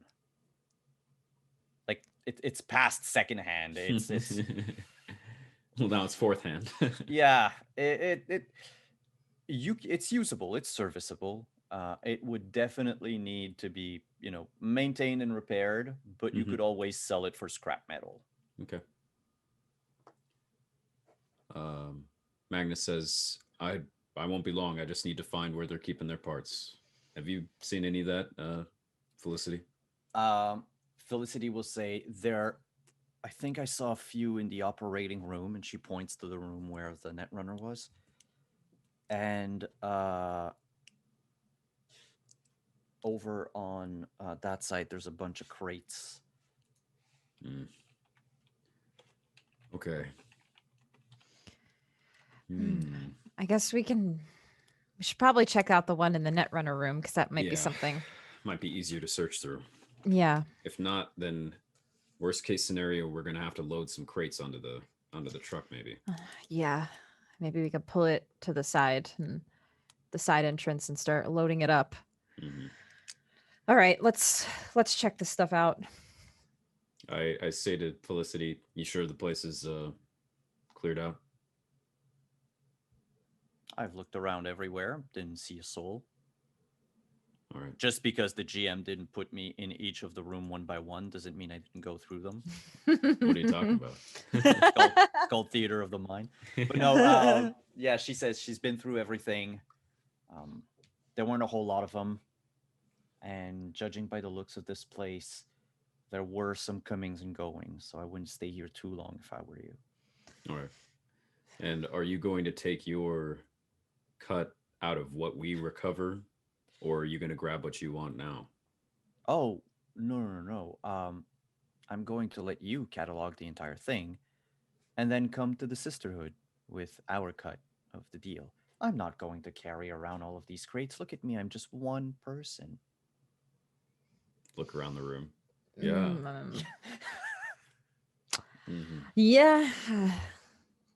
Like it's past second hand. It's well, now it's fourth hand. yeah. It's usable. It's serviceable. It would definitely need to be maintained and repaired, but you Mhm. could always sell it for scrap metal. Okay. Magnus says, I won't be long. I just need to find where they're keeping their parts. Have you seen any of that, Felicity? Felicity will say I think I saw a few in the operating room, and she points to the room where the netrunner was. And over on that side, there's a bunch of crates. Mm. Okay. I guess we should probably check out the one in the netrunner room, because that might be Yeah. something. Might be easier to search through. Yeah. If not, then worst case scenario, we're gonna have to load some crates onto the truck, maybe. Yeah. Maybe we could pull it to the side and the side entrance and start loading it up. Mm-hmm. All right, let's check this stuff out. I say to Felicity, you sure the place is cleared out? I've looked around everywhere, didn't see a soul. All right. Just because the GM didn't put me in each of the room one by one doesn't mean I didn't go through them. What are you talking about? It's called theater of the mind. But no, yeah, she says she's been through everything. There weren't a whole lot of them. And judging by the looks of this place, there were some comings and goings. So I wouldn't stay here too long if I were you. All right. And are you going to take your cut out of what we recover, or are you going to grab what you want now? Oh, no. I'm going to let you catalog the entire thing and then come to the sisterhood with our cut of the deal. I'm not going to carry around all of these crates. Look at me, I'm just one person. Look around the room. Yeah. Mm-hmm. Yeah.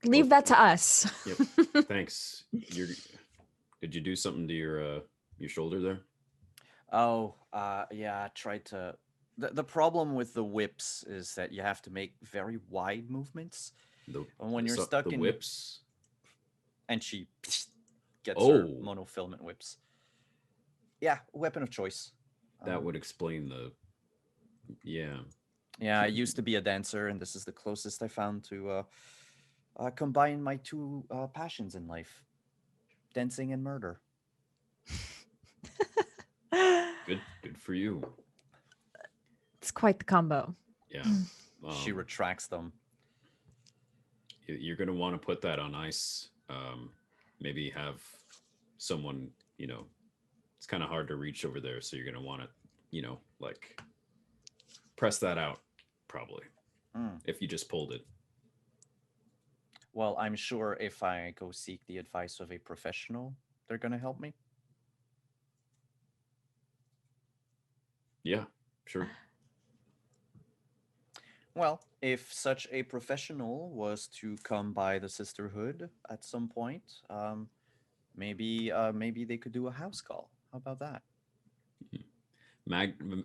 Leave that to us. Yep. Thanks. Did you do something to your shoulder there? Oh, yeah, I tried to. The problem with the whips is that you have to make very wide movements. And when you're stuck in whips, and she gets her monofilament whips. Yeah, weapon of choice. That would explain the. Yeah. Yeah, I used to be a dancer, and this is the closest I found to combine my two passions in life: dancing and murder. Good for you. It's quite the combo. Yeah. She retracts them. You're going to want to put that on ice. Maybe have someone, it's kind of hard to reach over there. So you're going to want to, like press that out probably if you just pulled it. Well, I'm sure if I go seek the advice of a professional, they're going to help me. Yeah, sure. Well, if such a professional was to come by the sisterhood at some point, maybe they could do a house call. How about that?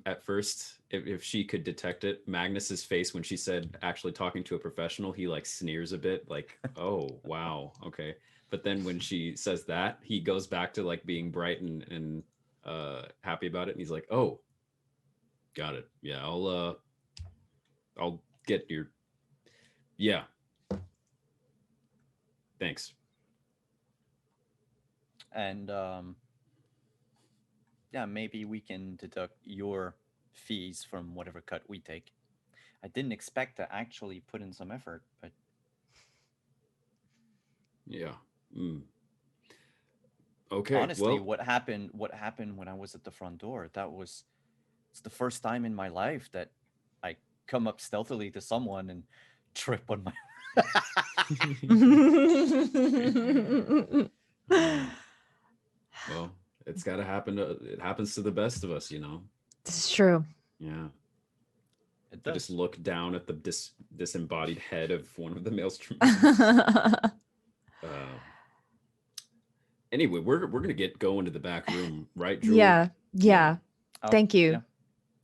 At first, if she could detect it, Magnus's face when she said actually talking to a professional, he like sneers a bit, like, oh wow, okay. But then when she says that, he goes back to like being bright and happy about it, and he's like, oh, got it. Yeah, I'll get your. Yeah. Thanks. And yeah, maybe we can deduct your fees from whatever cut we take. I didn't expect to actually put in some effort, but yeah. Okay. Honestly, well, what happened when I was at the front door? It's the first time in my life that I come up stealthily to someone and trip on my Well, it's got to happen. It happens to the best of us, you know. This is true. Yeah. It I just does. look down at the disembodied head of one of the maelstrom. Anyway, we're gonna get going to the back room, right, Drew? Yeah. Oh, Thank you yeah.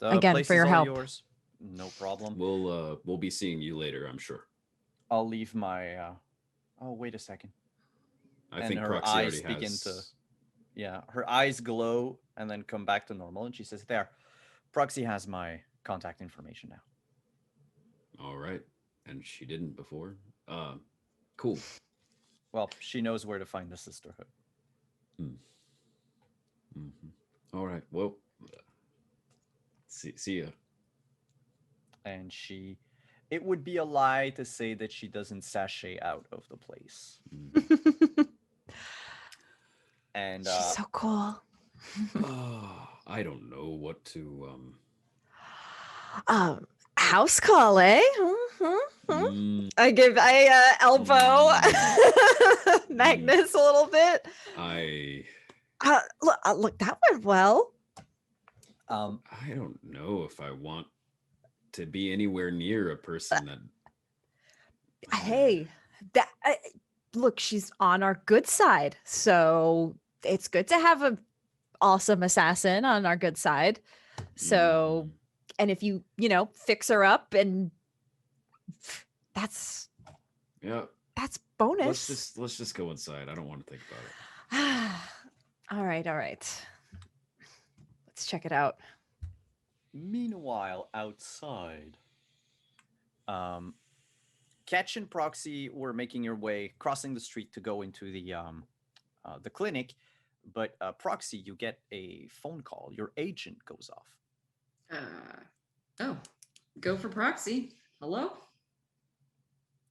The again place for is your all help. yours. No problem. We'll be seeing you later, I'm sure. I'll leave my. Oh, wait a second. I And think her Proxy eyes already begin has. to. Yeah, her eyes glow and then come back to normal, and she says, "There, Proxy has my contact information now." All right, and she didn't before. Cool. Well, she knows where to find the sisterhood. All right. Well, see ya. And she. It would be a lie to say that she doesn't sashay out of the place. And She's so cool. I don't know what to. House call, eh? I elbow Magnus a little bit. Look, that went well. I don't know if I want to be anywhere near a person that. Hey, look, she's on our good side, so it's good to have a awesome assassin on our good side. So, and if you fix her up, and that's bonus. Let's just go inside. I don't want to think about it. All right. Let's check it out. Meanwhile, outside, Catch and Proxy were making your way, crossing the street to go into the clinic. But Proxy, you get a phone call. Your agent goes off. Oh, go for Proxy. Hello?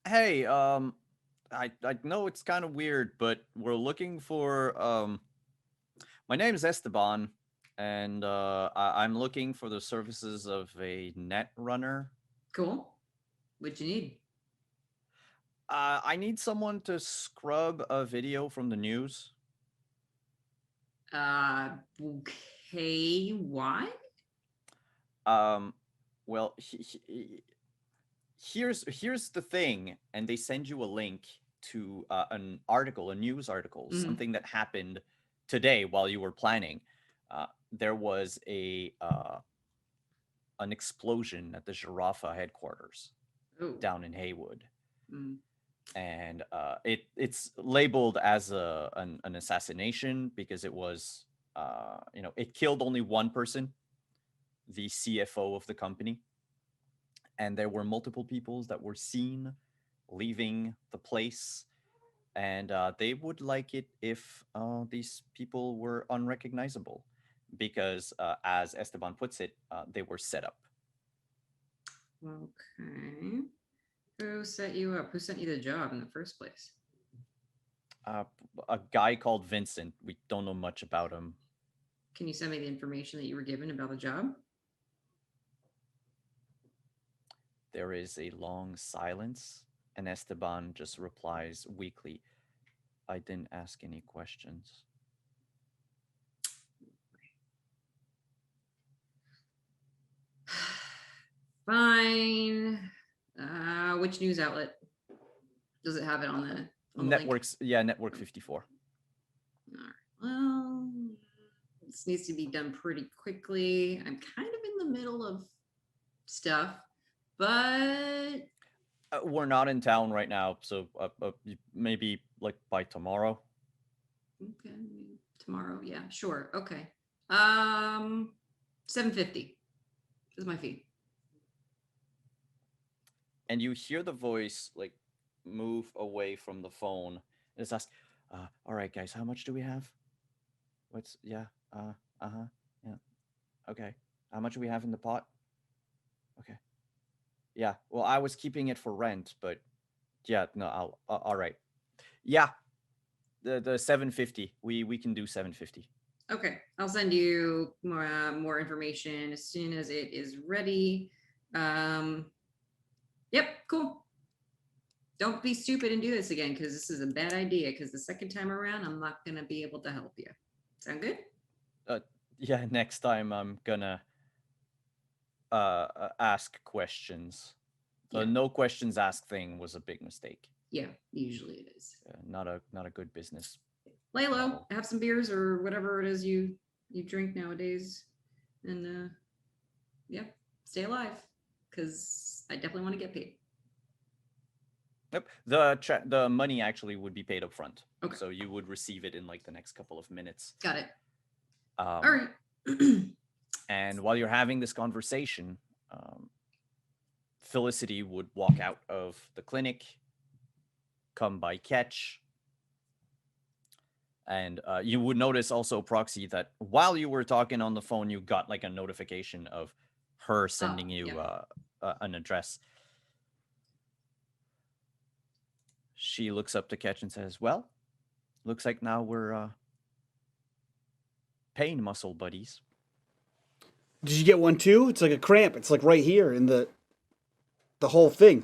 Hey, I know it's kind of weird, but we're looking for my name is Esteban, and I'm looking for the services of a net runner. Cool. What'd you need? I need someone to scrub a video from the news. Okay, why? Well, here's the thing, and they send you a link to an article, a news article, something that happened today while you were planning. There was an explosion at the Giraffa headquarters down in Haywood. And it's labeled as an assassination because it was, it killed only one person, the CFO of the company. And there were multiple people that were seen leaving the place. And they would like it if these people were unrecognizable because, as Esteban puts it, they were set up. Okay. Who set you up? Who sent you the job in the first place? A guy called Vincent. We don't know much about him. Can you send me the information that you were given about the job? There is a long silence, and Esteban just replies weakly, "I didn't ask any questions." Fine. Which news outlet? Does it have it on the Networks? link? Yeah, Network 54. All right. Well, this needs to be done pretty quickly. I'm kind of in the middle of stuff, but we're not in town right now, so maybe like by tomorrow. Okay, tomorrow. Yeah, sure. Okay. $7.50 is my fee. And you hear the voice like move away from the phone. And it's asked, "All right, guys, how much do we have? What's yeah? Yeah. Okay. How much do we have in the pot? Okay. Yeah. Well, I was keeping it for rent, but yeah, no, I'll all right. Yeah. The $7.50. We can do $7.50. Okay, I'll send you more information as soon as it is ready. Yep, cool. don't be stupid and do this again, because this is a bad idea. Because the second time around, I'm not gonna be able to help you. Sound good? Yeah, next time I'm gonna ask questions. The Yeah. no questions asked thing was a big mistake. Yeah, usually it is. Not a good business. Lay low, model. have some beers or whatever it is you drink nowadays, and yeah, stay alive, because I definitely want to get paid. Yep. The money actually would be paid up front. Okay. So you would receive it in like the next couple of minutes. Got it. All right. And while you're having this conversation, Felicity would walk out of the clinic, come by Ketch, and you would notice also, Proxy, that while you were talking on the phone, you got like a notification of her sending you an address. She looks up to Ketch and says, "Well, looks like now we're pain muscle buddies." Did you get one too? It's like a cramp. It's like right here in the whole thing.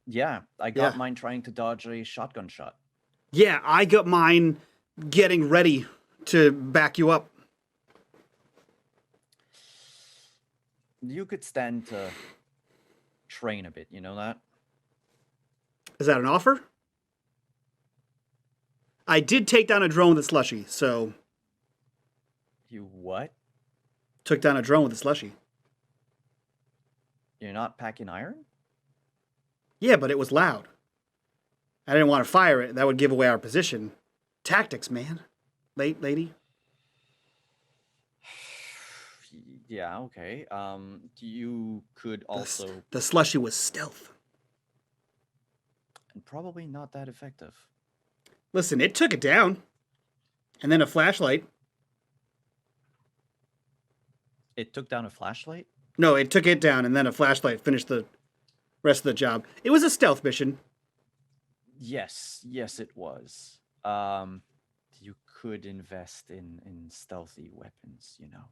Yeah, I got mine trying to dodge a shotgun shot. Yeah, I got mine getting ready to back you up. You could stand to train a bit, you know that? Is that an offer? I did take down a drone with a slushy, so... You what? Took down a drone with a slushy. You're not packing iron? Yeah, but it was loud. I didn't want to fire it. That would give away our position. Tactics, man. Lady. Yeah, okay. You could also... The slushy was stealth. And probably not that effective. Listen, it took it down. And then a flashlight. It took down a flashlight? No, it took it down, and then a flashlight finished the rest of the job. It was a stealth mission. Yes, it was. You could invest in stealthy weapons, you know.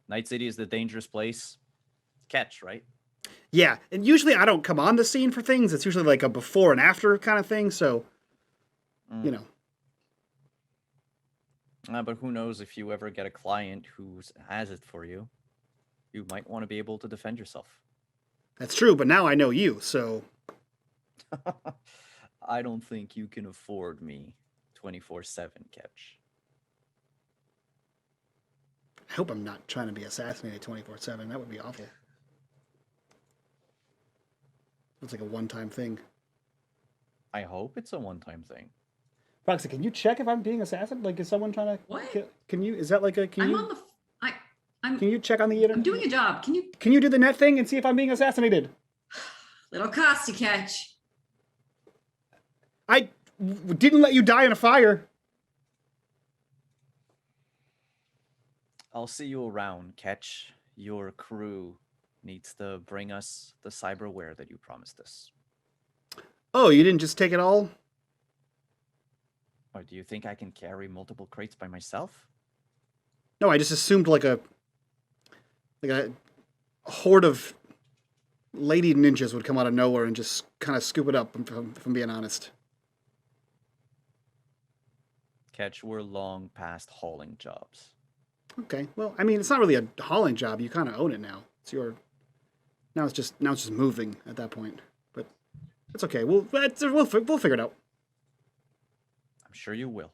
Night City is the dangerous place. Catch, right? Yeah, and usually I don't come on the scene for things. It's usually like a before and after kind of thing, so, you know. But who knows, if you ever get a client who has it for you, you might want to be able to defend yourself. That's true, but now I know you, so... I don't think you can afford me 24/7, Catch. I hope I'm not trying to be assassinated 24/7. That would be awful. It's like a one-time thing. I hope it's a one-time thing. Proxy, can you check if I'm being assassinated? Like, is someone trying to... What? Can you... Is that like a... I'm on the. Can you check on the internet? I'm doing a job. Can you? Can you do the net thing and see if I'm being assassinated? Little cost to catch. I didn't let you die in a fire. I'll see you around, Catch. Your crew needs to bring us the cyberware that you promised us. Oh, you didn't just take it all? Or do you think I can carry multiple crates by myself? No, I just assumed like a horde of lady ninjas would come out of nowhere and just kind of scoop it up, if I'm being honest. Catch, we're long past hauling jobs. Okay, well, I mean, it's not really a hauling job. You kind of own it now. It's your... Now it's just moving at that point. But it's okay. We'll figure it out. I'm sure you will.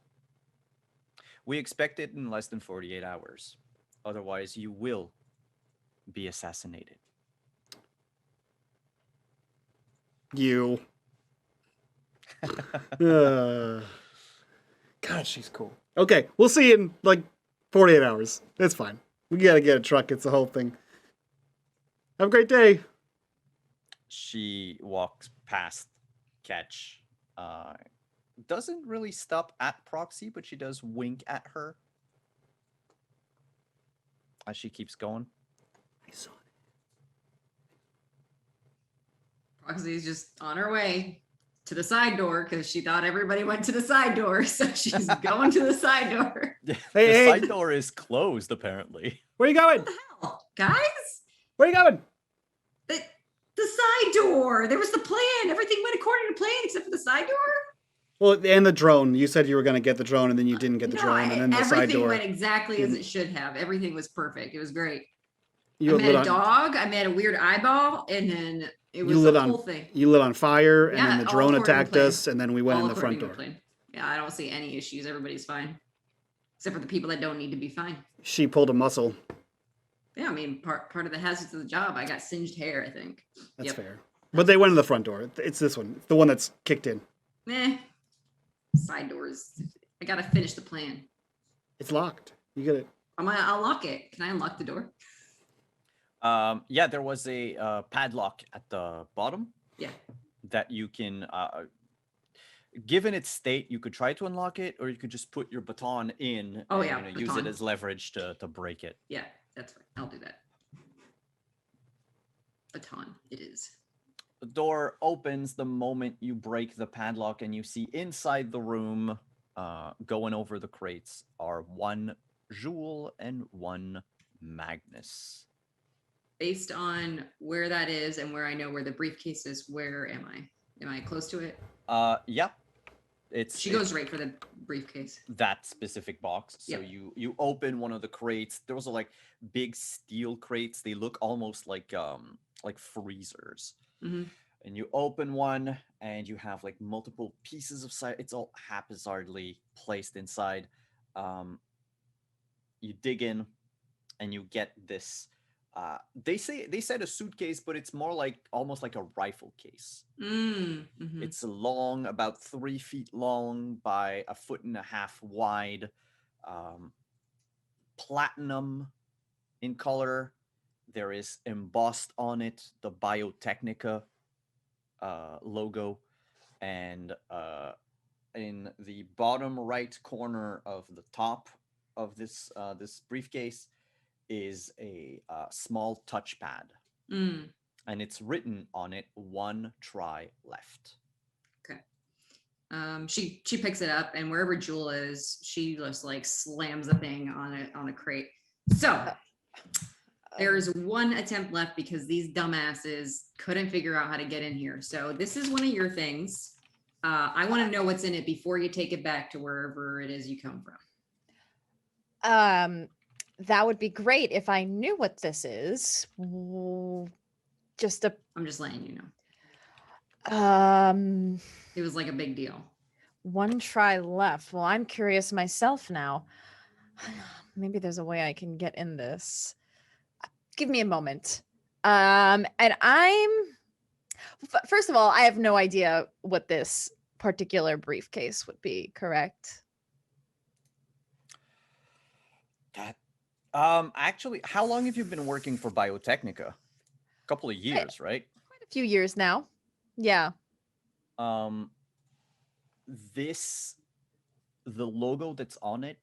We expect it in less than 48 hours. Otherwise, you will be assassinated. You. God, she's cool. Okay, we'll see you in like 48 hours. That's fine. We gotta get a truck. It's the whole thing. Have a great day. She walks past Catch. Doesn't really stop at Proxy, but she does wink at her as she keeps going. I saw it. Proxy's just on her way to the side door because she thought everybody went to the side door, so she's going to the side door. The side door is closed, apparently. Where you going? What the hell, guys? Where you going? The side door. There was the plan. Everything went according to plan except for the side door. Well, and the drone. You said you were going to get the drone, and then you didn't get the drone, and then the side everything door. went exactly as didn't. it should have. Everything was perfect. It was great. You I lit met a on, dog. I met a weird eyeball, and then it was you lit the on, whole thing. You lit on fire, and Yeah, then the all drone according to attacked plan. us, and then we went All in the front according to door. plan. Yeah, I don't see any issues. Everybody's fine, except for the people that don't need to be fine. She pulled a muscle. Yeah, I mean, part of the hazards of the job. I got singed hair, I think. That's Yep. fair. But they went in the front door. It's this one. It's the one that's kicked in. Side doors. I gotta finish the plan. It's locked. You get it. I'm gonna unlock it. Can I unlock the door? Yeah, there was a padlock at the bottom. Yeah. That you can, given its state, you could try to unlock it, or you could just put your baton in. Oh, and, yeah, use it baton. as leverage to break it. Yeah, that's right. I'll do that. Baton, it is. The door opens the moment you break the padlock, and you see inside the room, going over the crates, are 1 Jewel and 1 Magnus. Based on where that is and where I know where the briefcase is, where am I? Am I close to it? Yeah. She goes right for the briefcase. That specific box. So Yep. you open one of the crates. Those are like big steel crates. They look almost like freezers. Mm-hmm. And you open one, and you have like multiple pieces of it's all haphazardly placed inside. You dig in, and you get this. They said a suitcase, but it's more like almost like a rifle case. Mm-hmm. It's long, about 3 feet long by 1.5 feet wide. Platinum in color. There is embossed on it the Biotechnica logo, and in the bottom right corner of the top of this briefcase is a small touchpad, and it's written on it, 1 try left. Okay. She picks it up, and wherever Jewel is, she just like slams the thing on a crate. So there's 1 attempt left because these dumbasses couldn't figure out how to get in here. So this is one of your things. I want to know what's in it before you take it back to wherever it is you come from. That would be great if I knew what this is. I'm just letting you know. It was like a big deal. 1 try left. Well, I'm curious myself now. Maybe there's a way I can get in this. Give me a moment. And first of all, I have no idea what this particular briefcase would be, correct? Actually, how long have you been working for Biotechnica? A couple of years, right? Quite a few years now. Yeah. The logo that's on it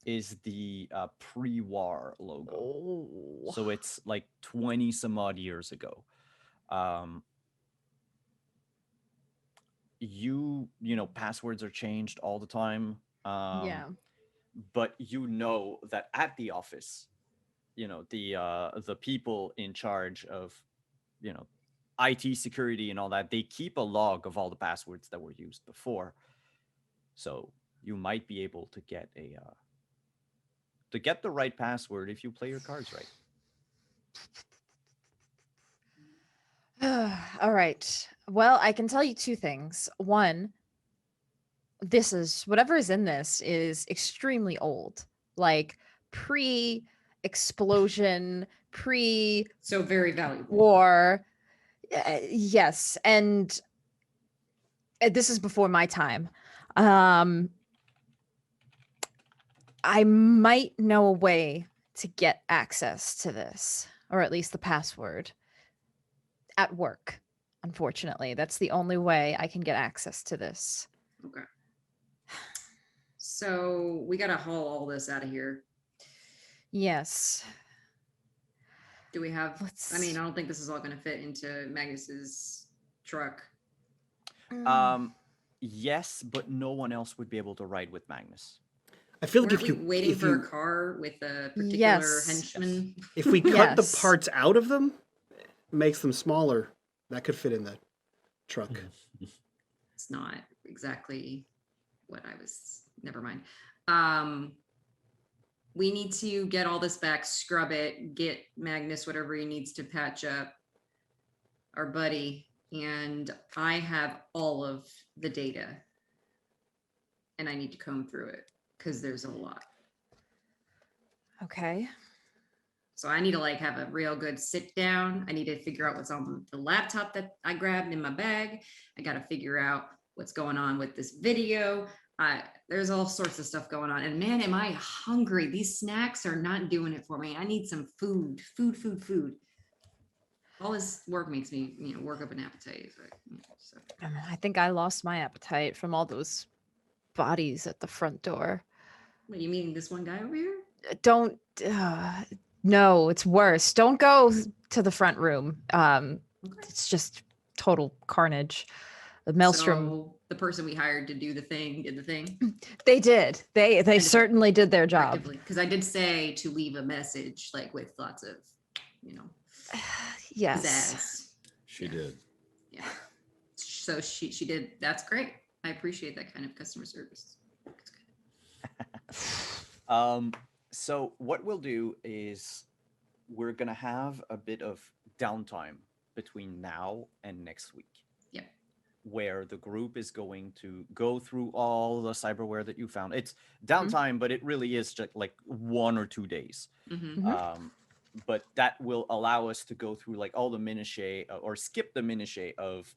is the pre-war logo. Oh. So it's like 20 some odd years ago. You know, passwords are changed all the time. Yeah. But you know that at the office, you know, the people in charge of, you know, IT security and all that, they keep a log of all the passwords that were used before. So you might be able to get the right password if you play your cards right. All right. Well, I can tell you 2 things. One, whatever is in this is extremely old, like pre-explosion, So very valuable. war. Yes, and this is before my time. I might know a way to get access to this, or at least the password, at work. Unfortunately, that's the only way I can get access to this. Okay. So we gotta haul all this out of here. Yes. Do we have? Let's- I mean, I don't think this is all gonna fit into Magnus's truck. Yes, but no one else would be able to ride with Magnus. I feel like Weren't if you we waiting if for you, a car with a particular Yes. henchman? if we cut the Yes. parts out of them, makes them smaller. That could fit in the truck. It's not exactly what I was. Never mind. We need to get all this back, scrub it, get Magnus whatever he needs to patch up our buddy, and I have all of the data, and I need to comb through it because there's a lot. Okay. So I need to like have a real good sit down. I need to figure out what's on the laptop that I grabbed in my bag. I got to figure out what's going on with this video. There's all sorts of stuff going on. And man, am I hungry. These snacks are not doing it for me. I need some food. All this work makes me, work up an appetite. So. I think I lost my appetite from all those bodies at the front door. What, you mean this one guy over here? Don't. No, it's worse. Don't go to the front room. Okay. It's just total carnage. The maelstrom. So the person we hired to do the thing did the thing. They did. They certainly did their job. Because I did say to leave a message like with lots of, Yes. pizzazz. She did. Yeah. So she did. That's great. I appreciate that kind of customer service. So what we'll do is we're gonna have a bit of downtime between now and next week. Yep. Where the group is going to go through all the cyberware that you found. It's downtime, but it really is just like 1 or 2 days. Mm-hmm. But that will allow us to go through like all the minutiae or skip the minutiae of,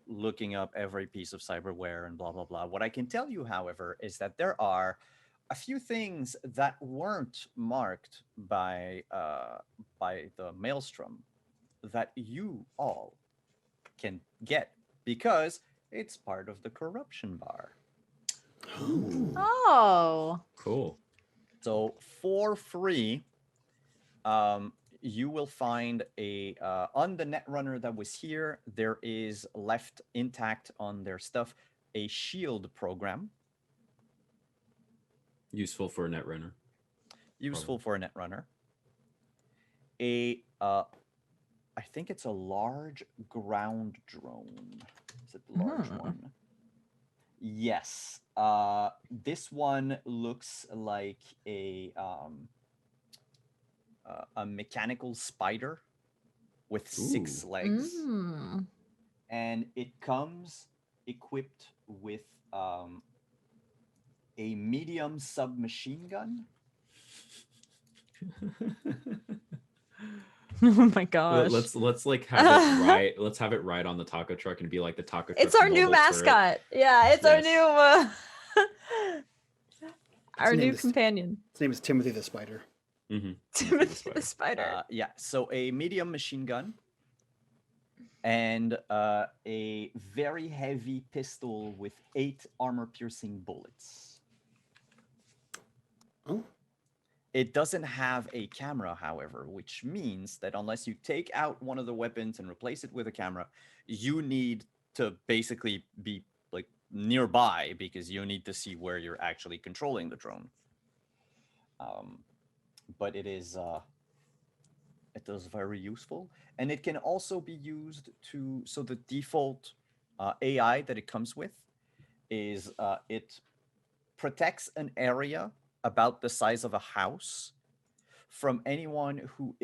looking up every piece of cyberware and blah, blah, blah. What I can tell you, however, is that there are a few things that weren't marked by the maelstrom that you all can get because it's part of the corruption bar. Oh. Cool. So for free, you will find on the netrunner that was here, there is left intact on their stuff a shield program. Useful for a netrunner. Useful for a netrunner. I think it's a large ground drone. Is it the large one? Yes. This one looks like a mechanical spider with 6 legs. And it comes equipped with a medium submachine gun. Oh my gosh. Let's like have it right. Let's have it right on the taco truck and be like the taco truck. It's our new mobile mascot. turret. Yeah, it's our new our name new is- companion. His name is Timothy the Spider. Mm-hmm. Timothy the spider. Yeah, so a medium machine gun and a very heavy pistol with 8 armor-piercing bullets. Oh. It doesn't have a camera, however, which means that unless you take out one of the weapons and replace it with a camera, you need to basically be like nearby because you need to see where you're actually controlling the drone. But it is very useful, and it can also be used to. So the default AI that it comes with is it protects an area about the size of a house from anyone who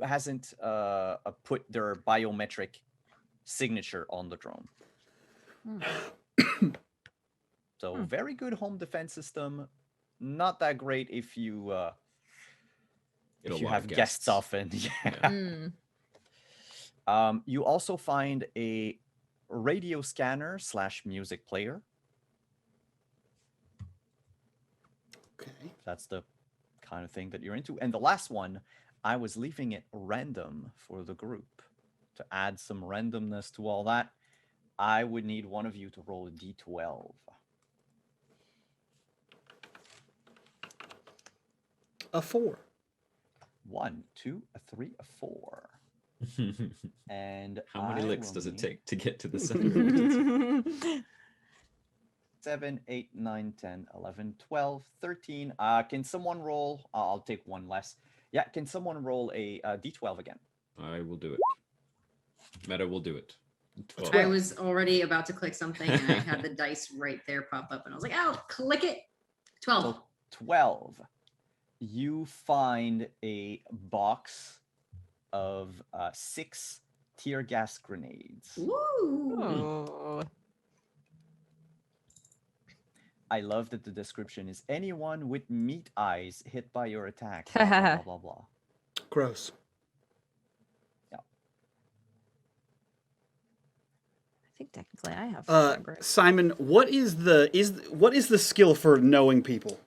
hasn't put their biometric signature on the drone. So very good home defense system. Not that great if you have guests often. Yeah. You also find a radio scanner / music player. Okay. That's the kind of thing that you're into. And the last one, I was leaving it random for the group to add some randomness to all that. I would need one of you to roll a d12. A 4. 1, 2, a 3, a 4. And How many I licks will does it need take to get to the center? 7, 8, 9, 10, 11, 12, 13. Can someone roll? I'll take one less. Yeah, can someone roll a d12 again? I will do it. Meta will do it. 12. I was already about to click something and I had the dice right there pop up and I was like, "Oh, click it." 12. So 12. You find a box of 6 tear gas grenades. Woo! Oh. I love that the description is anyone with meat eyes hit by your attack. Blah, blah, blah, blah, blah. Gross. I think technically I have fiber. Simon, what is the skill for knowing people?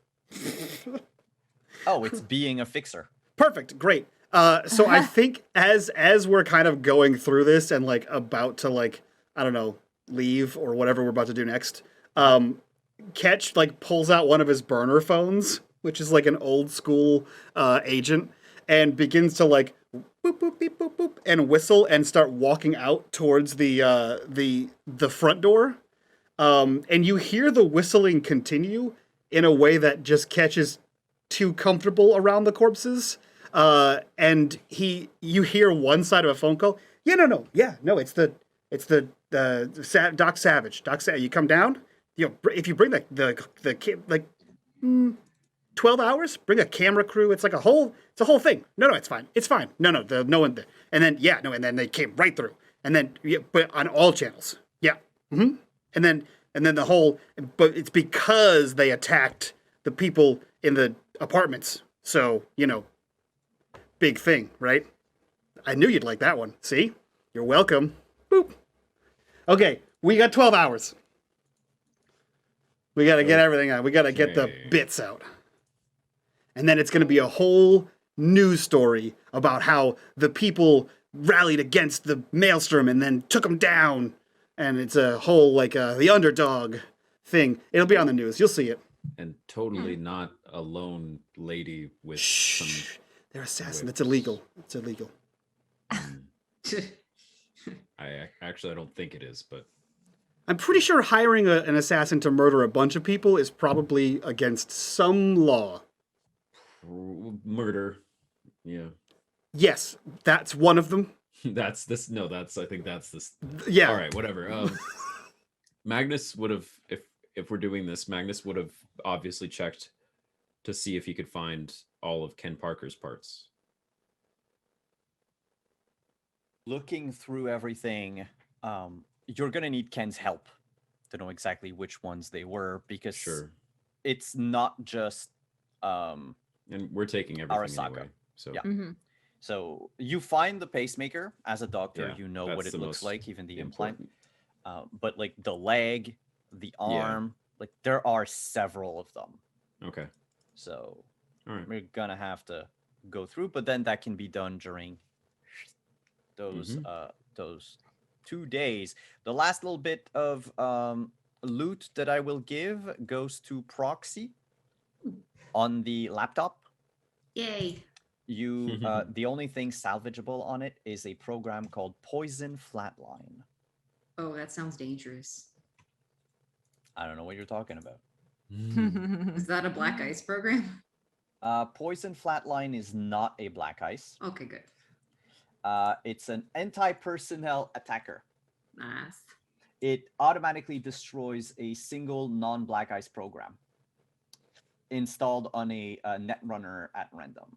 Oh, it's being a fixer. Perfect, great. So I think as we're kind of going through this and like about to like, I don't know, leave or whatever we're about to do next, Ketch like pulls out one of his burner phones, which is like an old school agent, and begins to like boop boop beep boop boop and whistle and start walking out towards the front door. And you hear the whistling continue in a way that just catches too comfortable around the corpses. And you hear one side of a phone call. It's the Doc Savage. You come down. If you bring the kid, like 12 hours, bring a camera crew. It's a whole thing. No, it's fine. It's fine. No one. And then they came right through. And then, but on all channels. Yeah. Mm-hmm. And then the whole, but it's because they attacked the people in the apartments. So, big thing, right? I knew you'd like that one. See? You're welcome. Boop. Okay, we got 12 hours. We got to get everything out. We got to get the bits out. And then it's going to be a whole news story about how the people rallied against the Maelstrom and then took them down. And it's a whole, the underdog thing. It'll be on the news. You'll see it. And totally not a lone lady with some... They're assassins. It's illegal. It's illegal. I don't think it is, but... I'm pretty sure hiring an assassin to murder a bunch of people is probably against some law. Murder. Yeah. Yes, that's one of them. I think that's this. Yeah. All right, whatever. Magnus would have, if we're doing this, Magnus would have obviously checked to see if he could find all of Ken Parker's parts. Looking through everything, you're going to need Ken's help to know exactly which ones they were, because it's not just... and we're taking everything Arasaka. anyway. So Yeah. Mm-hmm. So you find the pacemaker. As a doctor, Yeah, you know that's what it the looks most like, even the implant. important. But like the leg, the arm, like there are several of them. Okay. So All right. we're gonna have to go through, but then that can be done during those 2 days. The last little bit of loot that I will give goes to Proxy on the laptop. Yay. You the only thing salvageable on it is a program called Poison Flatline. Oh, that sounds dangerous. I don't know what you're talking about. Is that a black ice program? Poison Flatline is not a black ice. Okay, good. It's an anti-personnel attacker. Nice. It automatically destroys a single non-black ice program installed on a netrunner at random.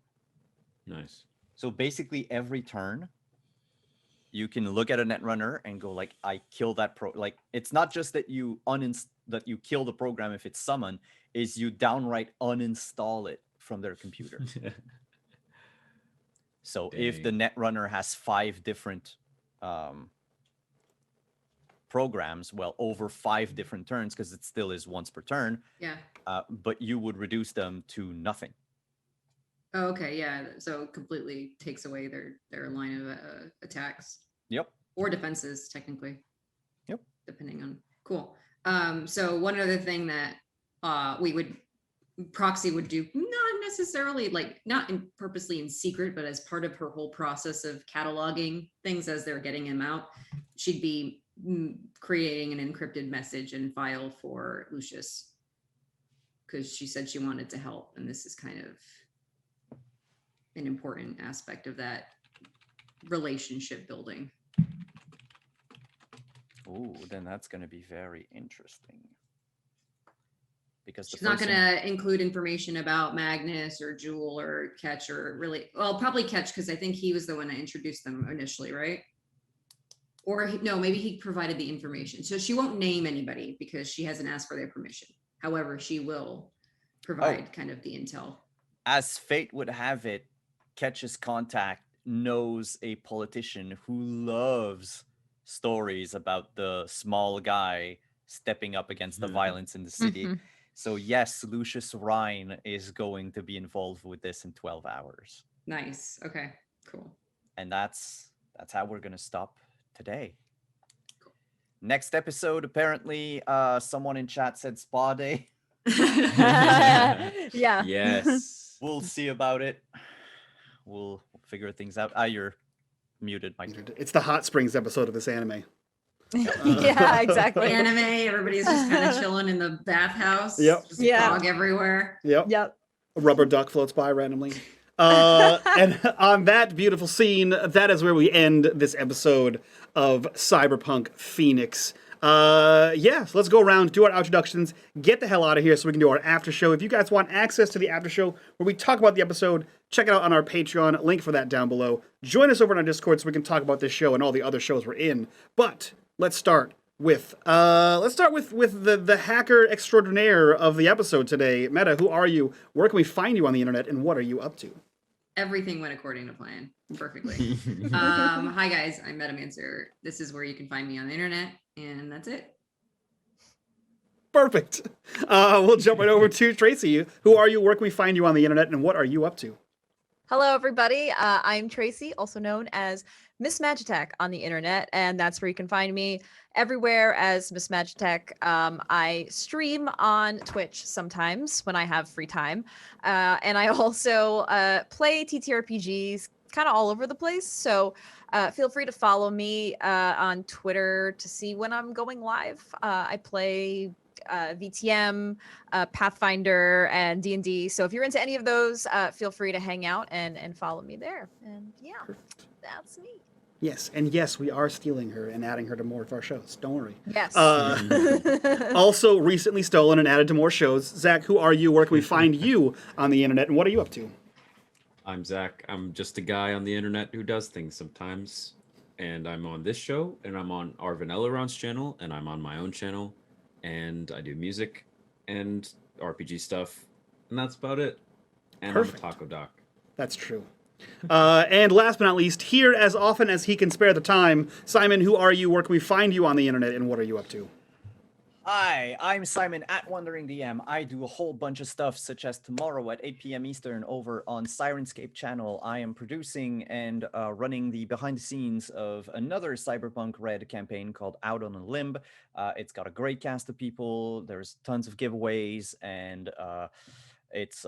Nice. So basically every turn, you can look at a netrunner and go like, I kill that like, it's not just that you that you kill the program if it's summoned, is you downright uninstall it from their computer. So if the netrunner has 5 different programs, well, over 5 different turns, because it still is once per turn. Yeah. But you would reduce them to nothing. Oh, okay, yeah. So it completely takes away their line of attacks. Yep. Or defenses, technically. Yep. Depending on. Cool. So one other thing that Proxy would do, not necessarily not purposely in secret, but as part of her whole process of cataloging things as they're getting them out, she'd be creating an encrypted message and file for Lucius, because she said she wanted to help, and this is kind of an important aspect of that relationship building. Oh, then that's going to be very interesting. Because She's not going to include information about Magnus or Jewel or Ketch or really, well, probably Ketch, because I think he was the one that introduced them initially, right? Or no, maybe he provided the information. So she won't name anybody because she hasn't asked for their permission. However, she will provide kind of the intel. As fate would have it, Ketch's contact knows a politician who loves stories about the small guy stepping up against the violence in the city. Mhm. So yes, Lucius Rhine is going to be involved with this in 12 hours. Nice. Okay, cool. And that's how we're going to stop today. Next episode, apparently, someone in chat said spa day. Yeah. Yes. We'll see about it. We'll figure things out. You're muted, Mike. It's the hot springs episode of this anime. Yeah, exactly. Anime, everybody's just kind of chilling in the bathhouse. Yep. Just Yeah. fog everywhere. Yep. Yep. A rubber duck floats by randomly. And on that beautiful scene, that is where we end this episode of Cyberpunk Phoenix. So let's go around, do our introductions, get the hell out of here so we can do our after show. If you guys want access to the after show where we talk about the episode, check it out on our Patreon, link for that down below. Join us over on our Discord so we can talk about this show and all the other shows we're in. But let's start with the hacker extraordinaire of the episode today. Meta, who are you? Where can we find you on the internet, and what are you up to? Everything went according to plan perfectly. Hi guys, I'm Metamancer. This is where you can find me on the internet, and that's it. Perfect. We'll jump right over to Tracy. Who are you? Where can we find you on the internet, and what are you up to? Hello, everybody. I'm Tracy, also known as Miss Magitech on the internet, and that's where you can find me everywhere as Miss Magitech. I stream on Twitch sometimes when I have free time, and I also play TTRPGs kind of all over the place. So feel free to follow me on Twitter to see when I'm going live. I play VTM, Pathfinder, and D&D. So if you're into any of those, feel free to hang out and follow me there. And yeah, that's me. Yes, and yes, we are stealing her and adding her to more of our shows. Don't worry. Yes. Also recently stolen and added to more shows. Zach, who are you? Where can we find you on the internet, and what are you up to? I'm Zach. I'm just a guy on the internet who does things sometimes. And I'm on this show, and I'm on Arvin Elrond's channel, and I'm on my own channel. And I do music and RPG stuff. And that's about it. And Perfect. I'm a taco doc. That's true. And last but not least, here as often as he can spare the time, Simon, who are you? Where can we find you on the internet, and what are you up to? Hi, I'm Simon at Wandering DM. I do a whole bunch of stuff, such as tomorrow at 8 p.m. Eastern over on Sirenscape channel. I am producing and running the behind the scenes of another Cyberpunk Red campaign called Out on a Limb. It's got a great cast of people. There's tons of giveaways, and it's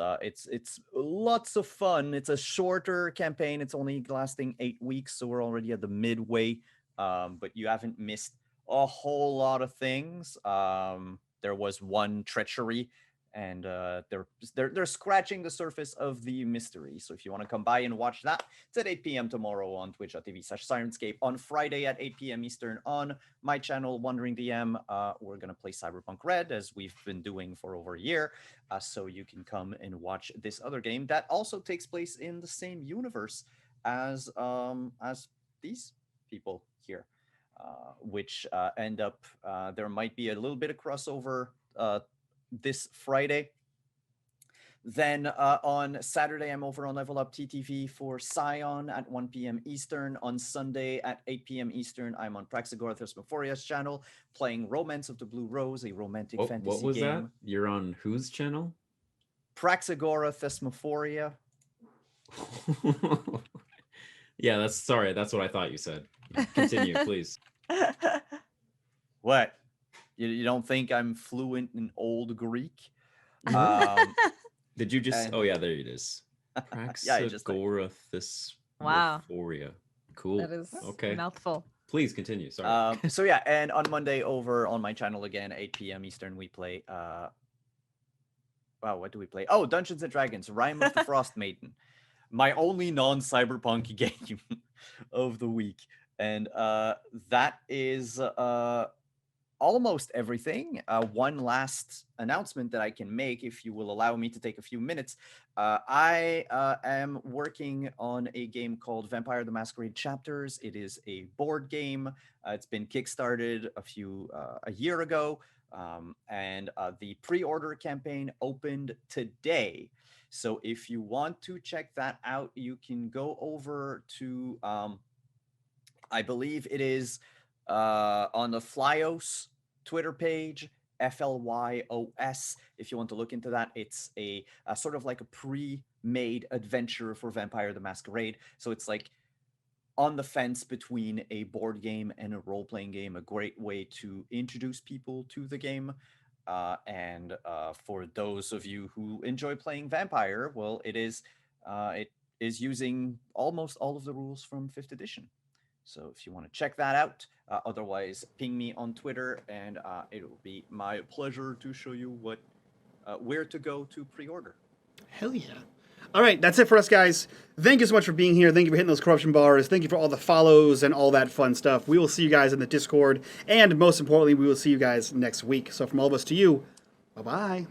lots of fun. It's a shorter campaign. It's only lasting 8 weeks, so we're already at the midway. But you haven't missed a whole lot of things. There was one treachery, and they're scratching the surface of the mystery. So if you want to come by and watch that, it's at 8 p.m. tomorrow on twitch.tv/Sirenscape. On Friday at 8 p.m. Eastern on my channel, Wandering DM, we're going to play Cyberpunk Red, as we've been doing for over a year. So you can come and watch this other game that also takes place in the same universe as these people here. Which end up, there might be a little bit of crossover this Friday. Then on Saturday, I'm over on Level Up TTV for Scion at 1 p.m. Eastern. On Sunday at 8 p.m. Eastern, I'm on Praxagora Thesmophoria's channel playing Romance of the Blue Rose, a romantic fantasy game. What was that? You're on whose channel? Praxagora Thesmophoria. Yeah, that's what I thought you said. Continue, please. What? You don't think I'm fluent in Old Greek? Did you just? Oh yeah, there it is. Praxagora Wow. Thesmophoria. Cool. That is okay. a mouthful. Please continue. Sorry. So yeah, and on Monday over on my channel again, 8 p.m. Eastern, we play. Wow, what do we play? Oh, Dungeons and Dragons: Rime of the Frost Maiden. my only non-cyberpunk game of the week, and that is almost everything. One last announcement that I can make, if you will allow me to take a few minutes. I am working on a game called Vampire the Masquerade Chapters. It is a board game. It's been kickstarted a year ago, and the pre-order campaign opened today. So if you want to check that out, you can go over to, I believe it is on the Flyos Twitter page, FLYOS. If you want to look into that, it's a sort of like a pre-made adventure for Vampire the Masquerade. So it's like on the fence between a board game and a role-playing game, a great way to introduce people to the game. And for those of you who enjoy playing Vampire, well, it is using almost all of the rules from 5th edition. So if you want to check that out, otherwise ping me on Twitter, and it will be my pleasure to show you where to go to pre-order. Hell yeah. All right, that's it for us, guys. Thank you so much for being here. Thank you for hitting those corruption bars. Thank you for all the follows and all that fun stuff. We will see you guys in the Discord, and most importantly, we will see you guys next week. So from all of us to you, bye-bye.